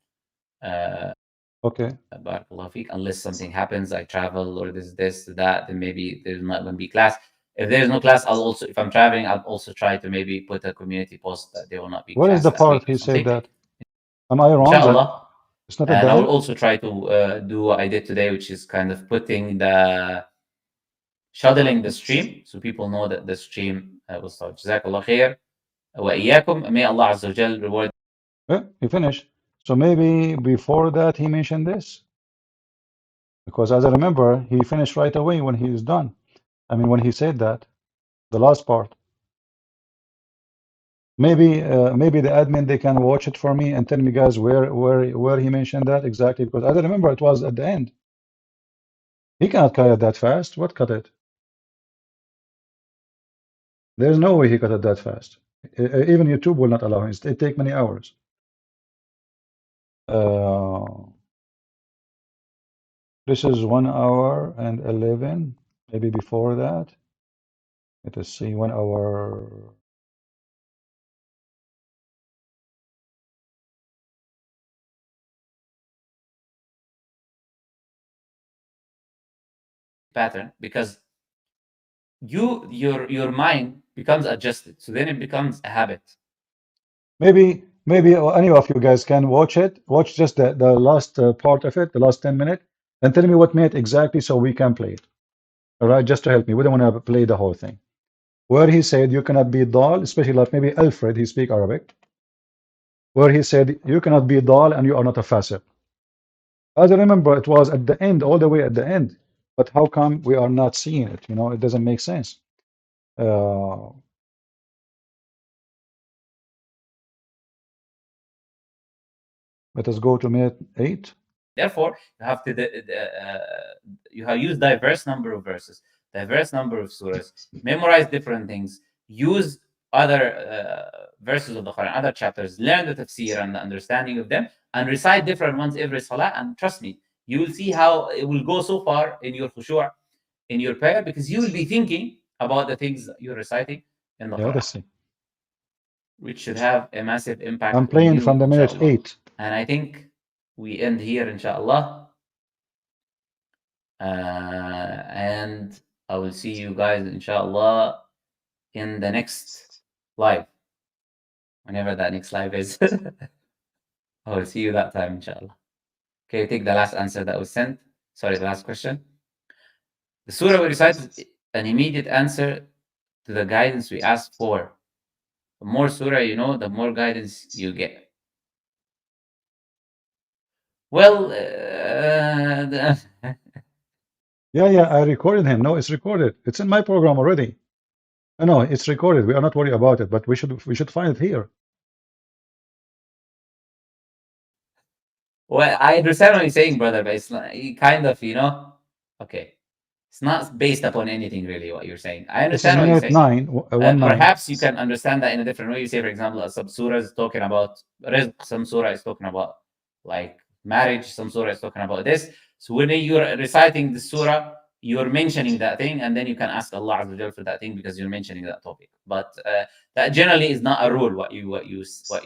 Okay. Barakallah feek. Unless something happens, I travel or this, that, then maybe there's not going to be class. If there's no class, I'll also, if I'm traveling, I'll also try to maybe put a community post that there will not be What is class the that week part or he said something. that? Am I wrong? Inshallah. It's not at And the I will end? also try to do what I did today, which is kind of putting the shuttling the stream so people know that the stream will start. Jazakallah khair. Wa iyyakum. May Allah Azza wa Jal reward. Yeah, he finished. So maybe before that he mentioned this. Because as I remember, he finished right away when he is done. I mean, when he said that, the last part. Maybe the admin, they can watch it for me and tell me, guys, where he mentioned that exactly. Because as I remember, it was at the end. He cannot cut it that fast. What cut it? There's no way he cut it that fast. Even YouTube will not allow him. It take many hours. This is 1 hour and 11. Maybe before that. Let us see. 1 hour. Pattern because your mind becomes adjusted, so then it becomes a habit. Maybe any of you guys can watch it. Watch just the last part of it, the last 10 minutes, and tell me what minute exactly so we can play it. All right, just to help me. We don't want to play the whole thing. Where he said you cannot be dal, especially like maybe Alfred, he speak Arabic. Where he said you cannot be dal and you are not a fasiq. As I remember, it was at the end, all the way at the end. But how come we are not seeing it? You know, it doesn't make sense. Let us go to minute 8. Therefore, you have to you have used diverse number of verses, diverse number of surahs, memorize different things, use other verses of the Quran, other chapters, learn the tafsir and the understanding of them, and recite different ones every salah. And trust me, you will see how it will go so far in your khushu', in your prayer because you will be thinking about the things that you're reciting in the Yeah, Quran, let's see. which should have a massive impact I'm on playing you, from the minute inshallah. 8. And I think we end here, inshallah. And I will see you guys, inshallah, in the next live. Whenever that next live is. I will see you that time, inshallah. Okay, take the last answer that was sent. Sorry, the last question. The surah we recite is an immediate answer to the guidance we ask for. The more surah you know, the more guidance you get. Well, Yeah, I recorded him. No, it's recorded. It's in my program already. No, it's recorded. We are not worried about it, but we should find it here. well, I understand what you're saying, brother, but it's not, kind of, okay. It's not based upon anything really what you're saying. I This is understand what you're minute saying. 9, 1 9. Perhaps you can understand that in a different way. You say, for example, some surah is talking about rizq, some surah is talking about like marriage, some surah is talking about this. So when you're reciting the surah, you're mentioning that thing, and then you can ask Allah Azza wa Jal for that thing because you're mentioning that topic. But that generally is not a rule what you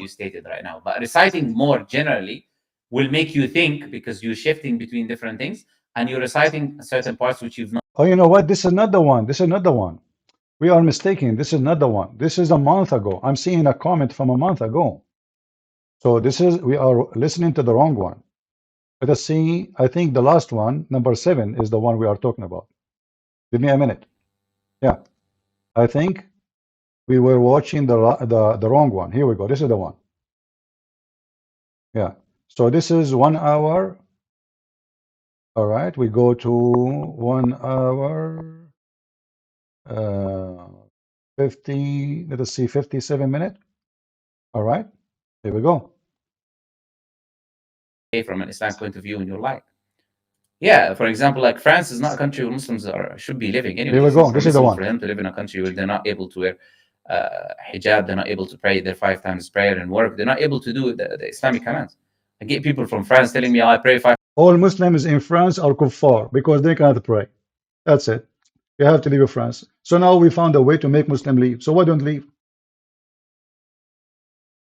stated right now. But reciting more generally will make you think because you're shifting between different things and you're reciting certain parts which you've not. Oh, you know what? This is not the one. This is not the one. We are mistaken. This is not the one. This is a month ago. I'm seeing a comment from a month ago. So we are listening to the wrong one. Let us see. I think the last one, number 7, is the one we are talking about. Give me a minute. Yeah, I think we were watching the wrong one. Here we go. This is the one. Yeah. So this is 1 hour. All right. We go to 1 hour. 50. Let us see. 57 minutes. All right. Here we go. From an Islamic point of view in your life. Yeah, for example, like France is not a country where Muslims should be living anyway. Here we It's go. not This is the permissible one. for them to live in a country where they're not able to wear hijab, they're not able to pray their 5 times prayer and work, they're not able to do the Islamic commands. I get people from France telling me, I pray 5. All Muslims in France are kuffar because they cannot pray. That's it. You have to leave France. So now we found a way to make Muslim leave. So why don't leave?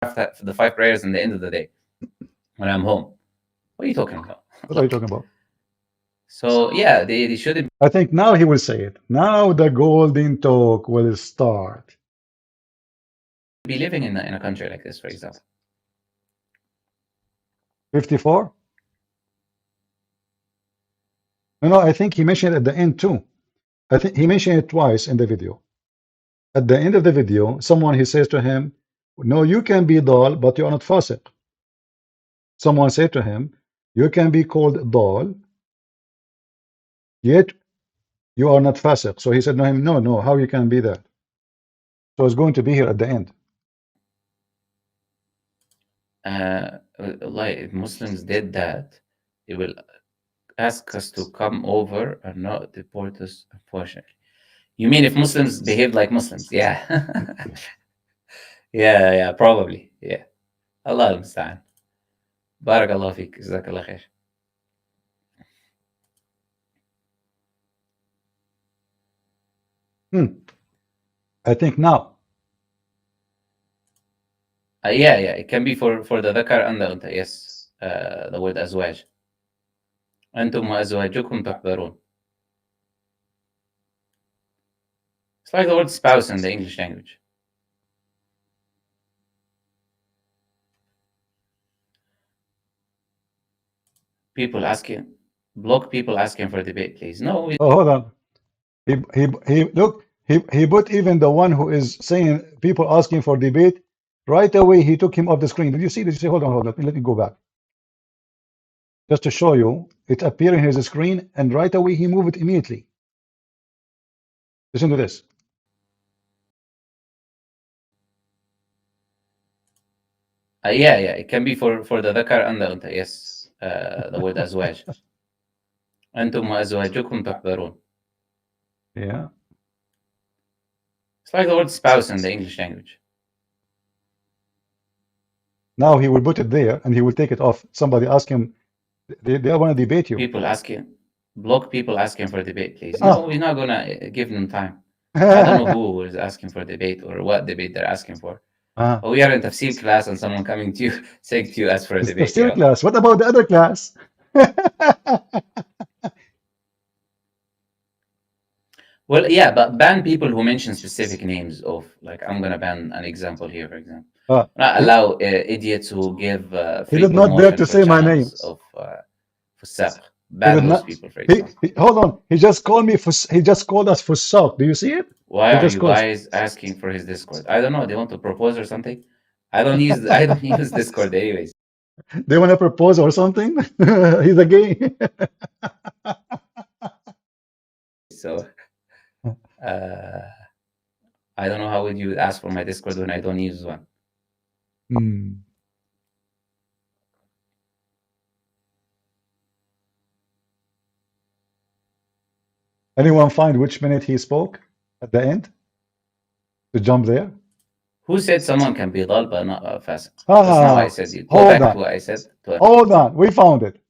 The 5 prayers in the end of the day when I'm home. What are you talking about? What are you talking about? So yeah, they shouldn't I think now he will say it. Now the golden talk will start. be living in a country like this, for example. 54? No, I think he mentioned it at the end too. I think he mentioned it twice in the video. At the end of the video, he says to him, no, you can be dal, but you are not fasiq. Someone said to him, you can be called dal, yet you are not fasiq. So he said to him, no, how you can be that? So it's going to be here at the end. Like if Muslims did that, they will ask us to come over and not deport us, unfortunately. You mean if Muslims behave like Muslims? Yeah. yeah, probably. Yeah. Allah understand. Barakallah feek. Jazakallah khair. I think now. Yeah, it can be for the dhakar and the unta. Yes, the word azwaj. أنتم وأزواجكم تحبرون. It's like the word spouse in the English language. People asking, block people asking for debate, please. No. Oh, hold on. He put even the one who is saying people asking for debate. Right away, he took him off the screen. Did you see? Did you see? Hold on. Let me go back. Just to show you, it appeared in his screen, and right away he moved it immediately. Listen to this. Yeah, it can be for the dhakar and the unta. Yes, the word azwaj. أنتم وأزواجكم تحبرون. Yeah. It's like the word spouse in the English language. Now he will put it there, and he will take it off. Somebody ask him. They want to debate you. People asking, Block people asking for debate, please. Ah. No, we're not gonna give them time. I don't know who is asking for debate or what debate they're asking for. But we are in tafsir class and someone coming to you saying to you ask for a It's debate. tafsir class. What about the other class? Well, yeah, but ban people who mention specific names of, like, I'm gonna ban an example here, for example. Not he, allow idiots who give he free did not dare promotion to for say my name. channels of fusaq. He Ban did those not. people, for example. Hold on. He just called me. He just called us for salt. Do you see it? Why He are just you calls. guys asking for his Discord? I don't know. They want to propose or something. I don't use Discord anyways. They want to propose or something. He's a gay. So I don't know how would you ask for my Discord when I don't use one. Anyone find which minute he spoke at the end? To jump there? Who said someone can be dal but not fasiq? That's not what I said. You go Hold back on. to what I said. Hold on. We found it.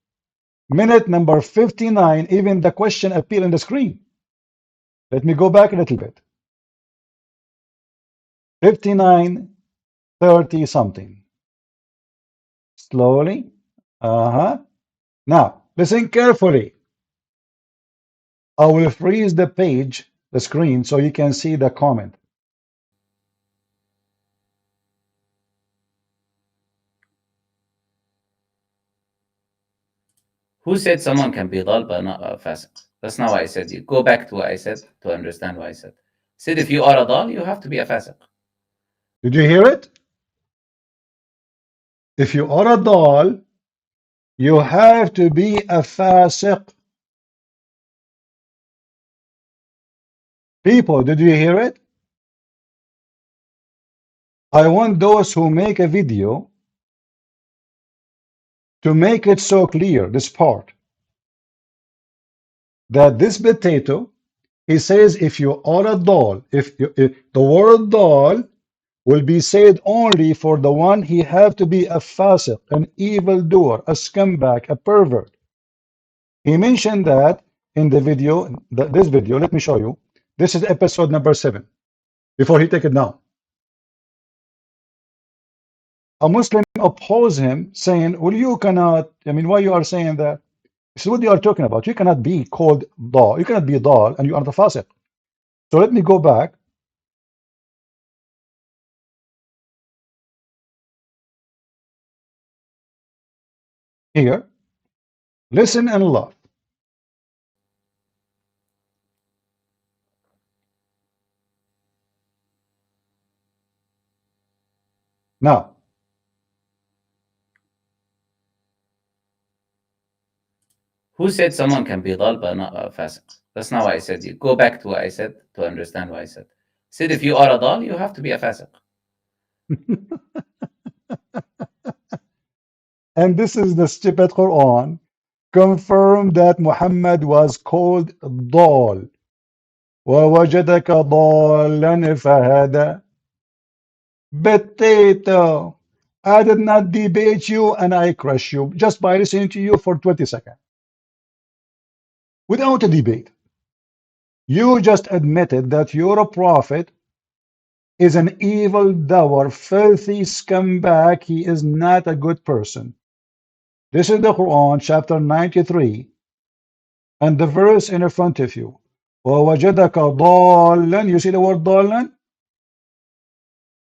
Minute number 59. Even the question appeared on the screen. Let me go back a little bit. 59, 30 something. Slowly. Now, listen carefully. I will freeze the page, the screen, so you can see the comment. Who said someone can be dal but not fasiq? That's not what I said. You go back to what I said to understand what I said. I said if you are a dal, you have to be a fasiq. Did you hear it? If you are a dal, you have to be a fasiq. People, did you hear it? I want those who make a video to make it so clear, this part, that this potato, he says, if you are a dal, if the word dal will be said only for the one he have to be a fasiq, an evildoer, a scumbag, a pervert. He mentioned that in the video, this video, let me show you. This is episode number 7, before he take it down. A Muslim oppose him, saying, well, you cannot, I mean, why you are saying that? This is what they are talking about. You cannot be called dal. You cannot be dal and you are the fasiq. So let me go back. Here. Listen and love. Now, who said someone can be dal but not fasiq? That's not what I said. You go back to what I said to understand what I said. I said if you are a dal, you have to be a fasiq. and this is the stupid Quran confirmed that Muhammad was called dal. وَوَجَدَكَ ضَالًّا فَهَدَى. Potato. I did not debate you and I crush you just by listening to you for 20 seconds. Without a debate. You just admitted that your prophet is an evil doer, filthy scumbag. He is not a good person. This is the Quran, chapter 93, and the verse in front of you. وَوَجَدَكَ ضَالًّا. You see the word ضَالًّا?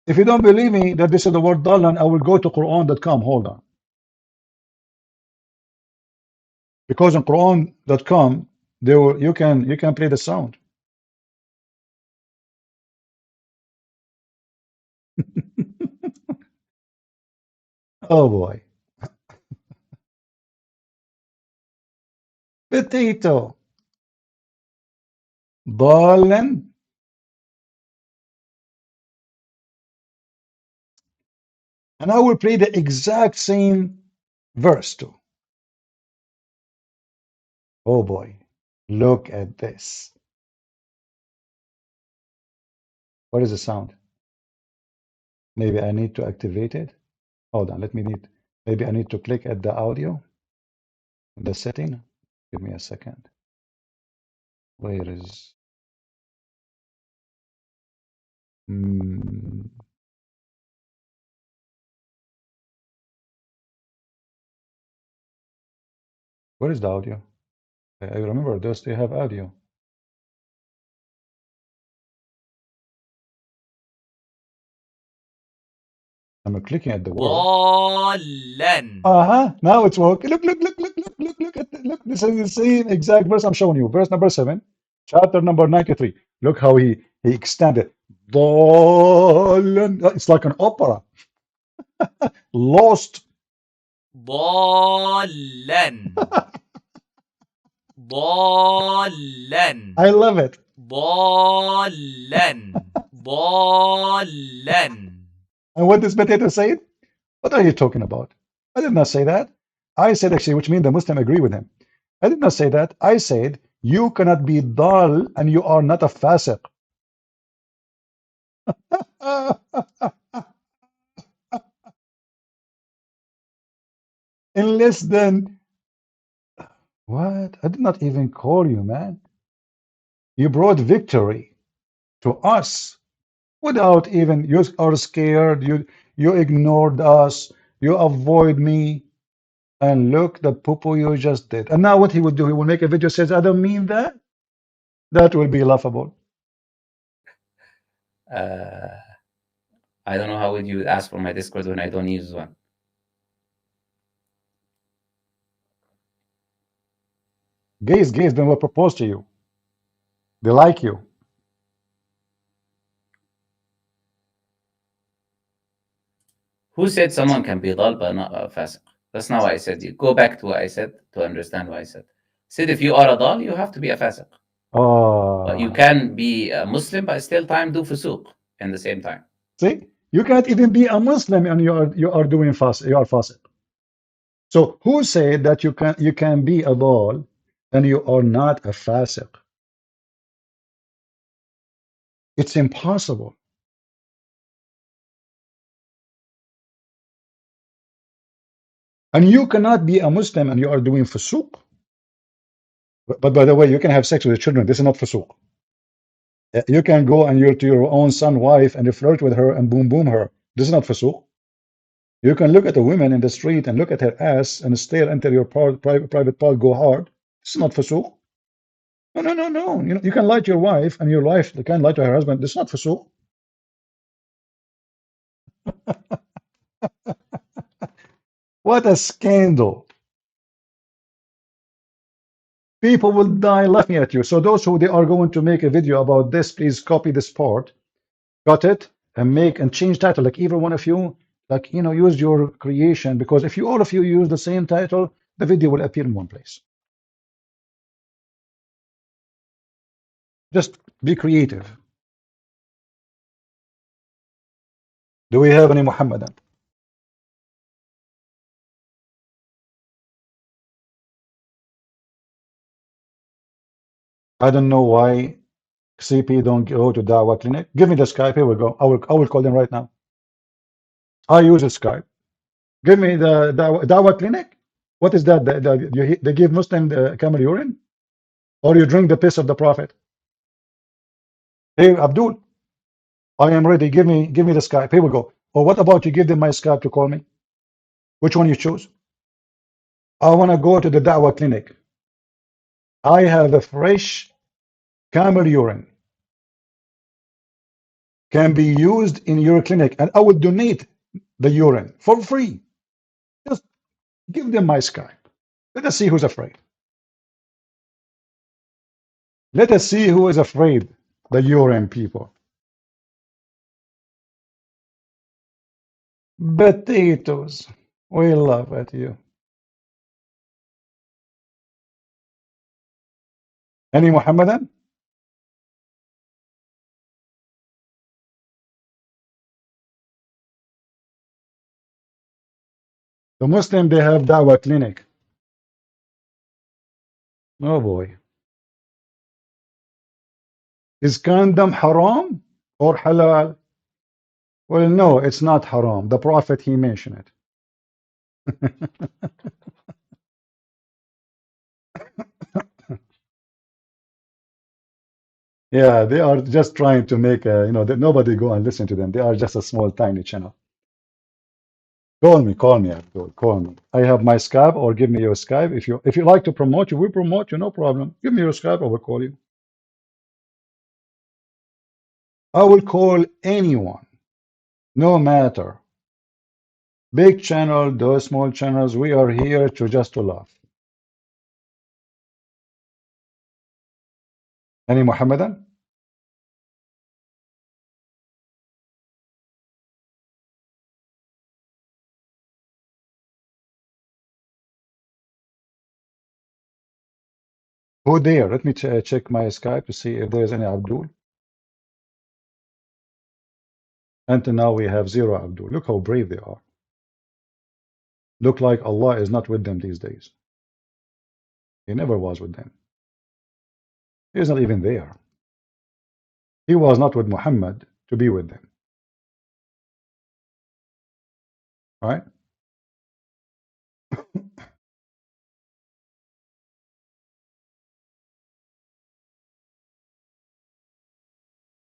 If you don't believe me that this is the word ضَالًّا, I will go to Quran.com. Hold on. Because on Quran.com, you can play the sound. Oh boy. Potato. ضَالًّا. And I will play the exact same verse too. Oh boy, look at this. What is the sound? Maybe I need to activate it. Hold on, maybe I need to click at the audio in the setting. Give me a second. Where is... Hmm. Where is the audio? I remember those, they have audio. I'm clicking at the word. ضالا. Now it's working. Look at look. This is the same exact verse I'm showing you. Verse number 7, chapter number 93. Look how he extended. ضالا. It's like an opera. Lost. ضالا. ضالا. I love it. ضالا. ضالا. And what this potato said? What are you talking about? I did not say that. I said actually, which means the Muslim agree with him. I did not say that. I said you cannot be dal and you are not a fasiq. In less than what? I did not even call you, man. You brought victory to us without even, you are scared, you ignored us, you avoid me, and look the poo you just did. And now what he would do, he will make a video says, I don't mean that. That will be laughable. I don't know how would you ask for my Discord when I don't use one. Gays then will propose to you. They like you. Who said someone can be dal but not a fasiq? That's not what I said. You go back to what I said to understand what I said. I said if you are a dal, you have to be a fasiq. But you can be a Muslim but still time do fusuq in the same time. See, you can't even be a Muslim and you are doing fast. You are fasiq. So who said that you can be a dal and you are not a fasiq? It's impossible. And you cannot be a Muslim and you are doing fusuq. But by the way, you can have sex with the children. This is not fusuq. You can go and you're to your own son, wife, and you flirt with her and boom her. This is not fusuq. You can look at a woman in the street and look at her ass and stare into your private part, go hard. This is not fusuq. No. You can lie to your wife and your wife can lie to her husband. This is not fusuq. What a scandal. People will die laughing at you. So those who they are going to make a video about this, please copy this part, cut it, and make and change title. Like either one of you, like use your creation, because if you all of you use the same title, the video will appear in one place. Just be creative. Do we have any Muhammadan? I don't know why CP don't go to Dawah Clinic. Give me the Skype. Here we go. I will call them right now. I use a Skype. Give me the Dawah Clinic. What is that? They give Muslim the camel urine, or you drink the piss of the Prophet? Hey Abdul, I am ready. Give me the Skype. Here we go. Or what about you give them my Skype to call me? Which one you choose? I want to go to the Dawah Clinic. I have a fresh camel urine. Can be used in your clinic, and I will donate the urine for free. Just give them my Skype. Let us see who's afraid. Let us see who is afraid. The urine people. Potatoes. We love it, you. Any Muhammadan? The Muslim, they have Dawah Clinic. Oh boy. Is condom haram or halal? Well, no, it's not haram. The Prophet, he mentioned it. Yeah, they are just trying to make a, that nobody go and listen to them. They are just a small, tiny channel. Call me, Abdul. Call me. I have my Skype, or give me your Skype. If you like to promote you, we promote you, no problem. Give me your Skype, I will call you. I will call anyone, no matter. Big channel, those small channels, we are here to just to laugh. Any Muhammadan? Who there? Let me check my Skype to see if there is any Abdul. Until now, we have zero Abdul. Look how brave they are. Look like Allah is not with them these days. He never was with them. He is not even there. He was not with Muhammad to be with them. Right?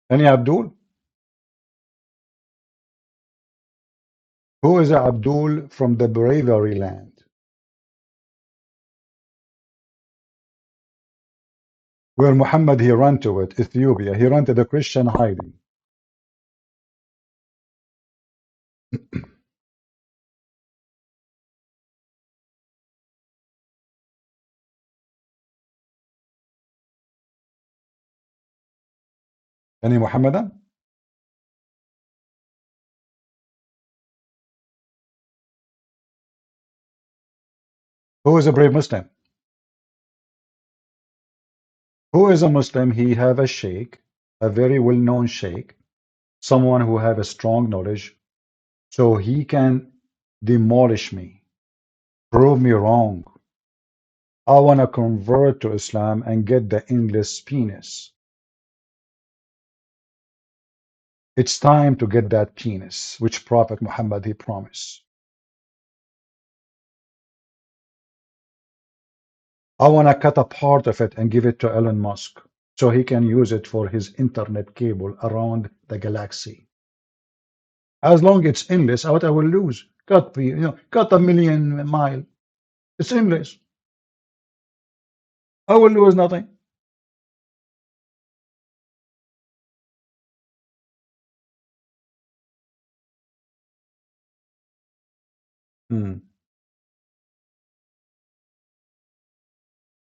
Any Abdul? Who is Abdul from the bravery land? Where Muhammad, he ran to it, Ethiopia. He ran to the Christian hiding. Any Muhammadan? Who is a brave Muslim? Who is a Muslim? He have a sheikh, a very well-known sheikh, someone who have a strong knowledge, so he can demolish me, prove me wrong. I want to convert to Islam and get the endless penis. It's time to get that penis, which Prophet Muhammad he promised. I want to cut a part of it and give it to Elon Musk so he can use it for his internet cable around the galaxy. As long as it's endless, what I will lose? Cut a million mile. It's endless. I will lose nothing. Hmm.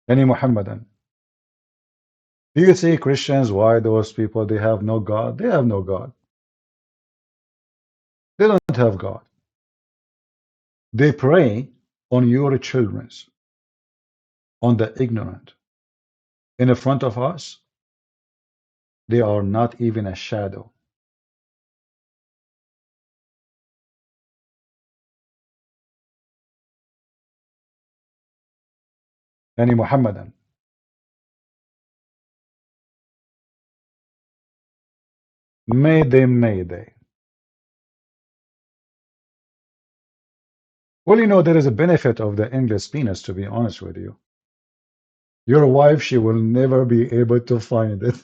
Any Muhammadan. Do you see Christians, why those people, they have no God? They have no God. They don't have God. They prey on your children, on the ignorant. In front of us, they are not even a shadow. Any Muhammadan. Mayday, mayday. Well, there is a benefit of the endless penis, to be honest with you. Your wife, she will never be able to find it.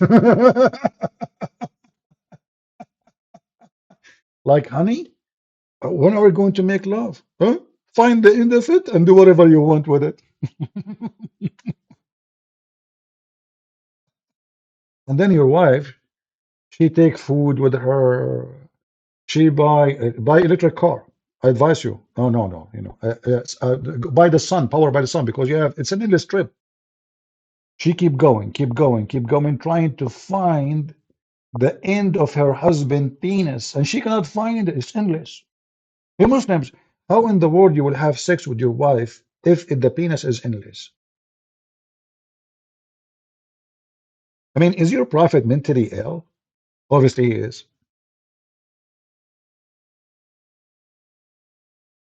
Like, honey, when are we going to make love? Huh? Find the end of it and do whatever you want with it. And then your wife, she take food with her. She buy electric car. I advise you. No, no, no. Buy the sun, power by the sun, because it's an endless trip. She keep going, keep going, keep going, trying to find the end of her husband' penis, and she cannot find it. It's endless. You Muslims, how in the world you will have sex with your wife if the penis is endless? I mean, is your prophet mentally ill? Obviously he is.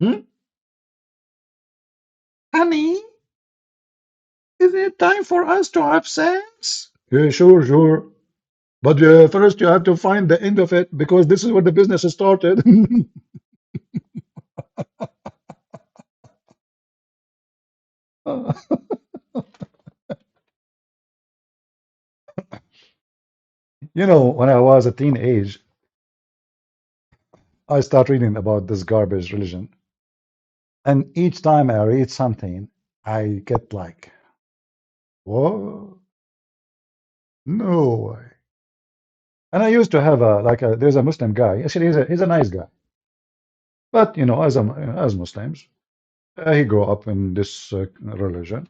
Hmm? Honey, is it time for us to have sex? Yeah, sure, sure. But first you have to find the end of it, because this is where the business is started. You know, when I was a teenage, I started reading about this garbage religion. And each time I read something, I get like, whoa, no way. And I used to have there's a Muslim guy. Actually, he's a nice guy. But, you know, as Muslims, he grew up in this religion.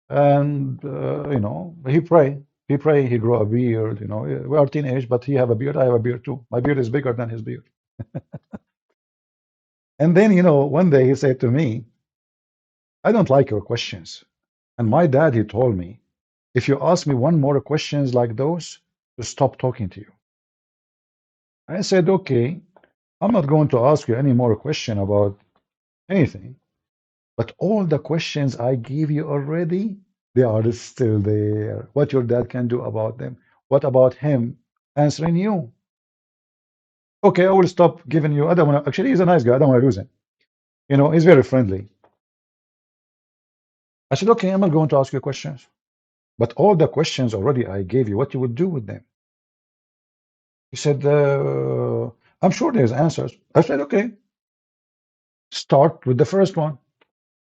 And, you know, he grew a beard, you know, we are teenage, but he have a beard, I have a beard too. My beard is bigger than his beard. And then, you know, one day he said to me, I don't like your questions. And my dad, he told me, if you ask me one more questions like those, to stop talking to you. I said, okay, I'm not going to ask you any more question about anything, but all the questions I gave you already, they are still there. What your dad can do about them? What about him answering you? Okay, I will stop giving you. I don't want to. Actually, he's a nice guy. I don't want to lose him. You know, he's very friendly. I said, okay, I'm not going to ask you questions, but all the questions already I gave you. What you would do with them? He said, I'm sure there's answers. I said, okay, start with the first one.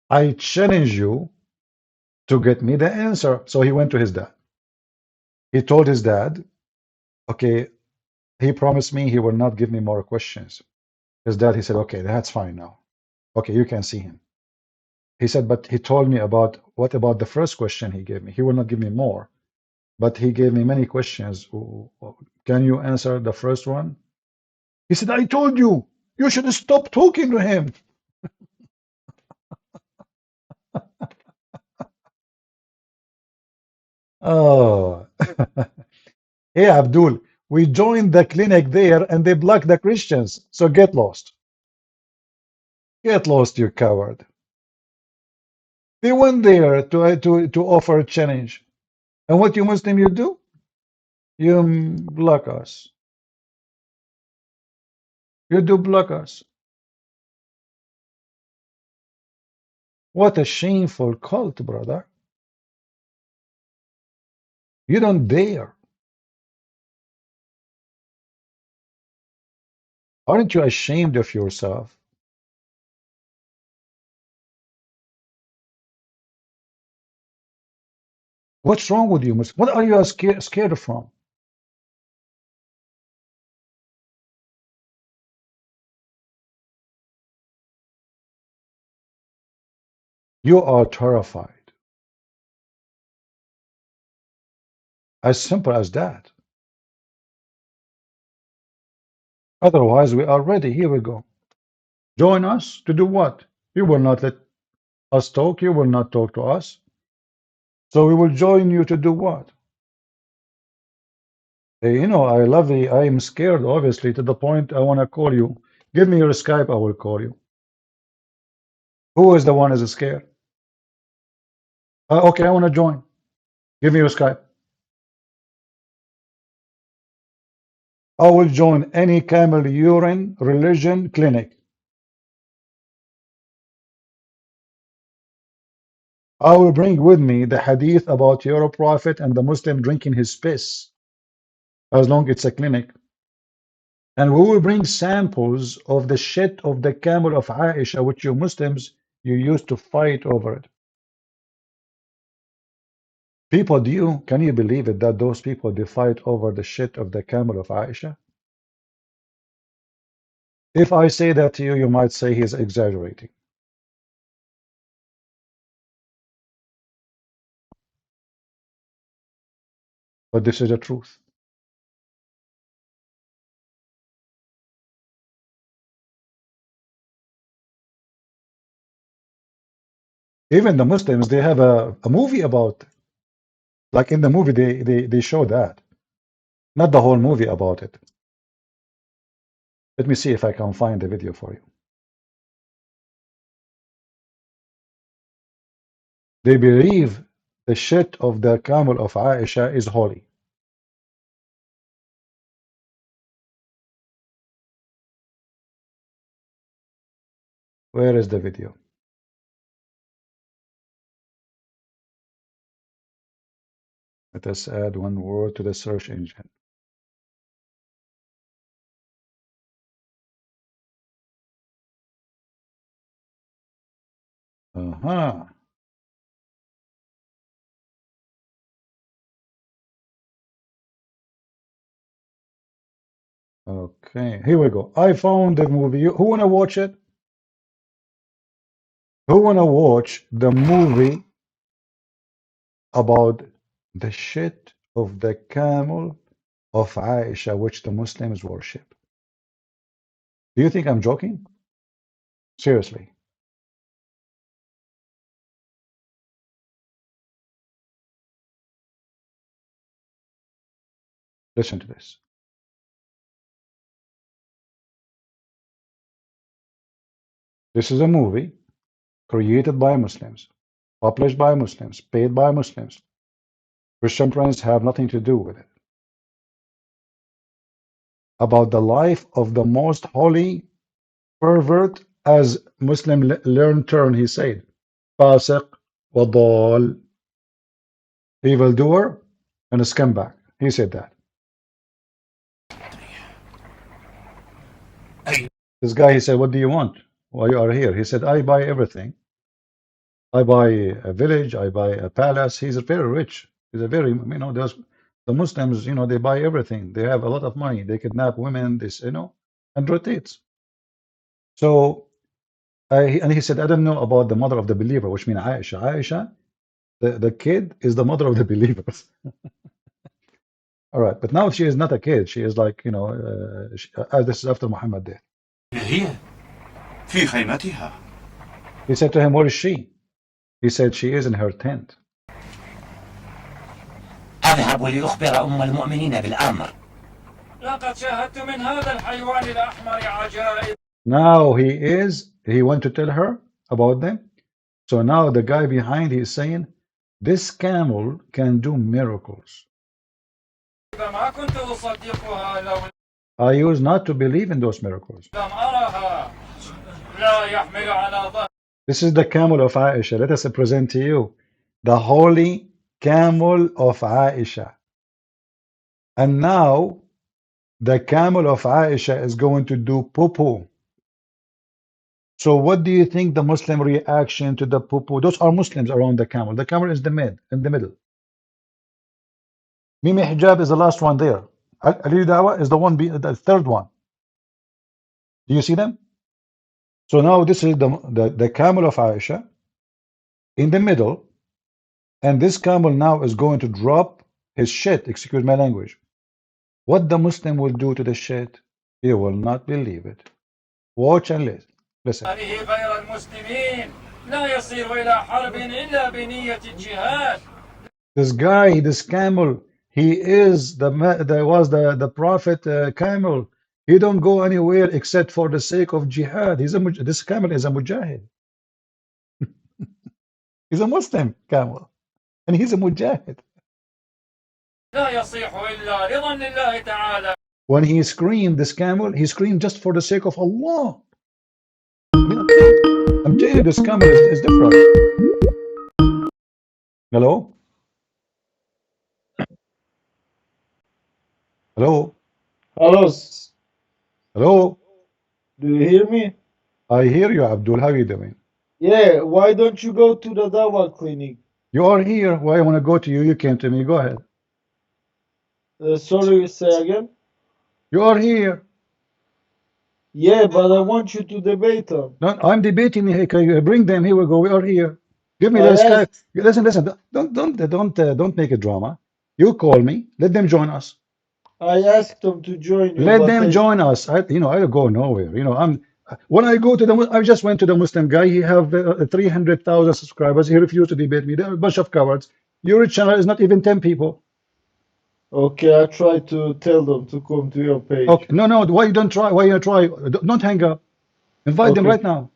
I challenge you to get me the answer. So he went to his dad. He told his dad, okay, he promised me he will not give me more questions. His dad, he said, okay, that's fine now. Okay, you can see him. He said, but he told me about what about the first question he gave me? He will not give me more, but he gave me many questions. Can you answer the first one? He said, I told you, you should stop talking to him. Oh, hey, Abdul, we joined the clinic there and they blocked the Christians. So get lost. Get lost, you coward. They went there to offer a challenge. And what you Muslim you do? You block us. You do block us. What a shameful cult, brother. You don't dare. Aren't you ashamed of yourself? What's wrong with you, Muslim? What are you scared from? You are terrified. As simple as that. Otherwise, we are ready. Here we go. Join us to do what? You will not let us talk. You will not talk to us. So we will join you to do what? You know, I am scared, obviously, to the point I want to call you. Give me your Skype, I will call you. Who is the one is scared? Okay, I want to join. Give me your Skype. I will join any camel urine religion clinic. I will bring with me the hadith about your prophet and the Muslim drinking his piss, as long it's a clinic. And we will bring samples of the shit of the camel of Aisha, which you Muslims, you used to fight over it. People, can you believe it that those people, they fight over the shit of the camel of Aisha? If I say that to you, you might say he's exaggerating. But this is the truth. Even the Muslims, they have a movie about, like in the movie, they show that. Not the whole movie about it. Let me see if I can find the video for you. They believe the shit of the camel of Aisha is holy. Where is the video? Let us add one word to the search engine. Uh-huh. Okay, here we go. I found the movie. Who wanna watch it? Who wanna watch the movie about the shit of the camel of Aisha, which the Muslims worship? Do you think I'm joking? Seriously. Listen to this. This is a movie created by Muslims, published by Muslims, paid by Muslims. Christian friends have nothing to do with it. About the life of the most holy pervert, as Muslim learned turn, he said, fasiq wa dal, evildoer and a scumbag. He said that. This guy, he said, what do you want? Why you are here? He said, I buy everything. I buy a village, I buy a palace. He's very rich. He's a very, there's the Muslims, they buy everything. They have a lot of money. They kidnap women, this, and rotates. So, and he said, I don't know about the mother of the believer, which means Aisha. Aisha, the kid is the mother of the believers. All right, but now she is not a kid. She is like, this is after Muhammad death. هي في خيمتها. He said to him, where is she? He said, she is in her tent. أذهب لأخبر أم المؤمنين بالأمر. لقد شاهدت من هذا الحيوان الأحمر عجائب. Now he went to tell her about them. So now the guy behind, he is saying, this camel can do miracles. ما كنت أصدقها لو I used not to believe in those miracles. لم أرها. لا يحمل على ظهر. This is the camel of Aisha. Let us present to you the holy camel of Aisha. And now the camel of Aisha is going to do poo-poo. So what do you think the Muslim reaction to the poo-poo? Those are Muslims around the camel. The camel is in the middle. Mimi Hijab is the last one there. Ali Dawa is the third one. Do you see them? So now this is the camel of Aisha in the middle, and this camel now is going to drop his shit, excuse my language. What the Muslim will do to the shit, he will not believe it. Watch and listen. هذه غير المسلمين لا يصير إلى حرب إلا بنية الجهاد. This guy, this camel, he is the prophet camel. He don't go anywhere except for the sake of jihad. This camel is a mujahid. He's a Muslim camel, and he's a mujahid. لا يصيح إلا رضا لله تعالى. When he screamed, this camel, he screamed just for the sake of Allah. I'm telling you, this camel is different. Hello? Hello? Hello. Hello? Do you hear me? I hear you, Abdul. How are you doing? Yeah, why don't you go to the Dawa clinic? You are here. Why I want to go to you? You came to me. Go ahead. Sorry, say again? You are here. Yeah, but I want you to debate them. No, I'm debating. Hey, can you bring them? Here we go. We are here. Give me I the Skype. asked- Listen. Don't make a drama. You call me. Let them join us. I asked them to join you. Let but them they- join us. I don't go nowhere. When I go to I just went to the Muslim guy. He have 300,000 subscribers. He refused to debate me. There are a bunch of cowards. Your channel is not even 10 people. Okay, I try to tell them to come to your page. Okay, no. Why you don't try? Why you try? Don't hang up. Invite them Okay. right now.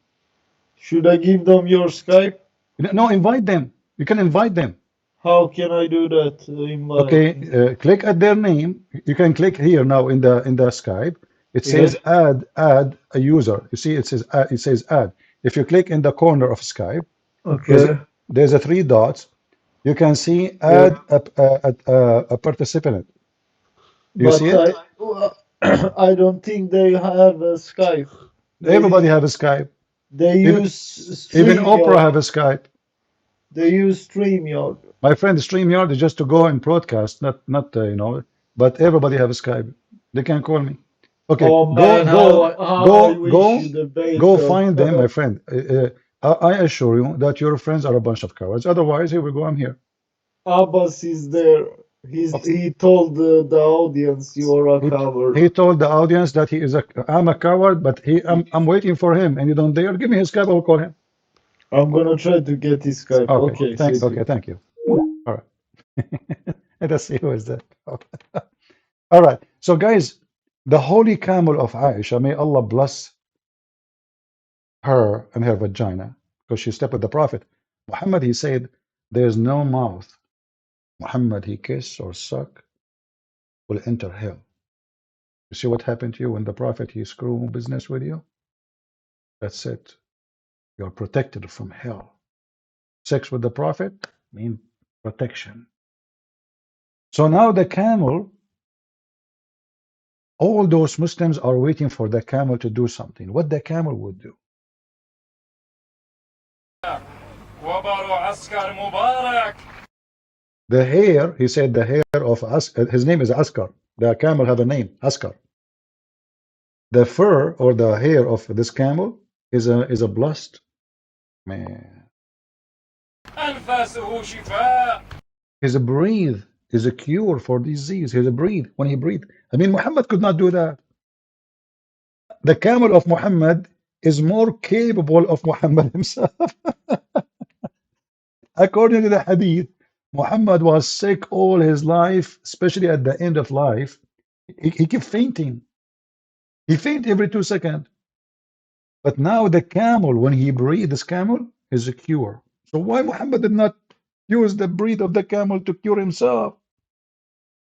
Should I give them your Skype? No, invite them. You can invite them. How can I do that? Invite. Okay, click at their name. You can click here now in the Skype. It says add a user. You see, it says add. If you click in the corner of Skype, Okay. there's a 3 dots. You can see add a participant. You But see it? I don't think they have a Skype. Everybody have a Skype. They Even use even Oprah have StreamYard. a Skype. They use StreamYard. My friend, StreamYard is just to go and broadcast, not you know. But everybody have a Skype. They can call me. Okay, Oh man, how I wish you the go best of find them, my friend. I assure you that your friends are a bunch of cowards. Otherwise, here we go. I'm here. Abbas is there. He told the audience you are a He, coward. he told the audience that I'm a coward, but I'm waiting for him, and you don't dare give me his Skype. I'll call him. I'm gonna try to get his Skype. Okay, Okay, thank you. thank you. All right. Let us see who is that. All right. So, guys, the holy camel of Aisha, may Allah bless her and her vagina, because she slept with the Prophet. Muhammad, he said, there's no mouth Muhammad he kiss or suck will enter hell. You see what happened to you when the Prophet he screw business with you? That's it. You're protected from hell. Sex with the Prophet means protection. So now the camel, all those Muslims are waiting for the camel to do something. What the camel would do? وبر عسكر مبارك. The hair, he said, the hair of his name is Askar. The camel have a name, Askar. The fur or the hair of this camel is a blessed man. أنفاسه شفاء. His breathe is a cure for disease. His breathe, when he breathe. I mean, Muhammad could not do that. The camel of Muhammad is more capable of Muhammad himself. According to the hadith, Muhammad was sick all his life, especially at the end of life. He kept fainting. He faint every 2 seconds. But now the camel, when he breathed, this camel is a cure. So why Muhammad did not use the breath of the camel to cure himself?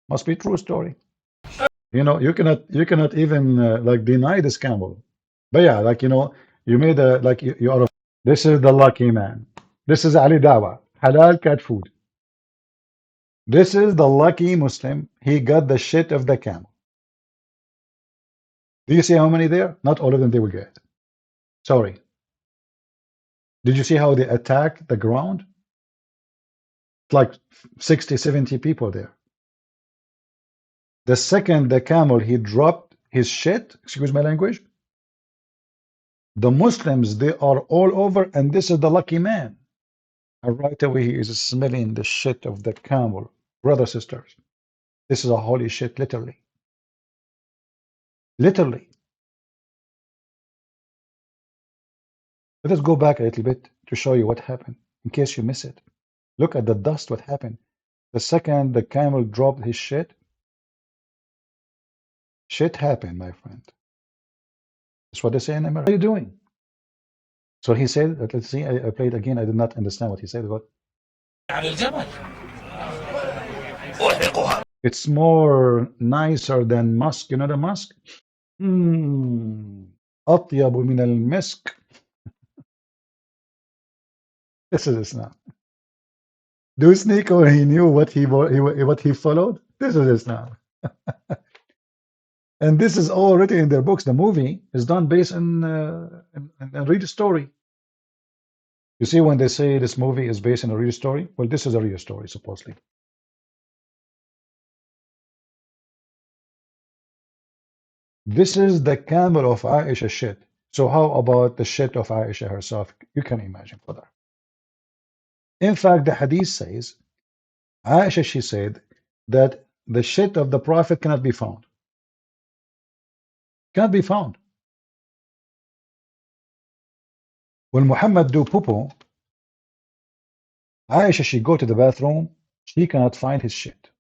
Must be true story. You know, you cannot even like deny this camel. But yeah, like you know, you made a like you are. This is the lucky man. This is Ali Dawa, halal cat food. This is the lucky Muslim. He got the shit of the camel. Do you see how many there? Not all of them they will get. Sorry. Did you see how they attack the ground? It's like 60, 70 people there. The second the camel he dropped his shit, excuse my language, the Muslims they are all over, and this is the lucky man. And right away he is smelling the shit of the camel. Brothers, sisters, this is a holy shit, literally. Literally. Let us go back a little bit to show you what happened, in case you miss it. Look at the dust, what happened. The second the camel dropped his shit, shit happened, my friend. That's what they say in America. What are you doing? So he said, let's see, I played again. I did not understand what he said. What? It's more nicer than musk. You know the musk? أطيب من المسك. This is Islam. Do SNEKO, he knew what he followed? This is Islam. And this is all written in their books. The movie is done based on a real story. You see, when they say this movie is based on a real story, well, this is a real story, supposedly. This is the camel of Aisha shit. So how about the shit of Aisha herself? You can imagine for that. In fact, the hadith says, Aisha, she said that the shit of the Prophet cannot be found. Cannot be found. When Muhammad do poo-poo, Aisha, she go to the bathroom, she cannot find his shit.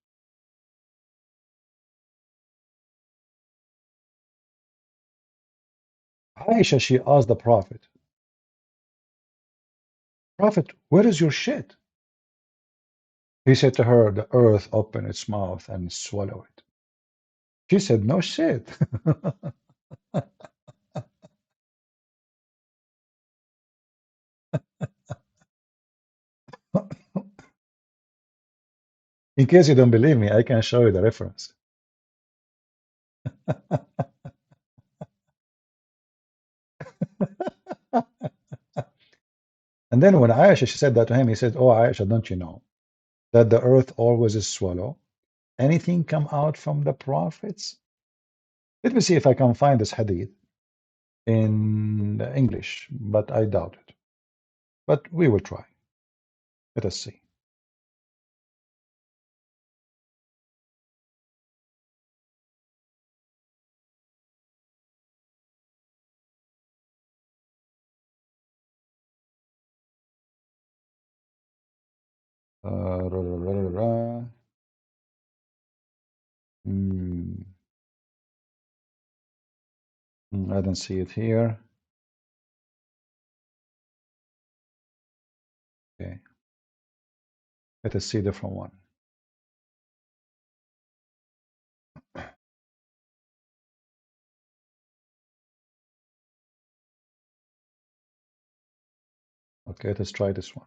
Aisha, she asked the Prophet, Prophet, where is your shit? He said to her, the earth opened its mouth and swallowed it. She said, no shit. In case you don't believe me, I can show you the reference. And then when Aisha, she said that to him, he said, oh, Aisha, don't you know that the earth always is swallow? Anything come out from the prophets? Let me see if I can find this hadith in English, but I doubt it. But we will try. Let us see. Ra, ra, ra, ra, ra. Hmm, I don't see it here. Okay, let us see a different one. Okay, let us try this one.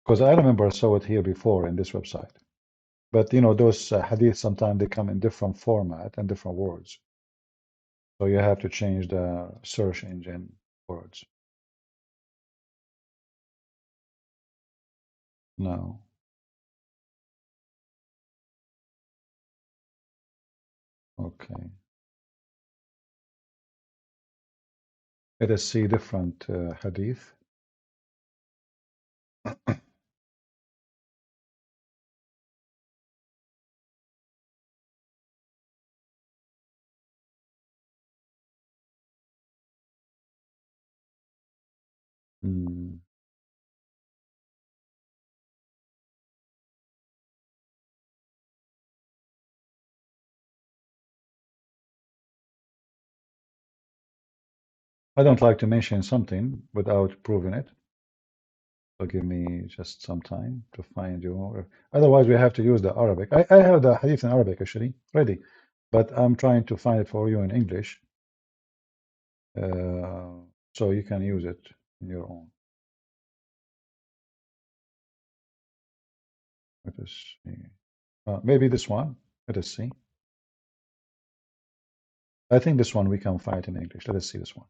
Because I remember I saw it here before in this website. But you know, those hadiths sometimes they come in different format and different words. So you have to change the search engine words. No. Okay. Let us see different hadith. Hmm. I don't like to mention something without proving it. So give me just some time to find you. Otherwise, we have to use the Arabic. I have the hadith in Arabic actually ready, but I'm trying to find it for you in English, so you can use it in your own. Let us see. Maybe this one. Let us see. I think this one we can find in English. Let us see this one.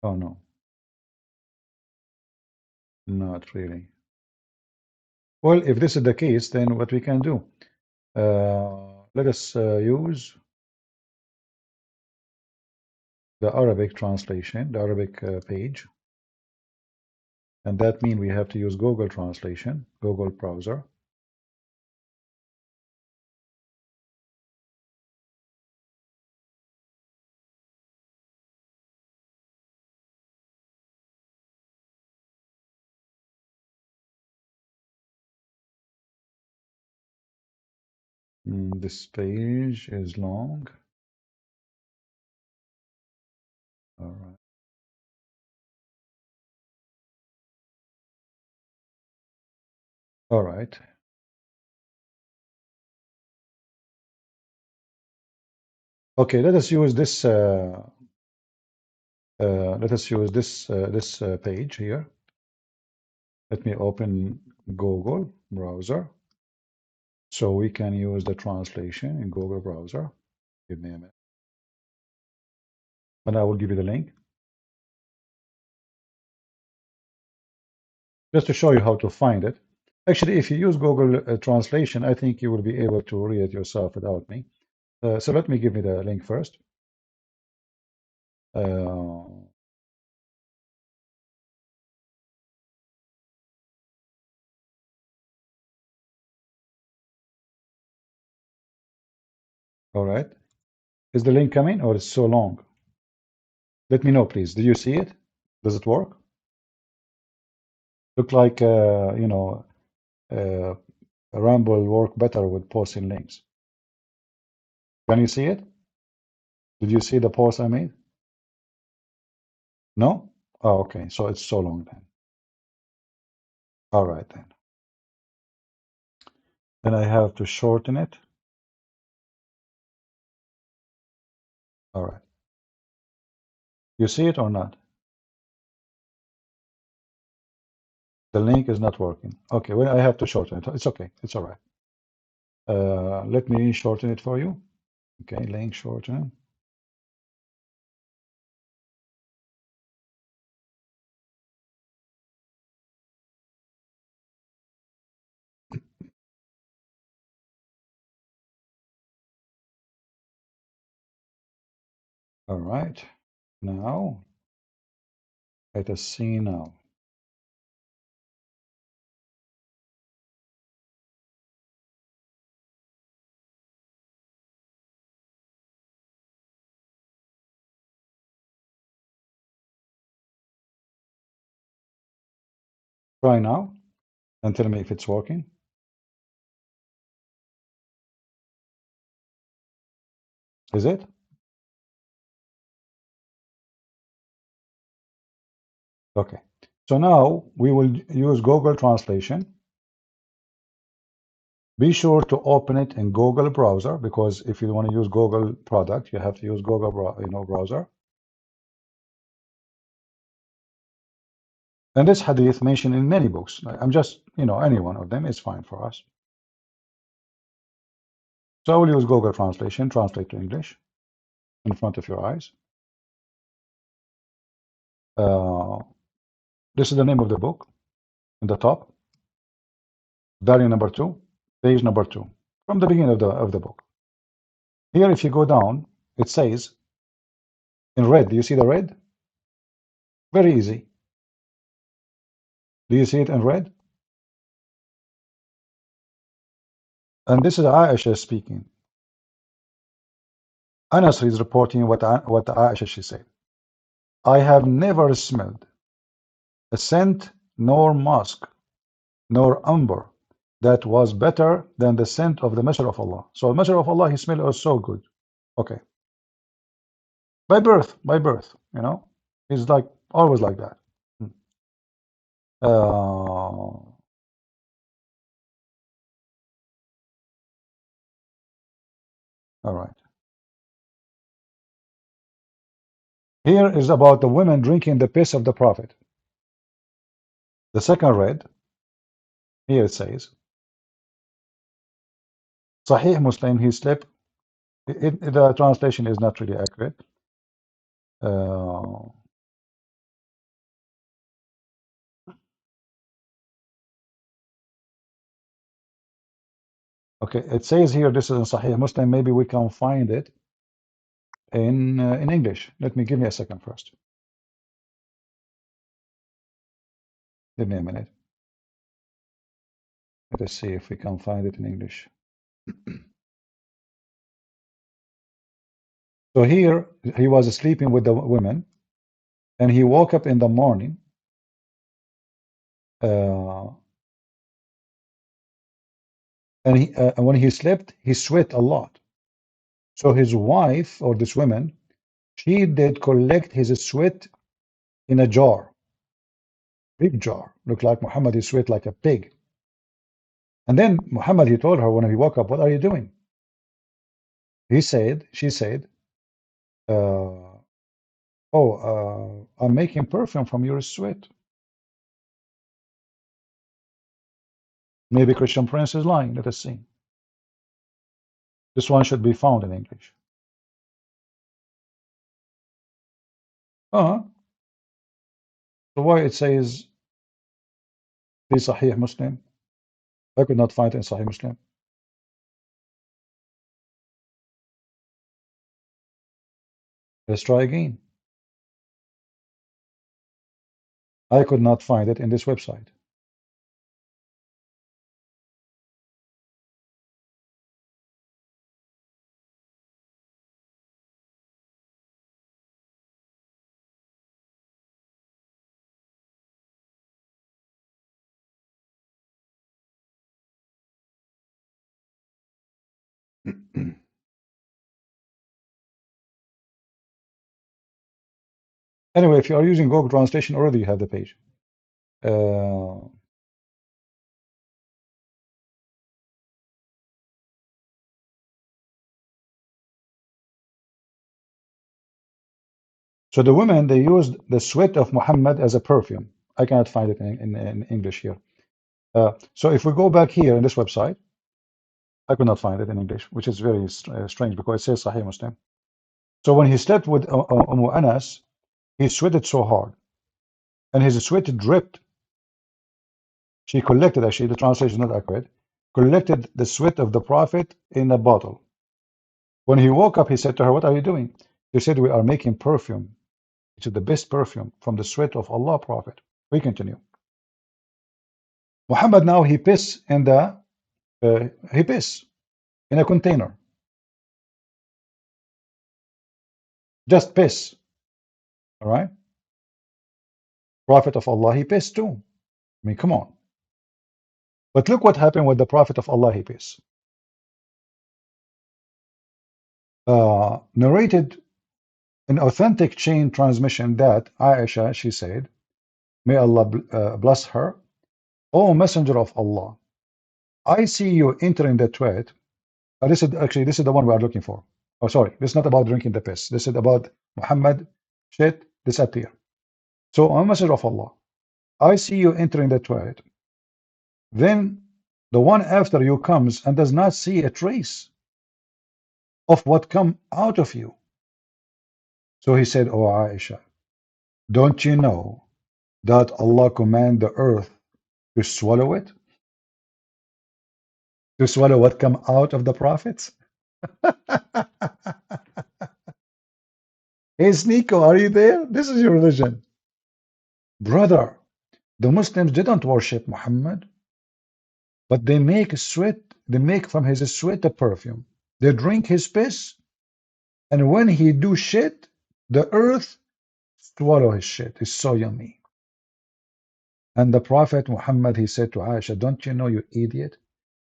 Oh no, not really. Well, if this is the case, then what we can do? Let us use the Arabic translation, the Arabic page, and that means we have to use Google Translation, Google browser. This page is long. All right. All right. Okay, let us use this. Let us use this page here. Let me open Google browser, so we can use the translation in Google browser. Give me a minute, and I will give you the link. Just to show you how to find it. Actually, if you use Google Translation, I think you will be able to read it yourself without me. So let me give me the link first. All right. Is the link coming or it's so long? Let me know, please. Do you see it? Does it work? Look like, you know, Rumble work better with posting links. Can you see it? Did you see the post I made? No? Oh, okay. So it's so long then. All right then. Then I have to shorten it. All right. You see it or not? The link is not working. Okay, well, I have to shorten it. It's okay. It's all right. Let me shorten it for you. Okay, link shorten. All right. Now, let us see now. Try now and tell me if it's working. Is it? Okay. So now we will use Google Translation. Be sure to open it in Google browser, because if you want to use Google product, you have to use Google browser. And this hadith mentioned in many books. I'm just, any one of them is fine for us. So I will use Google Translation, translate to English in front of your eyes. This is the name of the book in the top, volume number 2, page number 2, from the beginning of the book. Here, if you go down, it says in red. Do you see the red? Very easy. Do you see it in red? And this is Aisha speaking. Anas is reporting what Aisha she said. I have never smelled a scent nor musk nor amber that was better than the scent of the Messenger of Allah. So the Messenger of Allah, his smell was so good. Okay. By birth, he's like always like that. All right. Here is about the women drinking the piss of the Prophet. The second red, here it says, Sahih Muslim, he slept. The translation is not really accurate. Okay, it says here, this is in Sahih Muslim. Maybe we can find it in English. Give me a second first. Give me a minute. Let us see if we can find it in English. So here, he was sleeping with the women, and he woke up in the morning. And when he slept, he sweat a lot. So his wife, or this woman, she did collect his sweat in a jar, big jar. Looked like Muhammad, he sweat like a pig. And then Muhammad, he told her when he woke up, what are you doing? She said, I'm making perfume from your sweat. Maybe Christian Prince is lying. Let us see. This one should be found in English. So why it says the Sahih Muslim? I could not find it in Sahih Muslim. Let's try again. I could not find it in this website. Anyway, if you are using Google Translation, already you have the page. So the women, they used the sweat of Muhammad as a perfume. I cannot find it in English here. So if we go back here in this website, I could not find it in English, which is very strange because it says Sahih Muslim. So when he slept with Anas, he sweated so hard, and his sweat dripped. She collected, actually, the translation is not accurate, collected the sweat of the Prophet in a bottle. When he woke up, he said to her, "What are you doing?" She said, "We are making perfume. It's the best perfume from the sweat of Allah, Prophet." We continue. Muhammad now, he piss in a container. Just piss. All right? Prophet of Allah, he pissed too. I mean, come on. But look what happened with the Prophet of Allah, he pissed. Narrated an authentic chain transmission that Aisha, she said, may Allah bless her, "O Messenger of Allah, I see you entering the toilet." This is the one we are looking for. Oh, sorry, this is not about drinking the piss. This is about Muhammad shit disappear. So, O Messenger of Allah, I see you entering the toilet. Then the one after you comes and does not see a trace of what come out of you. So he said, "O Aisha, don't you know that Allah command the earth to swallow it? To swallow what come out of the prophets?" Hey, SNEKO, are you there? This is your religion. Brother, the Muslims didn't worship Muhammad, but they make from his sweat a perfume. They drink his piss, and when he do shit, the earth swallow his shit. It's so yummy. And the Prophet Muhammad, he said to Aisha, "Don't you know, you idiot,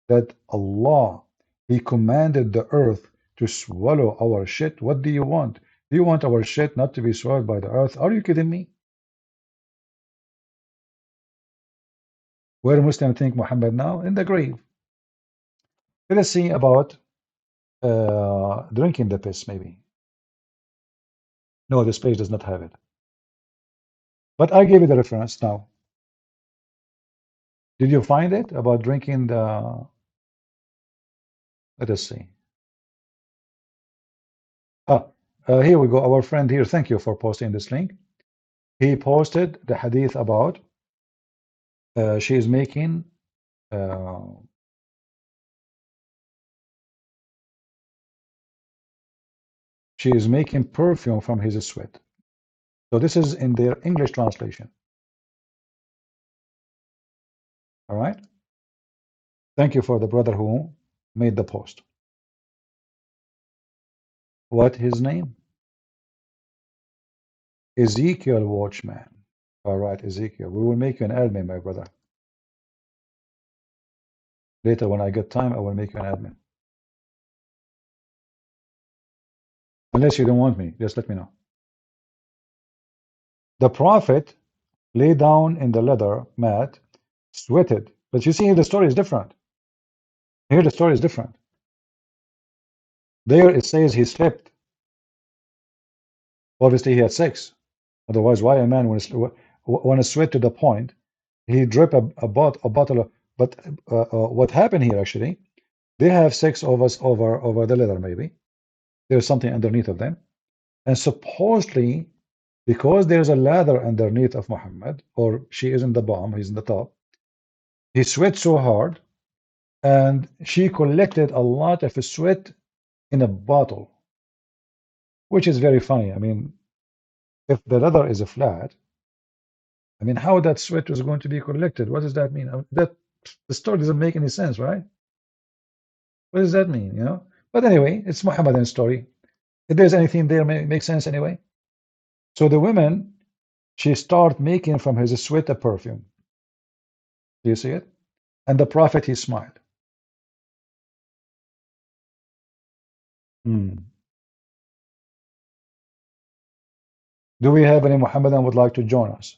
that Allah, he commanded the earth to swallow our shit? What do you want? Do you want our shit not to be swallowed by the earth? Are you kidding me?" Where Muslims think Muhammad now? In the grave. Let us see about drinking the piss, maybe. No, this page does not have it. But I gave you the reference now. Did you find it about drinking the... Let us see. Here we go. Our friend here, thank you for posting this link. He posted the hadith about she is making perfume from his sweat. So this is in their English translation. All right. Thank you for the brother who made the post. What his name? Ezekiel Watchman. All right, Ezekiel. We will make you an admin, my brother. Later, when I get time, I will make you an admin. Unless you don't want me, just let me know. The Prophet lay down in the leather mat, sweated. But you see, the story is different. Here, the story is different. There, it says he slept. Obviously, he had sex. Otherwise, why a man want to sweat to the point he drip a bottle of... But what happened here, actually, they have sex over the leather, maybe. There's something underneath of them. And supposedly, because there's a ladder underneath of Muhammad, or she is in the bottom, he's in the top, he sweat so hard, and she collected a lot of sweat in a bottle, which is very funny. I mean, if the ladder is flat, I mean, how that sweat was going to be collected? What does that mean? The story doesn't make any sense, right? What does that mean, you know? But anyway, it's Muhammadan story. If there's anything there, make sense anyway. So the women, she started making from his sweat a perfume. Do you see it? And the Prophet, he smiled. Do we have any Muhammadan would like to join us?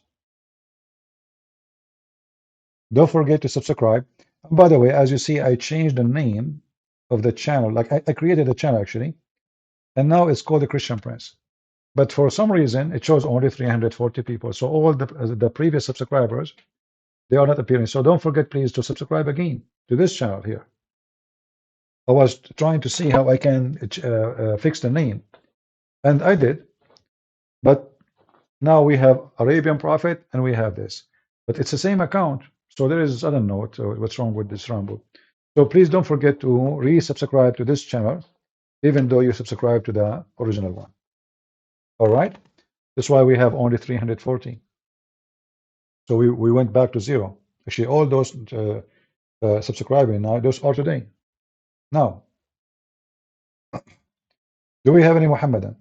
Don't forget to subscribe. And by the way, as you see, I changed the name of the channel. Like I created a channel, actually, and now it's called the Christian Prince, But for some reason, it shows only 340 people. So all the previous subscribers, they are not appearing. So don't forget, please, to subscribe again to this channel here. I was trying to see how I can fix the name, and I did. But now we have Arabian Prophet, and we have this. But it's the same account. So there is, I don't know what's wrong with this Rumble. So please don't forget to resubscribe to this channel, even though you subscribe to the original one. All right? That's why we have only 340. So we went back to zero. Actually, all those subscribing now, those are today. Now, do we have any Muhammadan?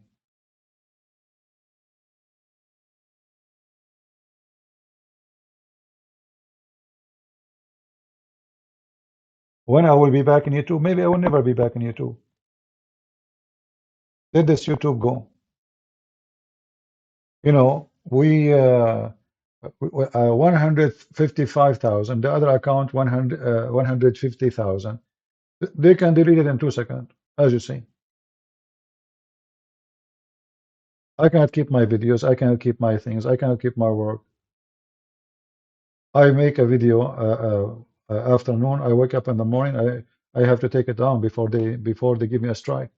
When I will be back in YouTube? Maybe I will never be back in YouTube. Let this YouTube go. You know, we 155,000. The other account 150,000. They can delete it in 2 seconds, as you see. I cannot keep my videos. I cannot keep my things. I cannot keep my work. I make a video afternoon. I wake up in the morning. I have to take it down before they give me a strike.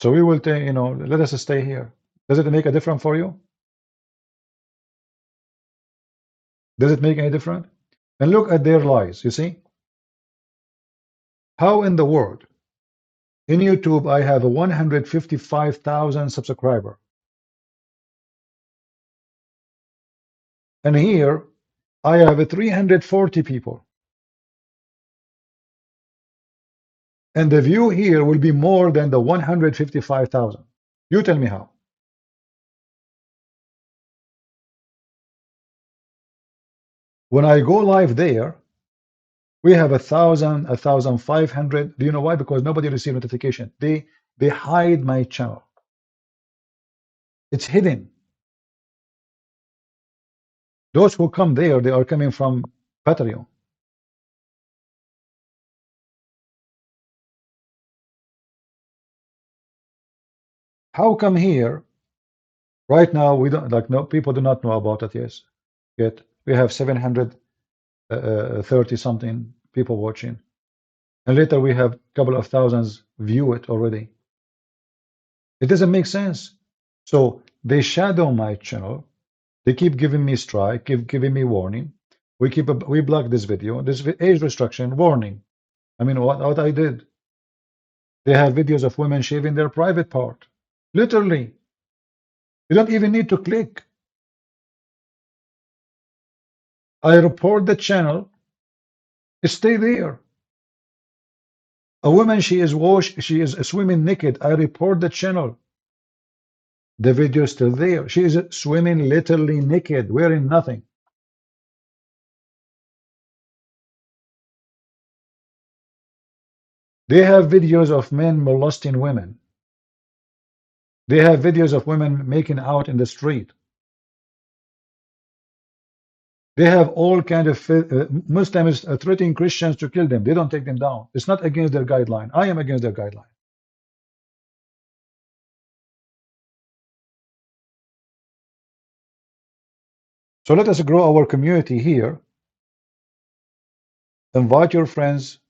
So we will take, you know, let us stay here. Does it make a difference for you? Does it make any difference? And look at their lies. You see, how in the world in YouTube I have a 155,000 subscriber, and here I have a 340 people, and the view here will be more than the 155,000. You tell me how. When I go live there, we have 1,000, 1,500. Do you know why? Because nobody receives notification. They hide my channel. It's hidden. Those who come there, they are coming from Patreon. How come here right now we don't, like, no, people do not know about it? Yes, yet we have 730 something people watching, and later we have a couple of thousands view it already. It doesn't make sense. So they shadow my channel. They keep giving me strike, keep giving me warning. We block this video. This age restriction warning. I mean, what I did. They have videos of women shaving their private part. Literally. You don't even need to click. I report the channel. Stay there. A woman, she is swimming naked. I report the channel. The video is still there. She is swimming literally naked, wearing nothing. They have videos of men molesting women. They have videos of women making out in the street. They have all kind of Muslims threatening Christians to kill them. They don't take them down. It's not against their guideline. I am against their guideline. So let us grow our community here. Invite your friends,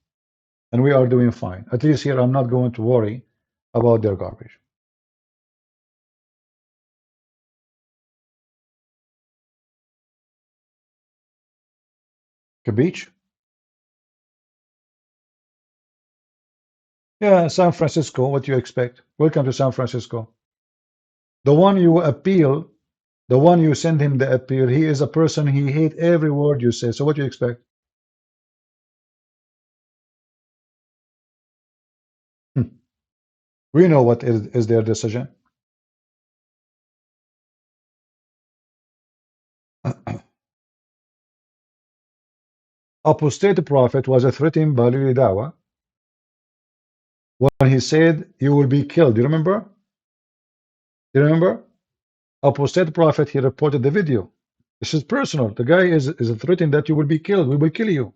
and we are doing fine. At least here I'm not going to worry about their garbage. The beach? Yeah, San Francisco. What do you expect? Welcome to San Francisco. The one you appeal, the one you send him the appeal, he is a person, he hates every word you say. So what do you expect? We know what is their decision. Apostate prophet was threatened by Lili Dawa when he said you will be killed. Do you remember? Do you remember? Apostate prophet, he reported the video. This is personal. The guy is threatening that you will be killed. We will kill you.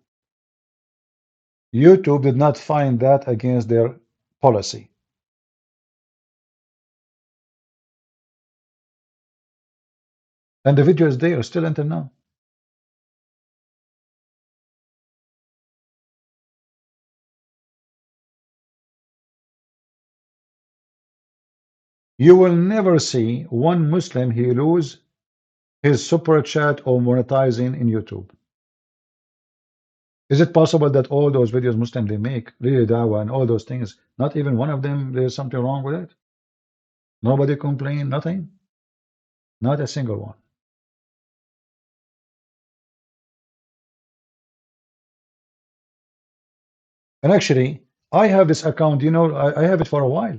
YouTube did not find that against their policy. And the video is there still until now. You will never see one Muslim he lose his super chat or monetizing in YouTube. Is it possible that all those videos Muslim they make, really dawah and all those things, not even one of them there's something wrong with it? Nobody complain, nothing? Not a single one. And actually, I have this account, you know, I have it for a while.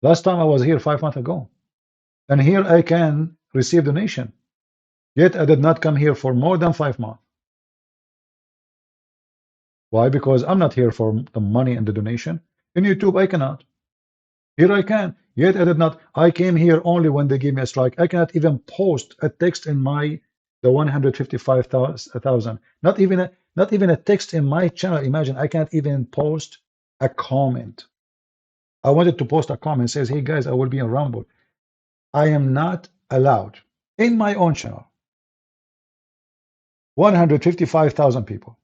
Last time I was here 5 months ago. And here I can receive donation. Yet I did not come here for more than 5 months. Why? Because I'm not here for the money and the donation. In YouTube, I cannot. Here I can. Yet I did not. I came here only when they gave me a strike. I cannot even post a text in the 155,000. Not even a text in my channel. Imagine I can't even post a comment. I wanted to post a comment says, "Hey guys, I will be in Rumble." I am not allowed in my own channel. 155,000 people.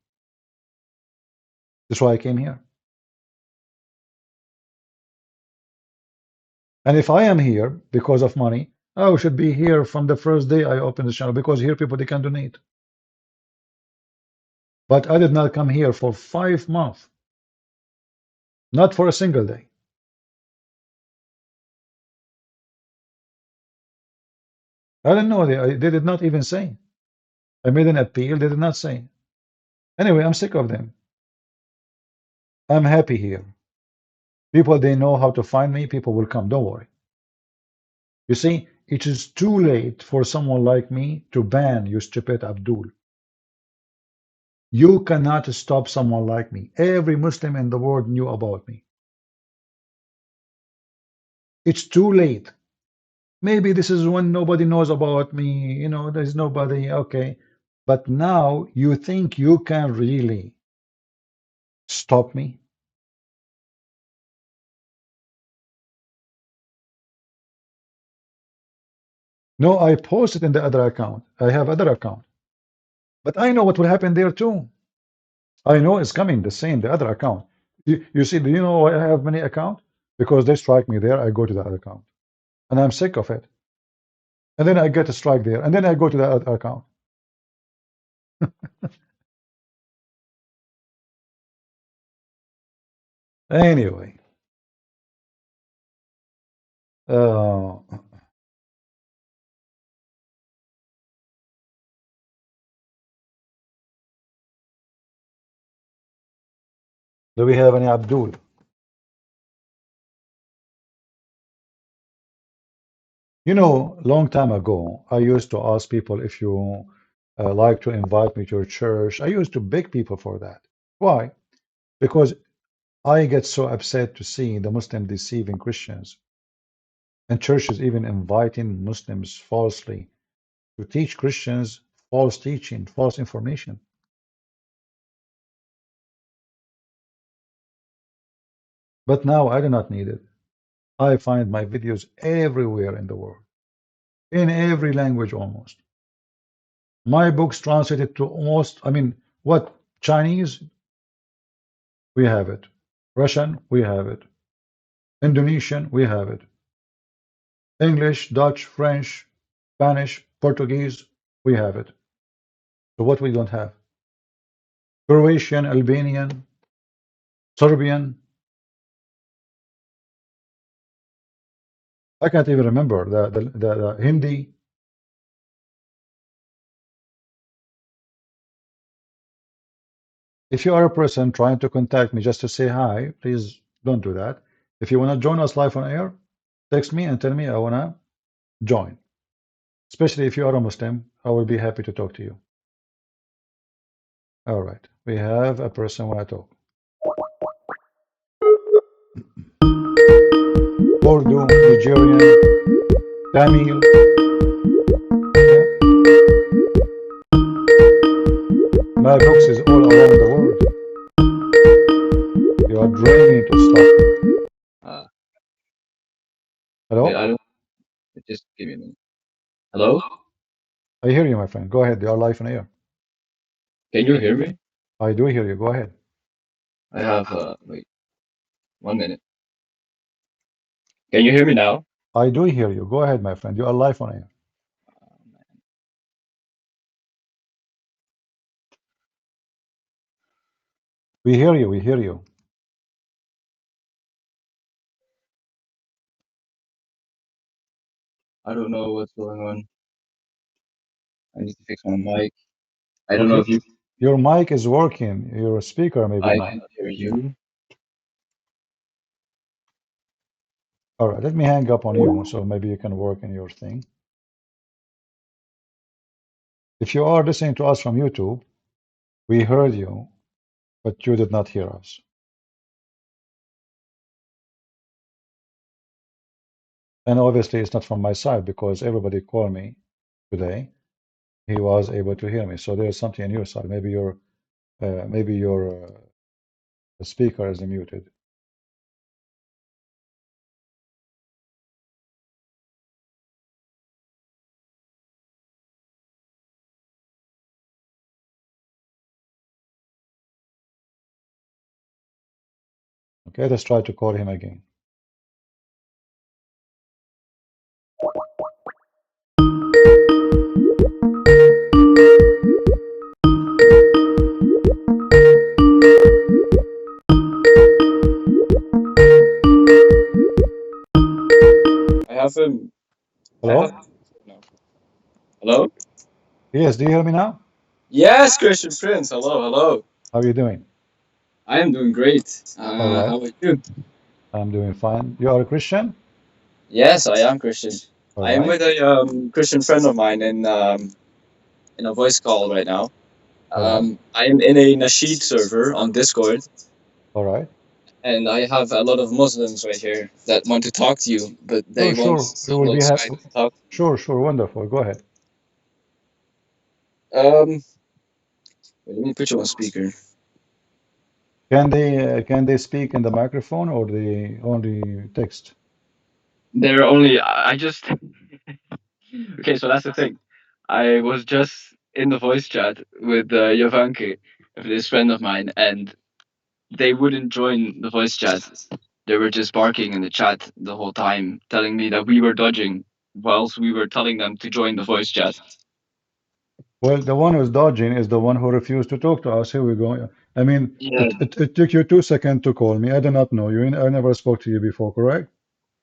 That's why I came here. And if I am here because of money, I should be here from the first day I opened the channel, because here people they can donate. But I did not come here for 5 months, not for a single day. I don't know. They did not even say. I made an appeal. They did not say. Anyway, I'm sick of them. I'm happy here. People, they know how to find me. People will come. Don't worry. You see, it is too late for someone like me to ban you, stupid Abdul. You cannot stop someone like me. Every Muslim in the world knew about me. It's too late. Maybe this is when nobody knows about me. You know, there's nobody. Okay. But now you think you can really stop me? No, I posted in the other account. I have other account. But I know what will happen there too. I know it's coming the same, the other account. You see, do you know why I have many accounts? Because they strike me there, I go to the other account. And I'm sick of it. And then I get a strike there, and then I go to the other account. Anyway. Uh, do we have any Abdul? You know, long time ago, I used to ask people if you like to invite me to your church. I used to beg people for that. Why? Because I get so upset to see the Muslim deceiving Christians, and churches even inviting Muslims falsely to teach Christians false teaching, false information. But now I do not need it. I find my videos everywhere in the world, in every language almost. My books translated to almost, I mean, what? Chinese? We have it. Russian? We have it. Indonesian? We have it. English, Dutch, French, Spanish, Portuguese? We have it. So what we don't have? Croatian, Albanian, Serbian. I can't even remember the Hindi. If you are a person trying to contact me just to say hi, please don't do that. If you want to join us live on air, text me and tell me I want to join. Especially if you are a Muslim, I will be happy to talk to you. All right, we have a person want to talk. Urdu, Nigerian, Tamil. Yeah. My books is all around the world. You are dreaming to stop. Hello? Wait, I don't. Just give me a minute. Hello? I hear you, my friend. Go ahead. You are live on air. Can you hear me? I do hear you. Go ahead. I have, wait, 1 minute. Can you hear me now? I do hear you. Go ahead, my friend. You are live on air. We hear you. We hear you. I don't know what's going on. I need to fix my mic. I don't know Your, if you. your mic is working. Your speaker maybe I not. can hear you. All right. Let me hang up on you so maybe you can work in your thing. If you are listening to us from YouTube, we heard you, but you did not hear us. And obviously, it's not from my side because everybody called me today. He was able to hear me. So there's something on your side. Maybe your speaker is muted. Okay, let's try to call him again. I have him. Hello? No. Hello? Yes, do you hear me now? Yes, Christian Prince. Hello, hello. How are you doing? I am doing great. All right. How about you? I'm doing fine. You are a Christian? Yes, I am Christian. All I am right. with a Christian friend of mine in a voice call right now. All right. I am in a Nasheed server on Discord, All right. and I have a lot of Muslims right here that want to talk to you, but Sure, they won't sure. We will be download happy. Skype to talk. Sure, sure. Wonderful. Go ahead. Um, Let me put you on speaker. Can they speak in the microphone or they only text? They're only. I just. Okay, so that's the thing. I was just in the voice chat with Jovanke, this friend of mine, and they wouldn't join the voice chat. They were just barking in the chat the whole time, telling me that we were dodging, whilst we were telling them to join the voice chat. Well, the one who's dodging is the one who refused to talk to us. Here we go. I mean, Yeah, it took you 2 seconds to call me. I do not know you. I never spoke to you before, correct?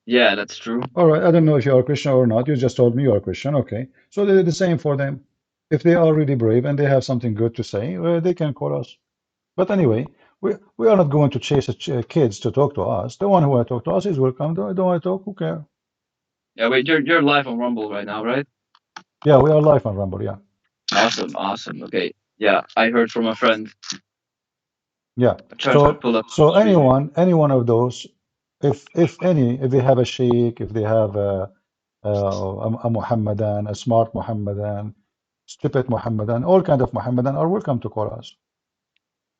yeah, that's true. All right. I don't know if you are Christian or not. You just told me you are Christian. Okay. So they did the same for them. If they are really brave and they have something good to say, they can call us. But anyway, we are not going to chase kids to talk to us. The one who want to talk to us is welcome. Don't want to talk, who care? Yeah, wait, you're live on Rumble right now, right? Yeah, we are live on Rumble. Yeah. Awesome, awesome. Okay, yeah, I heard from a friend. Yeah. I'm trying to pull up So the stream. any one of those, if they have a sheikh, if they have a Muhammadan, a smart Muhammadan, stupid Muhammadan, all kind of Muhammadan are welcome to call us.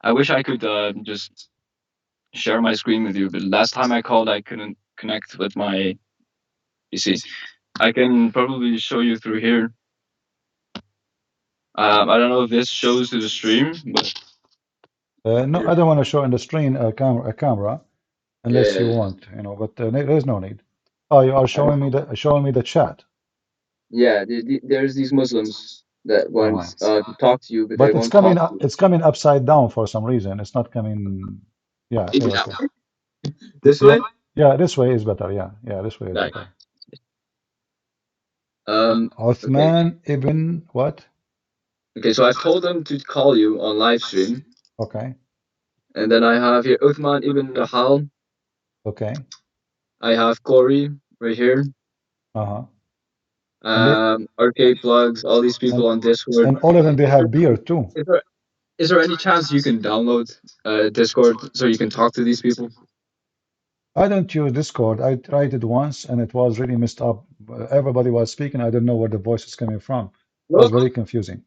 I wish I could just share my screen with you, but last time I called, I couldn't connect with my PC. I can probably show you through here. I don't know if this shows to the stream, but No, I don't want to show on the screen a camera unless you yeah, want, but there's no need. Oh, you are I don't, showing me the chat. yeah. There's these Muslims that Uh-huh. want to talk to you, but they But won't talk to you. it's coming upside down for some reason. It's not coming. Yeah, Maybe here, that okay. way? This Yeah, way? yeah, this way is better. Yeah, yeah, this way is Right. better. Okay. Uthman ibn what? Okay, so I've told them to call you on live stream, Okay, and then I have here Uthman ibn Rahal. okay. I have Corey right here. Uh-huh. And they RK plugs, all these people on Discord. and all of them they have beer too. Is there, is there any chance you can download Discord so you can talk to these people? I don't use Discord. I tried it once and it was really messed up. Everybody was speaking. I don't know where the voice is coming from. It was Look, very confusing.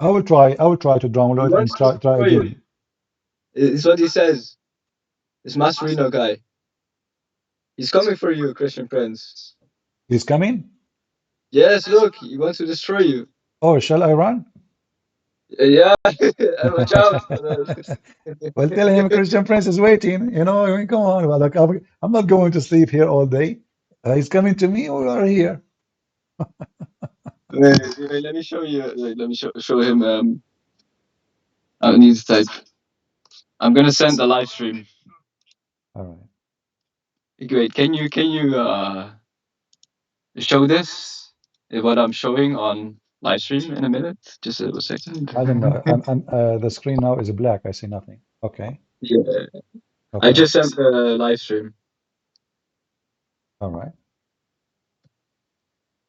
I will try to he download and wants to try destroy you. again. It's what he says. This Mascherino guy. He's coming for you, Christian Prince. He's coming? Yes, look, he wants to destroy you. Oh, shall I run? Yeah, and watch out for that. Well, tell him Christian Prince is waiting. You know, I mean, come on. Well, like, I'm not going to sleep here all day. He's coming to me. We are here. Wait, let me show you. Let me show him. I need to type. I'm gonna send a live stream. All right. Wait, can you show this? What I'm showing on live stream in a minute? Just a second. I don't know. The screen now is black. I see nothing. Okay. Yeah, I Okay. just sent the live stream. All right.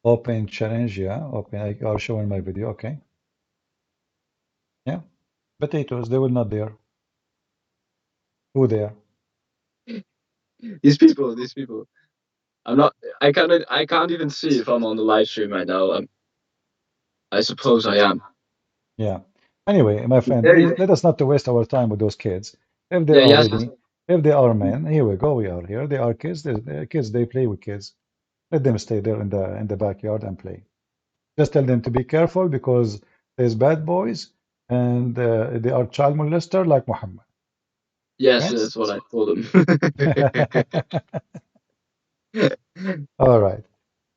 Open challenge. Yeah. Open. I'll show in my video. Okay. Yeah. Potatoes. They will not there. Who there? These people. I'm not. I can't. I can't even see if I'm on the live stream right now. I suppose I am. Yeah. Anyway, my friend, There you let us not to waste our time with those kids. If they Yeah, are yes. ready, if they are men, here we go. We are here. They are kids. They're kids. They play with kids. Let them stay there in the backyard and play. Just tell them to be careful because there's bad boys and they are child molester like Muhammad. Yes, Okay? that's what I told him. All right.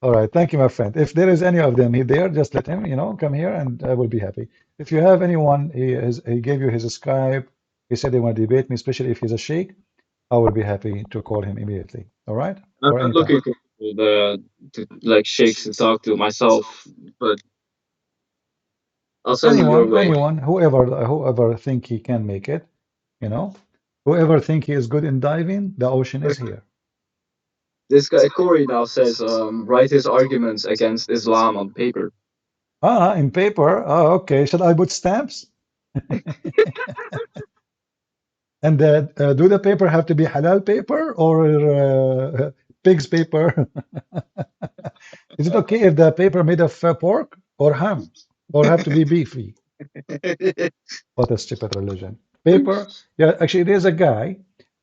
All right. Thank you, my friend. If there is any of them there, just let him, come here and I will be happy. If you have anyone, he gave you his Skype, he said they want to debate me, especially if he's a sheikh, I will be happy to call him immediately. All right? I'm Or not anytime. looking for to like sheikhs to talk to myself, but I'll send them your way. Anyone, whoever think he can make it, you know, whoever think he is good in diving, the ocean is here. This guy Corey now says, write his arguments against Islam on paper. Ah, in paper. Oh, okay. Should I put stamps? And do the paper have to be halal paper or pig's paper? Is it okay if the paper made of pork or ham, or have to be beefy? What a stupid religion. Paper. Yeah, actually, there's a guy.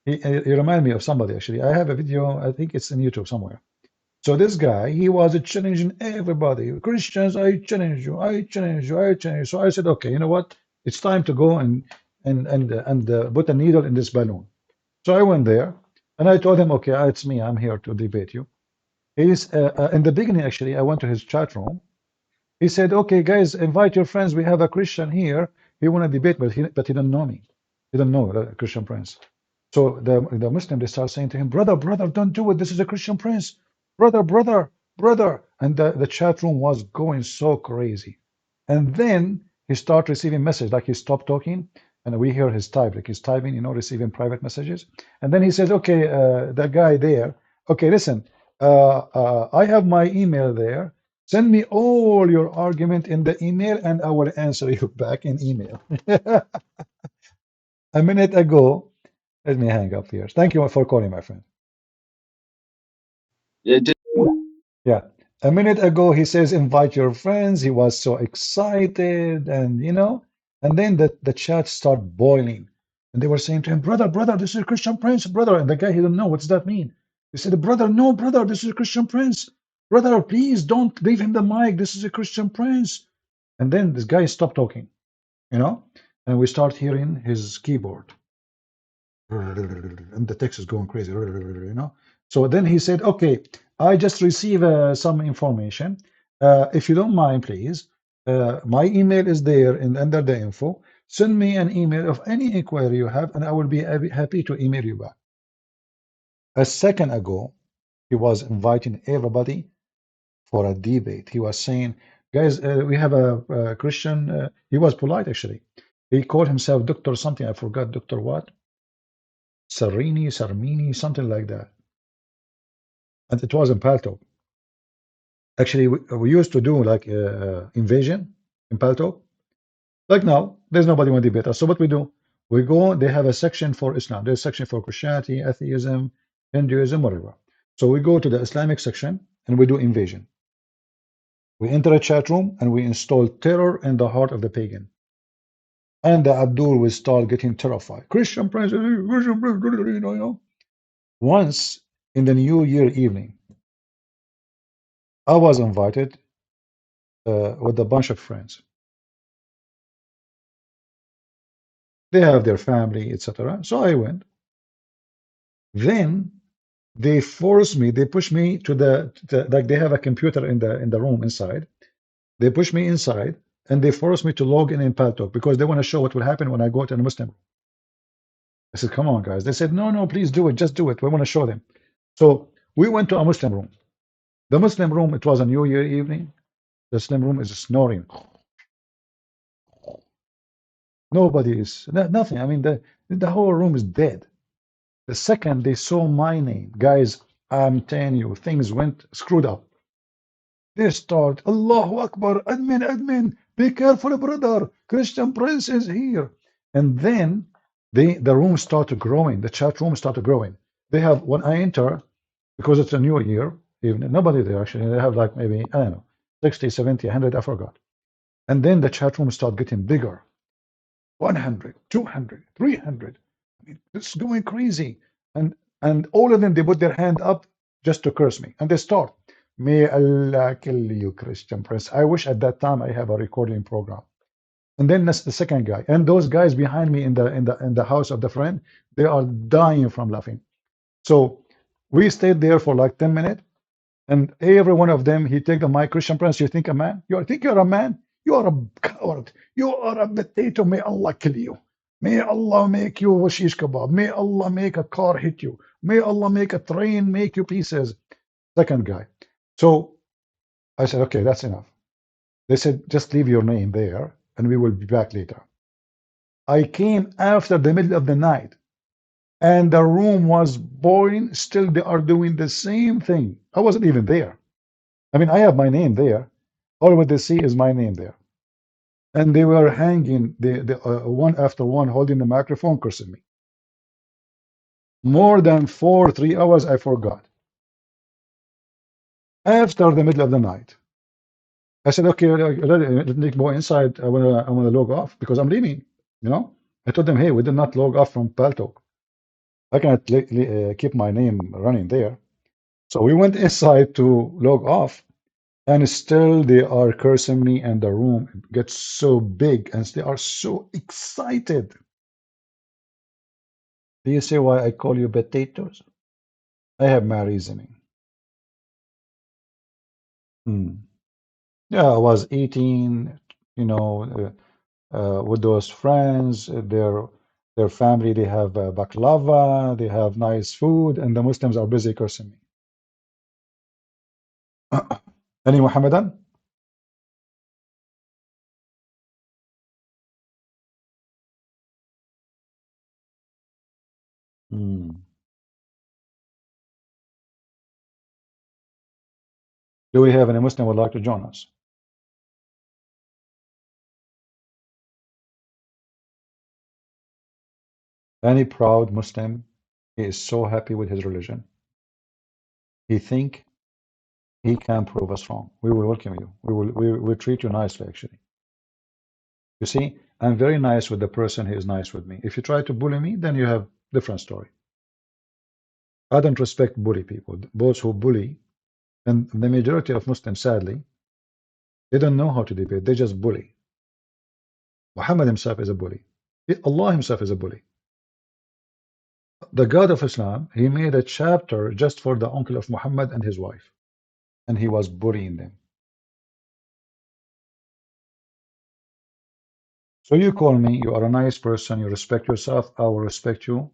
He remind me of somebody. Actually, I have a video. I think it's in YouTube somewhere. So this guy, he was challenging everybody. Christians, I challenge you. I challenge you. I challenge you. So I said, okay, you know what? It's time to go and put a needle in this balloon. So I went there and I told him, okay, it's me. I'm here to debate you. He's in the beginning, actually, I went to his chat room. He said, okay, guys, invite your friends. We have a Christian here. He want to debate, but he didn't know me. He didn't know the Christian Prince. So the Muslim, they start saying to him, brother, brother, don't do it. This is a Christian Prince. Brother, brother, brother. And the chat room was going so crazy. And then he started receiving messages, like he stopped talking, and we hear his type, like he's typing, receiving private messages. And then he says, okay, that guy there, okay, listen, I have my email there. Send me all your argument in the email, and I will answer you back in email. A minute ago, let me hang up here. Thank you for calling, my friend. Yeah. A minute ago, he says, invite your friends. He was so excited, and and then the chat started boiling. And they were saying to him, brother, brother, this is a Christian Prince, brother. And the guy, he didn't know, what's that mean? He said, brother, no, brother, this is a Christian Prince. Brother, please don't leave him the mic. This is a Christian Prince. And then this guy stopped talking, and we start hearing his keyboard. And the text is going crazy, So then he said, okay, I just received some information. If you don't mind, please, my email is there under the info. Send me an email of any inquiry you have, and I will be happy to email you back. A second ago, he was inviting everybody for a debate. He was saying, guys, we have a Christian. He was polite, actually. He called himself Dr. something. I forgot, Dr. what? Sarmini, something like that. And it was in Paltalk. Actually, we used to do like invasion in Paltalk. Like now, there's nobody want to debate us. So what we do, we go, they have a section for Islam. There's a section for Christianity, atheism, Hinduism, whatever. So we go to the Islamic section and we do invasion. We enter a chat room and we install terror in the heart of the pagan. And the Abdul will start getting terrified. Christian Prince, Christian Prince, Once in the New Year evening. I was invited with a bunch of friends. They have their family, etc. So I went. Then they forced me, they pushed me to like they have a computer in the room inside. They pushed me inside and they forced me to log in Paltalk because they want to show what will happen when I go to a Muslim room. I said, come on, guys. They said, no, no, please do it. Just do it. We want to show them. So we went to a Muslim room. The Muslim room, it was a New Year evening. The Muslim room is snoring. Nobody is, nothing. I mean, the whole room is dead. The second they saw my name, guys, I'm telling you, things went screwed up. They start, Allahu Akbar, admin, admin, be careful, brother. Christian Prince is here. And then the room started growing. The chat room started growing. They have, when I enter, because it's a new year, even nobody there actually, they have like maybe, I don't know, 60, 70, 100, I forgot. And then the chat room start getting bigger. 100, 200, 300. I mean, it's going crazy. And all of them, they put their hand up just to curse me. And they start, may Allah kill you, Christian Prince. I wish at that time I have a recording program. And then that's the second guy. And those guys behind me in the house of the friend, they are dying from laughing. So we stayed there for like 10 minutes. And every one of them, he take the mic, Christian Prince, you think a man? You think you're a man? You are a coward. You are a potato. May Allah kill you. May Allah make you shish kebab. May Allah make a car hit you. May Allah make a train make you pieces. Second guy. So I said, okay, that's enough. They said, just leave your name there and we will be back later. I came after the middle of the night and the room was boiling. Still, they are doing the same thing. I wasn't even there. I mean, I have my name there. All what they see is my name there. And they were hanging the one after one, holding the microphone, cursing me. More than 3 hours, I forgot. After the middle of the night, I said, okay, let me go inside. I wanna log off because I'm leaving. You know, I told them, hey, we did not log off from Paltalk. I cannot keep my name running there. So we went inside to log off. And still they are cursing me and the room gets so big and they are so excited. Do you see why I call you potatoes? I have my reasoning. Yeah, I was eating, you know, with those friends, their family, they have baklava, they have nice food, and the Muslims are busy cursing me. Any Muhammadan? Do we have any Muslim would like to join us? Any proud Muslim, he is so happy with his religion. He think he can prove us wrong. We will welcome you. We will treat you nicely, actually. You see, I'm very nice with the person who is nice with me. If you try to bully me, then you have different story. I don't respect bully people. Those who bully, and the majority of Muslims, sadly, they don't know how to debate. They just bully. Muhammad himself is a bully. Allah himself is a bully. The God of Islam, he made a chapter just for the uncle of Muhammad and his wife, and he was bullying them. So you call me, you are a nice person, you respect yourself, I will respect you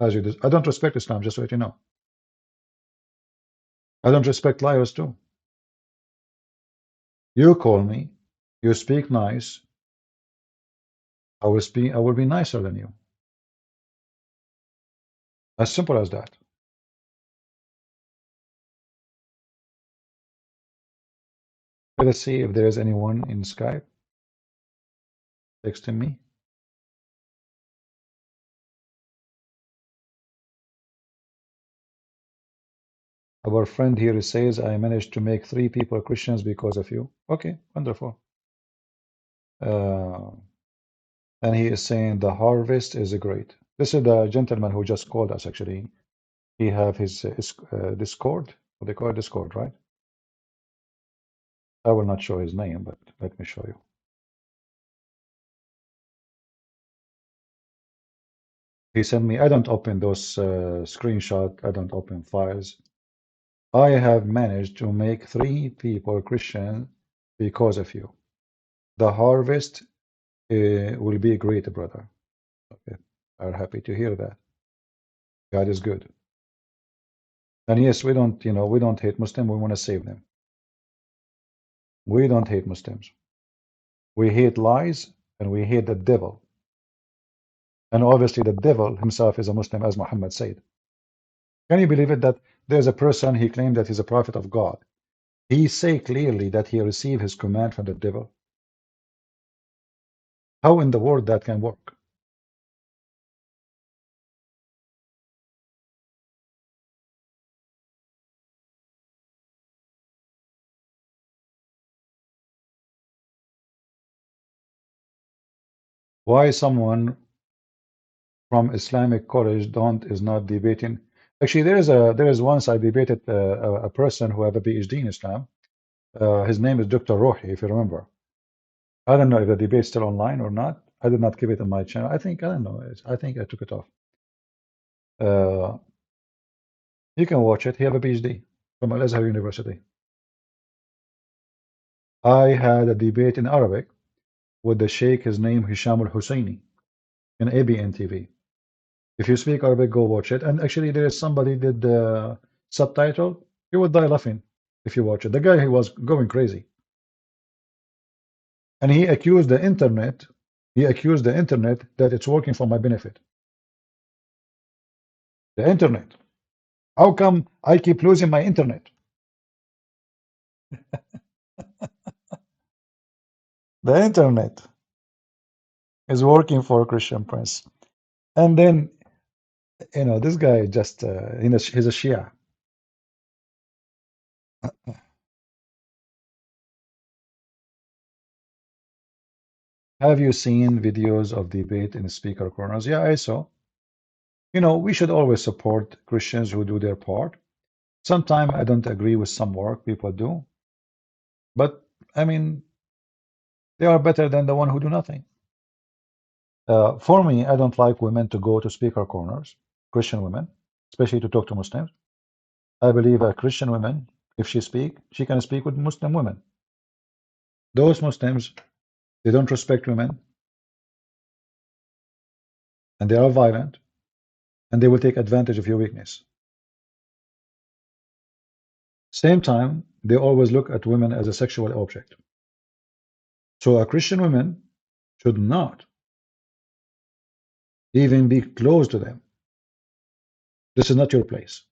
as you do. I don't respect Islam, just so you know. I don't respect liars too. You call me, you speak nice, I will be nicer than you. As simple as that. Let's see if there is anyone in Skype texting me. Our friend here says, I managed to make 3 people Christians because of you. Okay, wonderful. And he is saying the harvest is great. This is the gentleman who just called us, actually. He have his Discord. What they call it, Discord, right? I will not show his name, but let me show you. He sent me. I don't open those screenshot. I don't open files. I have managed to make 3 people Christian because of you. The harvest will be great, brother. Okay, I'm happy to hear that. God is good. And yes, we don't, we don't hate Muslims. We want to save them. We don't hate Muslims. We hate lies and we hate the devil. And obviously, the devil himself is a Muslim, as Muhammad said. Can you believe it that there's a person he claimed that he's a prophet of God? He say clearly that he received his command from the devil. How in the world that can work? Why someone from Islamic college don't is not debating? Actually, there is once I debated a person who had a PhD in Islam. His name is Dr. Rohi, if you remember. I don't know if the debate's still online or not. I did not keep it on my channel. I don't know. I think I took it off. You can watch it. He have a PhD from Al Azhar University. I had a debate in Arabic with the Sheikh, his name Hisham Al Husseini, in ABN TV. If you speak Arabic, go watch it. And actually, there is somebody did the subtitle. You would die laughing if you watch it. The guy, he was going crazy, and he accused the internet. He accused the internet that it's working for my benefit. The internet. How come I keep losing my internet? The internet is working for Christian Prince. And then, this guy just, he's a Shia. Have you seen videos of debate in speaker corners? Yeah, I saw. We should always support Christians who do their part. Sometimes I don't agree with some work people do, but I mean, they are better than the one who do nothing. For me, I don't like women to go to speaker corners, Christian women, especially to talk to Muslims. I believe a Christian woman, if she can speak with Muslim women. Those Muslims, they don't respect women, and they are violent, and they will take advantage of your weakness. Same time, they always look at women as a sexual object. So a Christian woman should not even be close to them. This is not your place.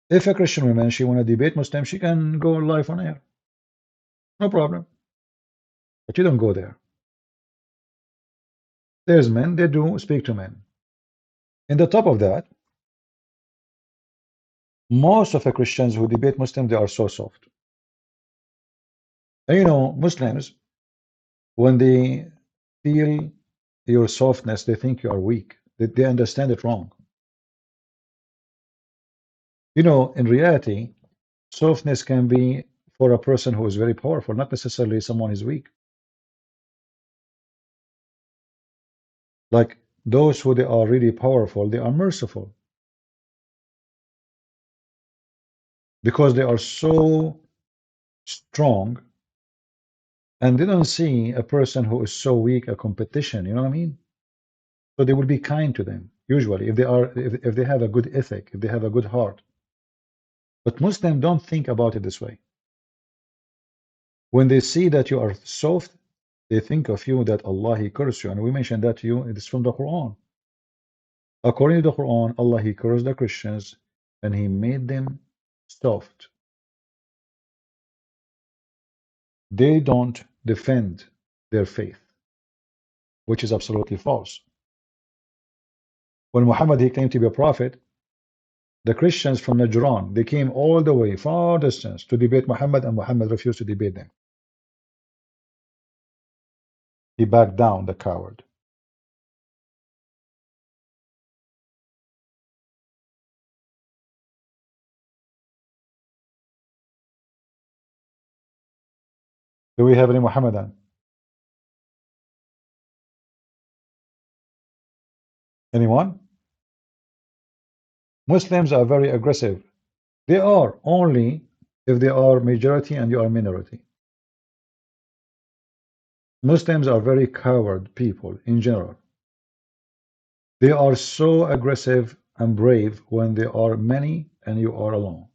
If a Christian woman, she want to debate Muslim, she can go live on air. No problem. But you don't go there. There's men, they do speak to men. In the top of that, most of the Christians who debate Muslims, they are so soft. And Muslims, when they feel your softness, they think you are weak. They understand it wrong. In reality, softness can be for a person who is very powerful, not necessarily someone is weak. Like those who they are really powerful, they are merciful because they are so strong, and they don't see a person who is so weak a competition. You know what I mean? So they will be kind to them usually if they have a good ethic, if they have a good heart. But Muslims don't think about it this way. When they see that you are soft, they think of you that Allah He cursed you, and we mentioned that to you. It is from the Quran. According to the Quran, Allah He cursed the Christians and He made them soft. They don't defend their faith, which is absolutely false. When Muhammad he claimed to be a prophet, the Christians from Najran, they came all the way, far distance, to debate Muhammad, and Muhammad refused to debate them. He backed down, the coward. Do we have any Muhammadan? Anyone? Muslims are very aggressive. They are only if they are majority and you are minority. Muslims are very coward people in general. They are so aggressive and brave when they are many and you are alone.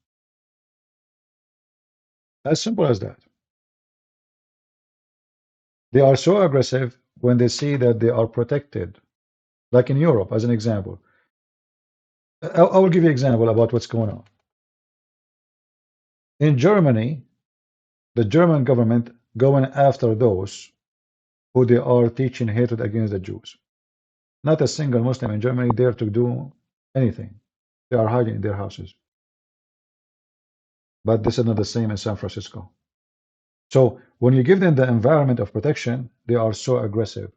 As simple as that. They are so aggressive when they see that they are protected. Like in Europe, as an example. I will give you an example about what's going on. In Germany, the German government going after those who they are teaching hatred against the Jews. Not a single Muslim in Germany dare to do anything. They are hiding in their houses. But this is not the same in San Francisco. So when you give them the environment of protection, they are so aggressive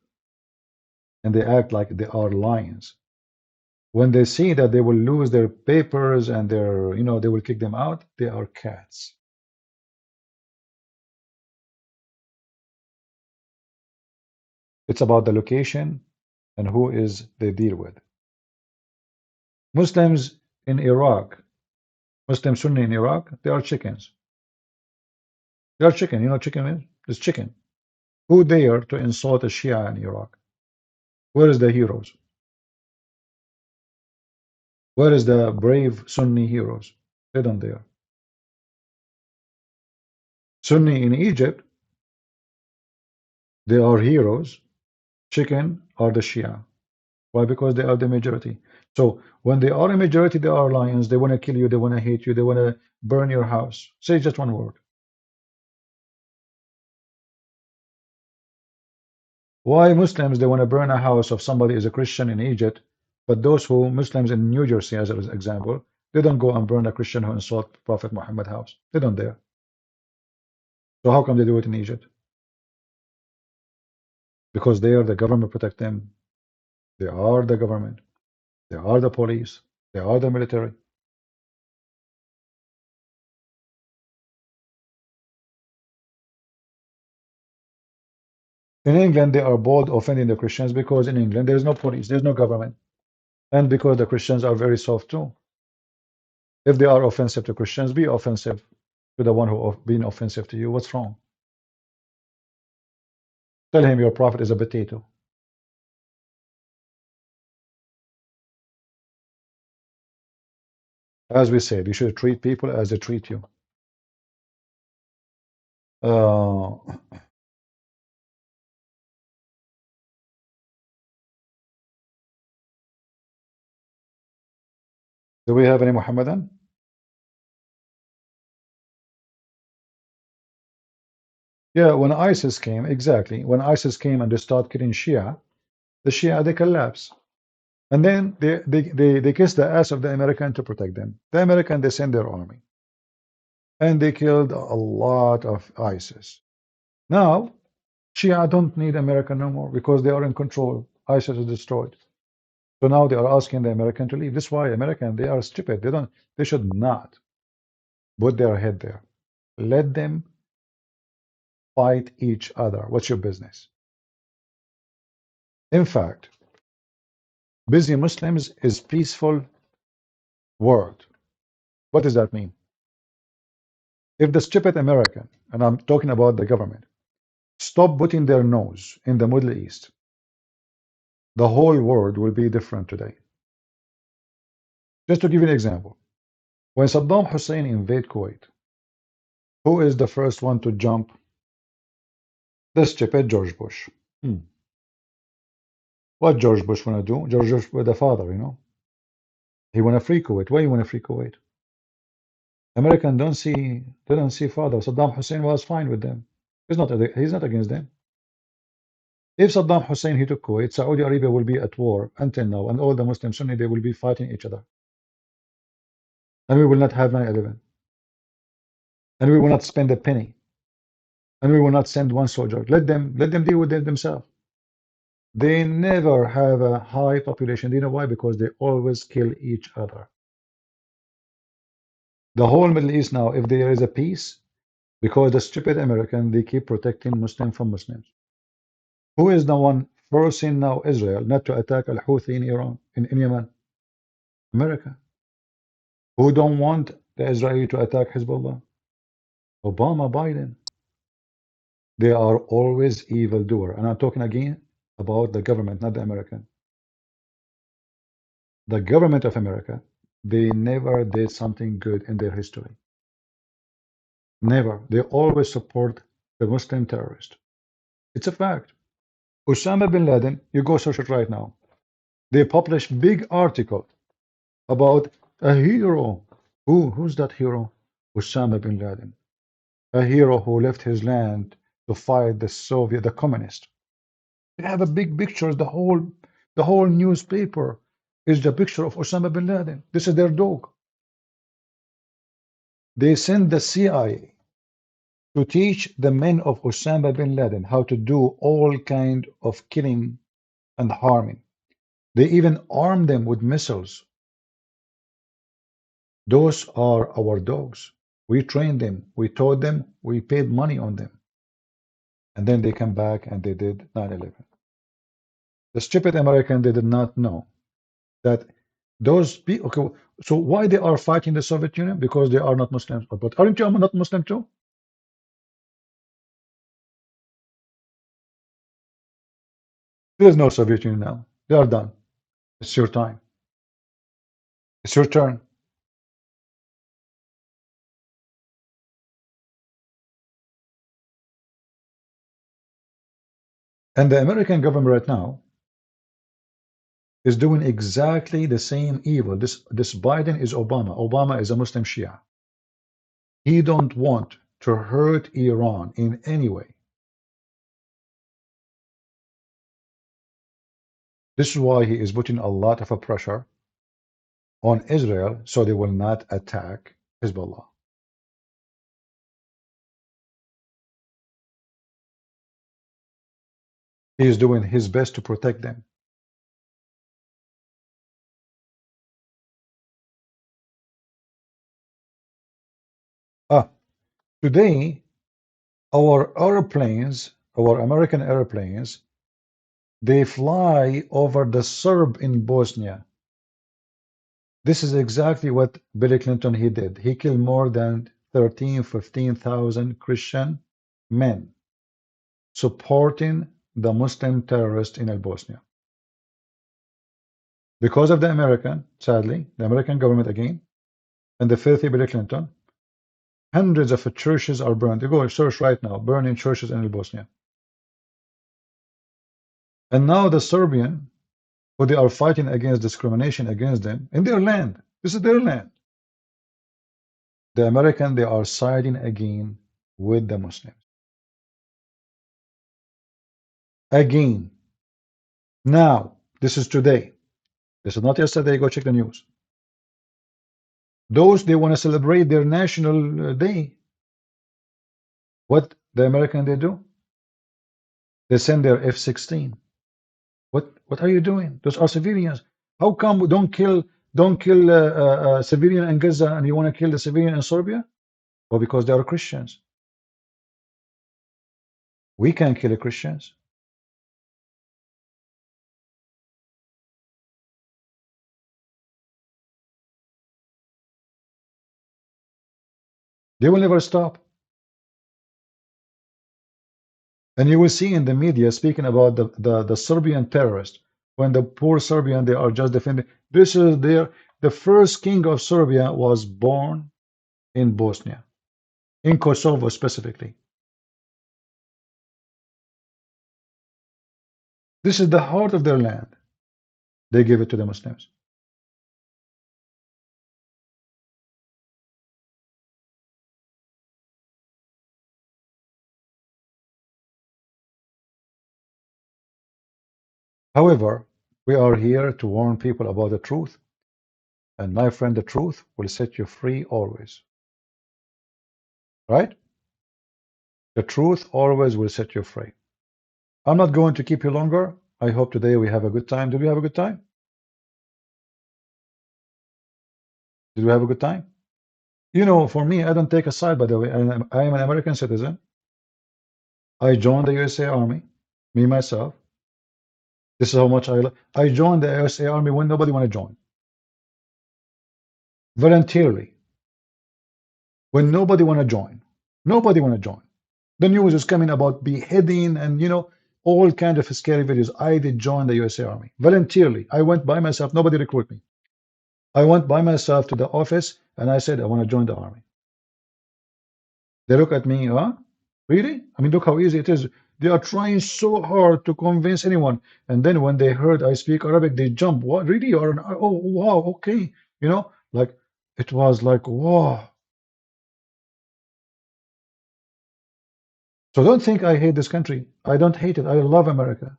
and they act like they are lions. When they see that they will lose their papers and their, they will kick them out, they are cats. It's about the location and who is they deal with. Muslims in Iraq, Muslim Sunni in Iraq, they are chickens. They are chicken. You know what chicken is? It's chicken. Who dare to insult a Shia in Iraq? Where is the heroes? Where is the brave Sunni heroes? They don't dare. Sunni in Egypt, they are heroes. Chicken are the Shia. Why? Because they are the majority. So when they are a majority, they are lions. They want to kill you. They want to hate you. They want to burn your house. Say just one word. Why Muslims, they want to burn a house of somebody is a Christian in Egypt, but those who Muslims in New Jersey, as an example, they don't go and burn a Christian who insult Prophet Muhammad house. They don't dare. So how come they do it in Egypt? Because they are the government protect them. They are the government. They are the police. They are the military. In England, they are bold offending the Christians because in England there is no police, there is no government, and because the Christians are very soft too. If they are offensive to Christians, be offensive to the one who being offensive to you. What's wrong? Tell him your prophet is a potato. As we said, you should treat people as they treat you. Uh, do we have any Muhammadan? Yeah, when ISIS came, exactly. When ISIS came and they start killing Shia, the Shia, they collapse. And then they kiss the ass of the American to protect them. The American, they send their army. And they killed a lot of ISIS. Now, Shia don't need America no more because they are in control. ISIS is destroyed. So now they are asking the American to leave. This is why American, they are stupid. They should not put their head there. Let them fight each other. What's your business? In fact, busy Muslims is peaceful word. What does that mean? If the stupid American, and I'm talking about the government, stop putting their nose in the Middle East, the whole world will be different today. Just to give you an example, when Saddam Hussein invaded Kuwait, who is the first one to jump? The stupid George Bush. What George Bush want to do? George Bush was the father, He want to free Kuwait. Why you want to free Kuwait? American they don't see father. Saddam Hussein was fine with them. He's not against them. If Saddam Hussein he took Kuwait, Saudi Arabia will be at war until now, and all the Muslim Sunni they will be fighting each other. And we will not have 9/11. And we will not spend a penny. And we will not send one soldier. Let them deal with it themselves. They never have a high population. Do you know why? Because they always kill each other. The whole Middle East now, if there is a peace, Because the stupid American, they keep protecting Muslim from Muslims. Who is the one forcing now Israel not to attack Al-Houthi in Iran, in Yemen? America. Who don't want the Israeli to attack Hezbollah? Obama, Biden. They are always evildoer. And I'm talking again about the government, not the American. The government of America, they never did something good in their history. Never. They always support the Muslim terrorist. It's a fact. Osama bin Laden, you go search it right now. They publish big article about a hero. Who's that hero? Osama bin Laden. A hero who left his land to fight the communist. They have a big picture. The whole newspaper is the picture of Osama bin Laden. This is their dog. They send the CIA to teach the men of Osama bin Laden how to do all kind of killing and harming. They even arm them with missiles. Those are our dogs. We trained them, we taught them, we paid money on them. And then they come back and they did 9/11. The stupid American, they did not know that those people. Okay, so why they are fighting the Soviet Union? Because they are not Muslims. But aren't you not Muslim too? There is no Soviet Union now. They are done. It's your time. It's your turn. And the American government right now is doing exactly the same evil. This Biden is Obama. Obama is a Muslim Shia. He don't want to hurt Iran in any way. This is why he is putting a lot of pressure on Israel so they will not attack Hezbollah. He is doing his best to protect them. Today, our airplanes, our American airplanes, they fly over the Serb in Bosnia. This is exactly what Bill Clinton he did. He killed more than 15,000 Christian men supporting the Muslim terrorists in Bosnia. Because of the American, sadly, the American government again, and the filthy Bill Clinton, hundreds of churches are burned. You go search right now, burning churches in Bosnia. And now the Serbian, who they are fighting against discrimination against them in their land. This is their land. The American, they are siding again with the Muslims. Again. Now, this is today. This is not yesterday. Go check the news. Those, they want to celebrate their national day. What the American they do? They send their F-16. What are you doing? Those are civilians. How come we don't kill civilian in Gaza and you want to kill the civilian in Serbia? Well, because they are Christians. We can't kill the Christians. They will never stop. And you will see in the media speaking about the Serbian terrorists, when the poor Serbian, they are just defending. This is the first king of Serbia was born in Bosnia, in Kosovo specifically. This is the heart of their land. They give it to the Muslims. However, we are here to warn people about the truth. And my friend, the truth will set you free always. Right? The truth always will set you free. I'm not going to keep you longer. I hope today we have a good time. Did we have a good time? Did we have a good time? You know, for me, I don't take a side, by the way. I am an American citizen. I joined the USA Army, me myself. This is how much I joined the USA Army when nobody want to join. Voluntarily. When nobody want to join. Nobody want to join. The news is coming about beheading and, you know, all kind of scary videos. I did join the USA Army. Voluntarily. I went by myself. Nobody recruited me. I went by myself to the office and I said, I want to join the Army. They look at me, huh? Really? I mean, look how easy it is. They are trying so hard to convince anyone. And then when they heard I speak Arabic, they jump. What? Really? You are an, oh, wow, okay. You know, like, it was like, wow. So don't think I hate this country. I don't hate it. I love America.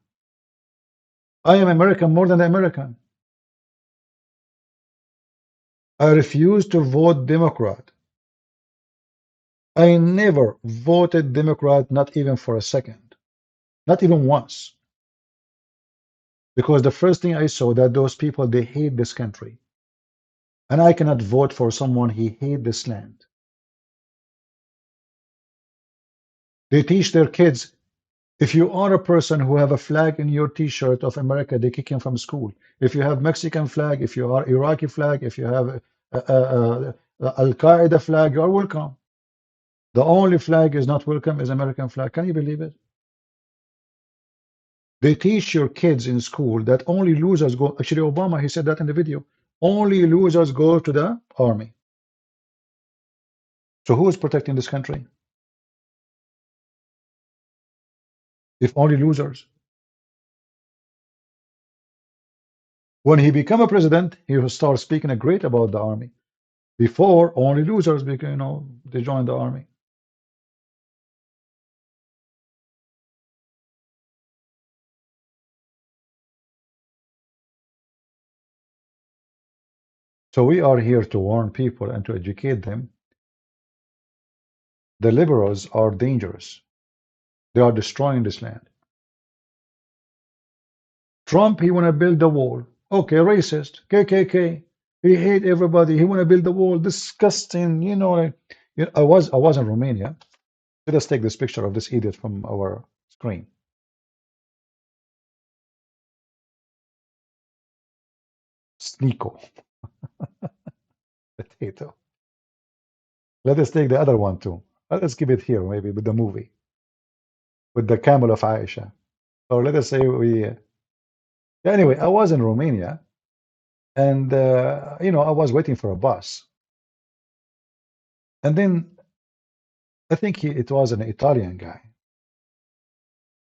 I am American more than American. I refuse to vote Democrat. I never voted Democrat, not even for a second. Not even once. Because the first thing I saw that those people, they hate this country. And I cannot vote for someone he hate this land. They teach their kids, if you are a person who have a flag in your t-shirt of America, they kick him from school. If you have Mexican flag, if you are Iraqi flag, if you have Al-Qaeda flag, you are welcome. The only flag is not welcome is American flag. Can you believe it? They teach your kids in school that only losers go. Actually, Obama, he said that in the video. Only losers go to the army. So who is protecting this country? If only losers. When he become a president, he will start speaking great about the army. Before, only losers, because, you know, they join the army. So we are here to warn people and to educate them. The liberals are dangerous. They are destroying this land. Trump, he want to build a wall. Okay, racist, KKK. He hate everybody. He want to build a wall. Disgusting. You know, like, you know, I was in Romania. Let us take this picture of this idiot from our screen. SNEKO. Potato. Let us take the other one too. Let's keep it here, maybe with the movie, with the camel of Aisha. Or let us say we. Anyway, I was in Romania, and you know, I was waiting for a bus, and then I think it was an Italian guy.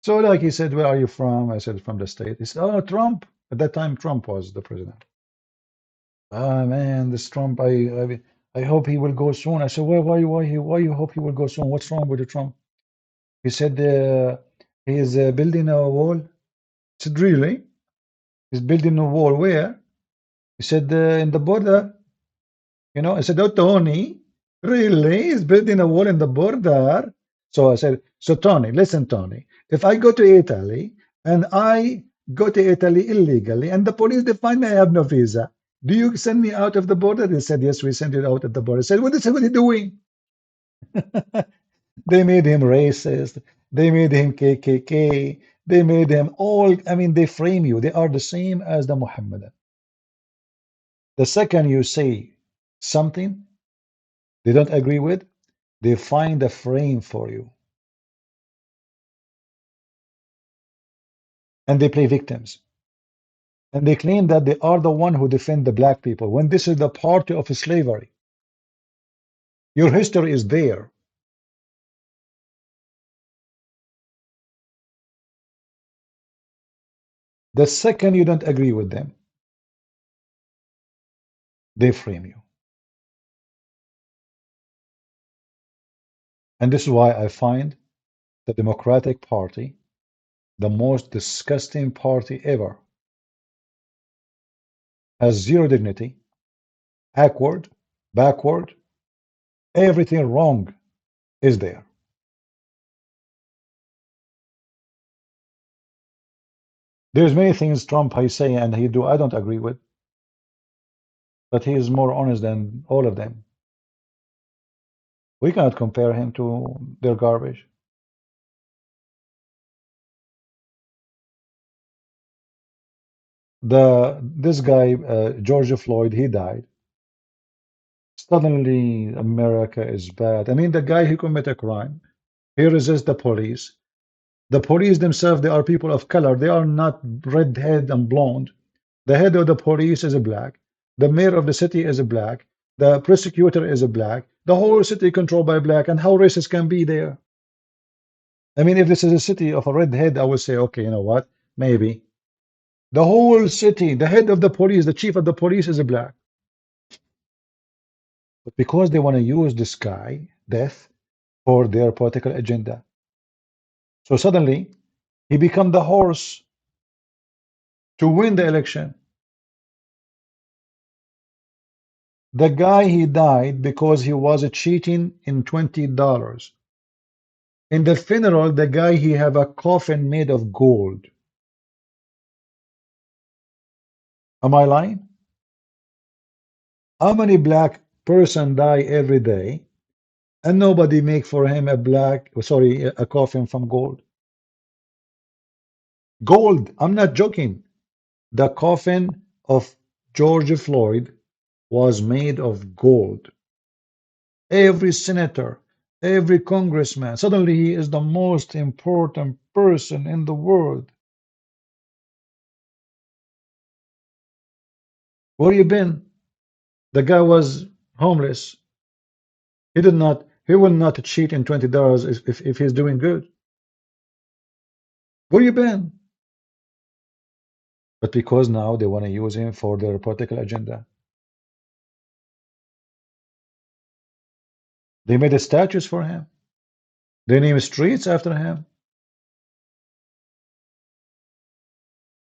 So like he said, "Where are you from?" I said, "From the state." He said, "Oh, Trump." At that time, Trump was the president. Ah, man, this Trump. I hope he will go soon. I said, why you hope he will go soon? What's wrong with the Trump? He said he is building a wall. I said, really? He's building a wall where? He said in the border. You know, I said, oh, Tony, really? He's building a wall in the border. So I said, so Tony, listen, Tony, if I go to Italy and I go to Italy illegally and the police they find me, I have no visa. Do you send me out of the border? They said, yes, we send you out of the border. I said, what is everybody doing? They made him racist. They made him KKK. They made him all, I mean, they frame you. They are the same as the Muhammadan. The second you say something they don't agree with, they find a frame for you. And they play victims. And they claim that they are the one who defend the black people, when this is the party of slavery. Your history is there. The second you don't agree with them, they frame you. And this is why I find the Democratic Party the most disgusting party ever. Has zero dignity, awkward, backward, everything wrong is there. There's many things Trump I say and he do I don't agree with, but he is more honest than all of them. We cannot compare him to their garbage. This guy, George Floyd, he died. Suddenly, America is bad. I mean, the guy who committed a crime, he resists the police. The police themselves, they are people of color. They are not redhead and blonde. The head of the police is a black. The mayor of the city is a black. The prosecutor is a black. The whole city controlled by black. And how racist can be there? I mean, if this is a city of a redhead, I would say, okay, you know what? Maybe. The whole city, the head of the police, the chief of the police is a black. But because they want to use this guy, death, for their political agenda. So suddenly, he become the horse to win the election. The guy, he died because he was cheating in $20. In the funeral, the guy, he have a coffin made of gold. Am I lying? How many black person die every day and nobody make for him a coffin from gold? Gold, I'm not joking. The coffin of George Floyd was made of gold. Every senator, every congressman, suddenly he is the most important person in the world. Where you been? The guy was homeless. He will not cheat in $20 if he's doing good. Where you been? But because now they want to use him for their political agenda. They made a statues for him. They name streets after him.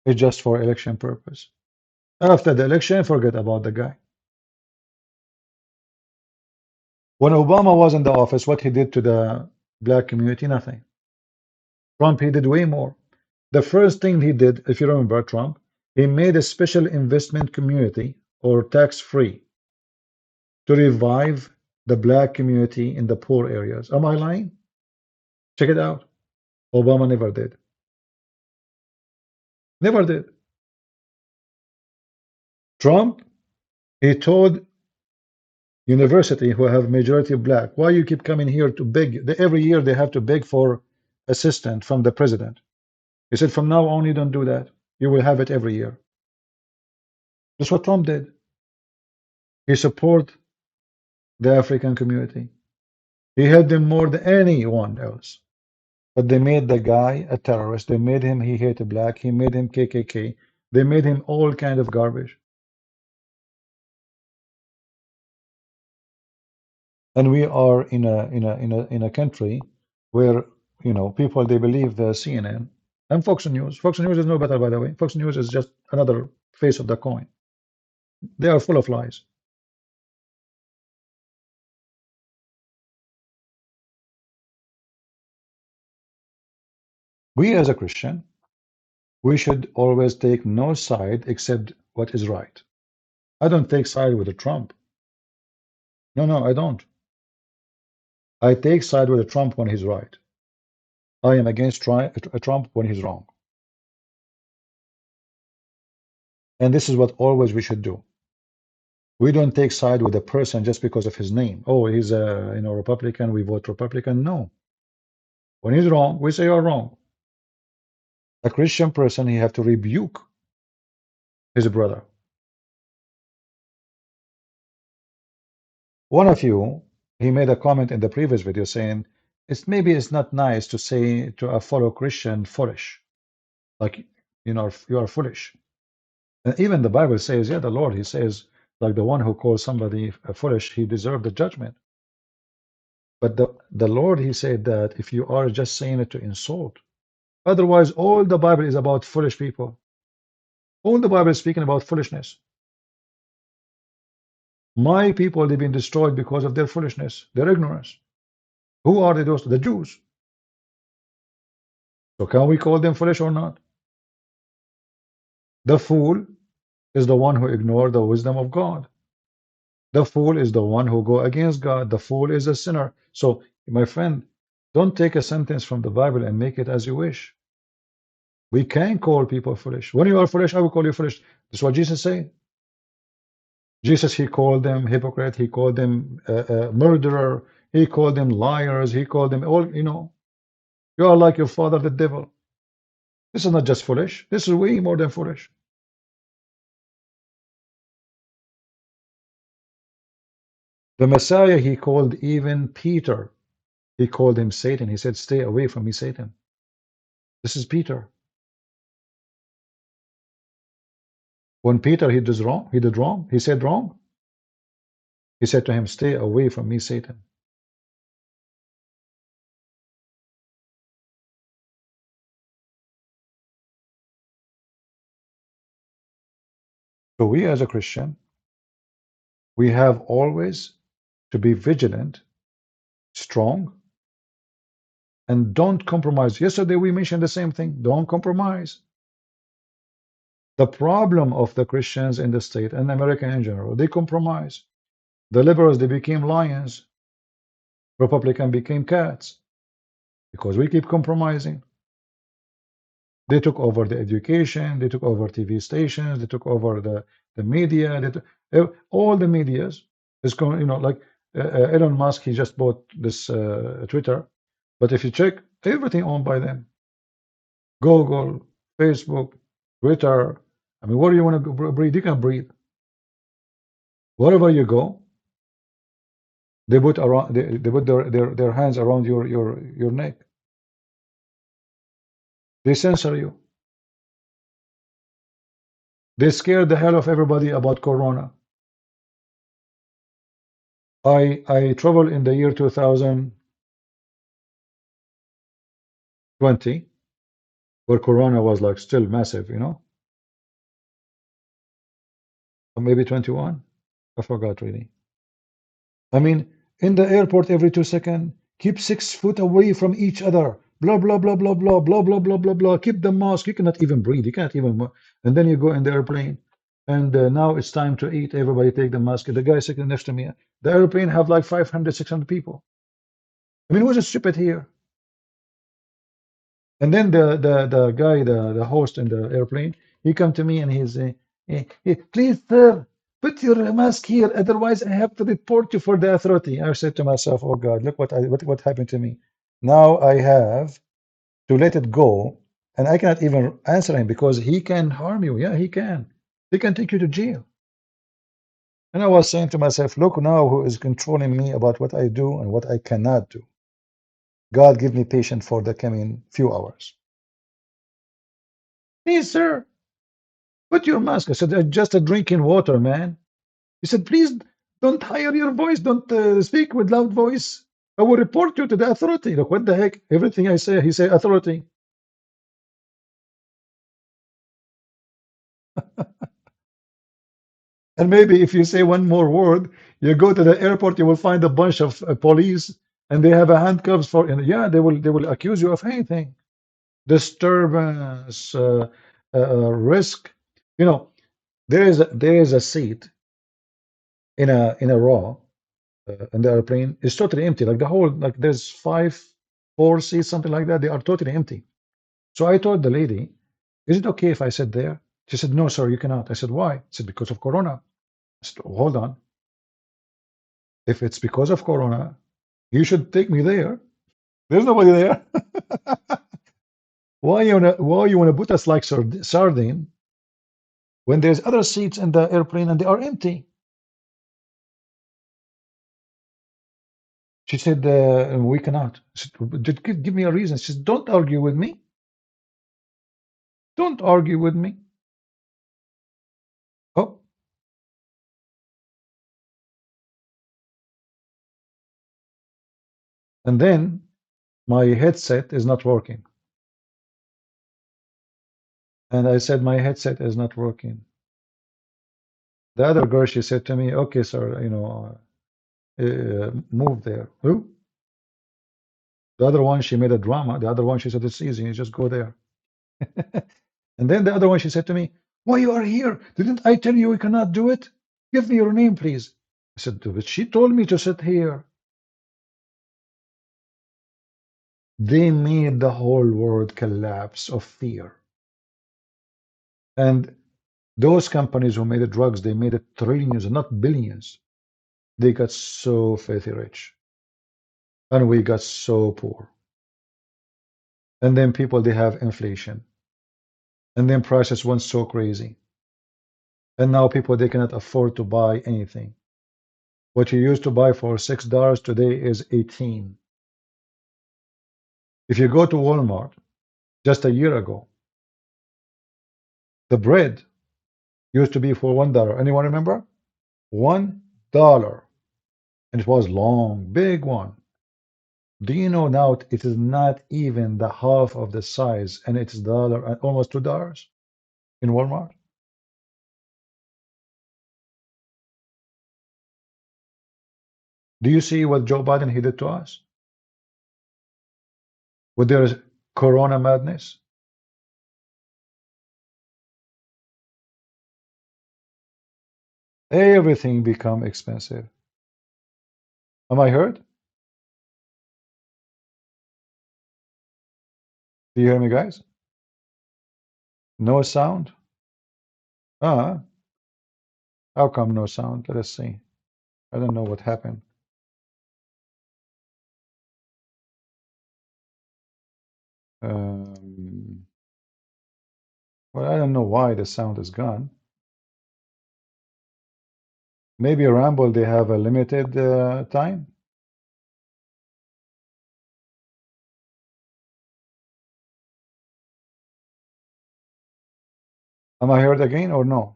It's just for election purpose. After the election, forget about the guy. When Obama was in the office, what he did to the black community? Nothing. Trump, he did way more. The first thing he did, if you remember Trump, he made a special investment community or tax-free to revive the black community in the poor areas. Am I lying? Check it out. Obama never did. Never did. Trump, he told university who have majority black, why you keep coming here to beg? Every year they have to beg for assistance from the president. He said, from now on, you don't do that. You will have it every year. That's what Trump did. He support the African community. He helped them more than anyone else. But they made the guy a terrorist. They made him, he hated black. He made him KKK. They made him all kind of garbage. And we are in a country where, you know, people, they believe CNN and Fox News. Fox News is no better, by the way. Fox News is just another face of the coin. They are full of lies. We as a Christian, we should always take no side except what is right. I don't take side with Trump. No, I don't. I take side with Trump when he's right. I am against Trump when he's wrong. And this is what always we should do. We don't take side with a person just because of his name. Oh, he's a Republican, we vote Republican. No. When he's wrong, we say you're wrong. A Christian person, he have to rebuke his brother. One of you, he made a comment in the previous video saying, maybe it's not nice to say to a fellow Christian foolish. Like, you are foolish. And even the Bible says, yeah, the Lord, he says, like the one who calls somebody foolish, he deserved the judgment. But the Lord, he said that if you are just saying it to insult, otherwise all the Bible is about foolish people. All the Bible is speaking about foolishness. My people, they've been destroyed because of their foolishness, their ignorance. Who are they? Those the Jews. So can we call them foolish or not? The fool is the one who ignored the wisdom of God. The fool is the one who go against God. The fool is a sinner. So, my friend, don't take a sentence from the Bible and make it as you wish. We can call people foolish. When you are foolish, I will call you foolish. That's what Jesus said. Jesus, he called them hypocrite. He called them murderer. He called them liars. He called them all, you know, you are like your father, the devil. This is not just foolish. This is way more than foolish. The Messiah, he called even Peter. He called him Satan. He said, stay away from me, Satan. This is Peter. When Peter he did wrong, he said wrong. He said to him, stay away from me, Satan. So we as a Christian, we have always to be vigilant, strong, and don't compromise. Yesterday we mentioned the same thing. Don't compromise. The problem of the Christians in the state and America in general, they compromise. The liberals, they became lions. Republican became cats because we keep compromising. They took over the education, they took over TV stations, they took over the media, all the medias is going, you know, like Elon Musk, he just bought this Twitter, but if you check, everything owned by them. Google, Facebook, Twitter. I mean, where do you want to breathe? You can breathe. Wherever you go, they put around, they put their hands around your neck. They censor you. They scared the hell of everybody about Corona. I traveled in the year 2020, where Corona was like still massive, you know, or maybe 21. I forgot really. I mean, in the airport every 2 seconds, keep 6 foot away from each other. Blah blah blah blah blah blah blah blah blah blah. Keep the mask. You cannot even breathe. You can't even. And then you go in the airplane, and now it's time to eat. Everybody take the mask. The guy sitting next to me. The airplane have like 500, 600 people. I mean, who's stupid here? And then the guy, the host in the airplane, he come to me and he's, please, sir, put your mask here, otherwise I have to report you for the authority. I said to myself, oh God, look what happened to me. Now I have to let it go, and I cannot even answer him because he can harm you. Yeah, he can. He can take you to jail. And I was saying to myself, look now who is controlling me about what I do and what I cannot do. God give me patience for the coming few hours. Please, sir, put your mask. I said, just a drinking water, man. He said, please don't higher your voice. Don't speak with loud voice. I will report you to the authority. Look, what the heck? Everything I say, he say authority. And maybe if you say one more word, you go to the airport, you will find a bunch of police, and they have a handcuffs for. And yeah, they will accuse you of anything, disturbance, risk. You know, there is a seat in a row in the airplane is totally empty. Like the whole, like there's 4 seats, something like that. They are totally empty. So I told the lady, is it okay if I sit there? She said, no, sir, you cannot. I said, why? She said, because of Corona. I said, hold on. If it's because of Corona, you should take me there. There's nobody there. Why you wanna put us like sardine when there's other seats in the airplane and they are empty? She said, we cannot. I said, just give me a reason. She said, don't argue with me. Don't argue with me. Oh. And then my headset is not working. And I said, my headset is not working. The other girl, she said to me, okay, sir, you know, move there. Who? The other one, she made a drama. The other one, she said, it's easy. You just go there. And then the other one, she said to me, why you are here? Didn't I tell you we cannot do it? Give me your name, please. I said, but she told me to sit here. They made the whole world collapse of fear. And those companies who made the drugs, they made it trillions, not billions. They got so filthy rich. And we got so poor. And then people, they have inflation. And then prices went so crazy. And now people, they cannot afford to buy anything. What you used to buy for $6 today is 18. If you go to Walmart, just a year ago, the bread used to be for $1. Anyone remember? $1. And it was long, big one. Do you know now it is not even the half of the size, and it's dollar and almost $2 in Walmart? Do you see what Joe Biden he did to us? With their corona madness? Everything become expensive. Am I heard? Do you hear me, guys? No sound? Ah, how come no sound? Let us see. I don't know what happened. Well, I don't know why the sound is gone. Maybe Ramble, they have a limited time. Am I heard again or no?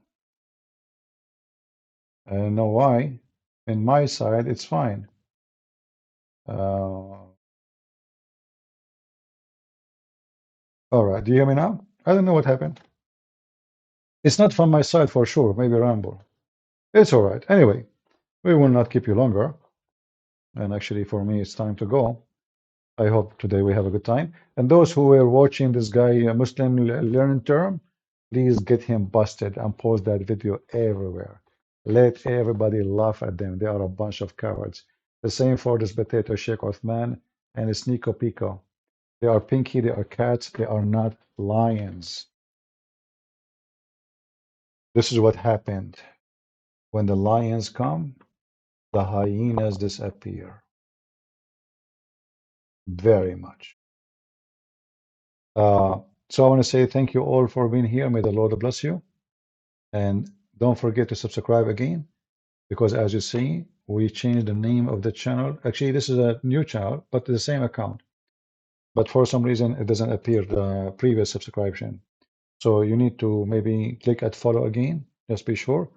I don't know why. In my side, it's fine. All right, do you hear me now? I don't know what happened. It's not from my side for sure. Maybe Ramble. It's all right. Anyway, we will not keep you longer. And actually, for me, it's time to go. I hope today we have a good time. And those who were watching this guy, Muslim learning term, please get him busted and post that video everywhere. Let everybody laugh at them. They are a bunch of cowards. The same for this potato shake Uthman and SNEKO Pico. They are pinky, they are cats, they are not lions. This is what happened. When the lions come, the hyenas disappear. Very much. So I want to say thank you all for being here. May the Lord bless you. And don't forget to subscribe again, because as you see, we changed the name of the channel. Actually, this is a new channel, but the same account. But for some reason, it doesn't appear the previous subscription. So you need to maybe click at follow again, just be sure.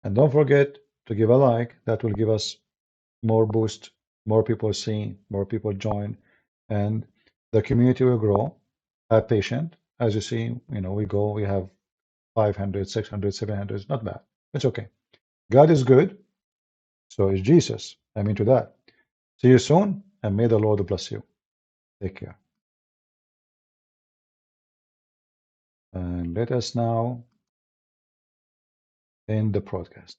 And don't forget to give a like. That will give us more boost, more people see, more people join, and the community will grow. Have patience. As you see, we have 500, 600, 700. It's not bad. It's okay. God is good. So is Jesus. I'm into that. See you soon, and may the Lord bless you. Take care. And let us now end the broadcast.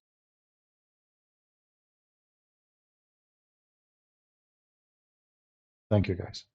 Thank you, guys.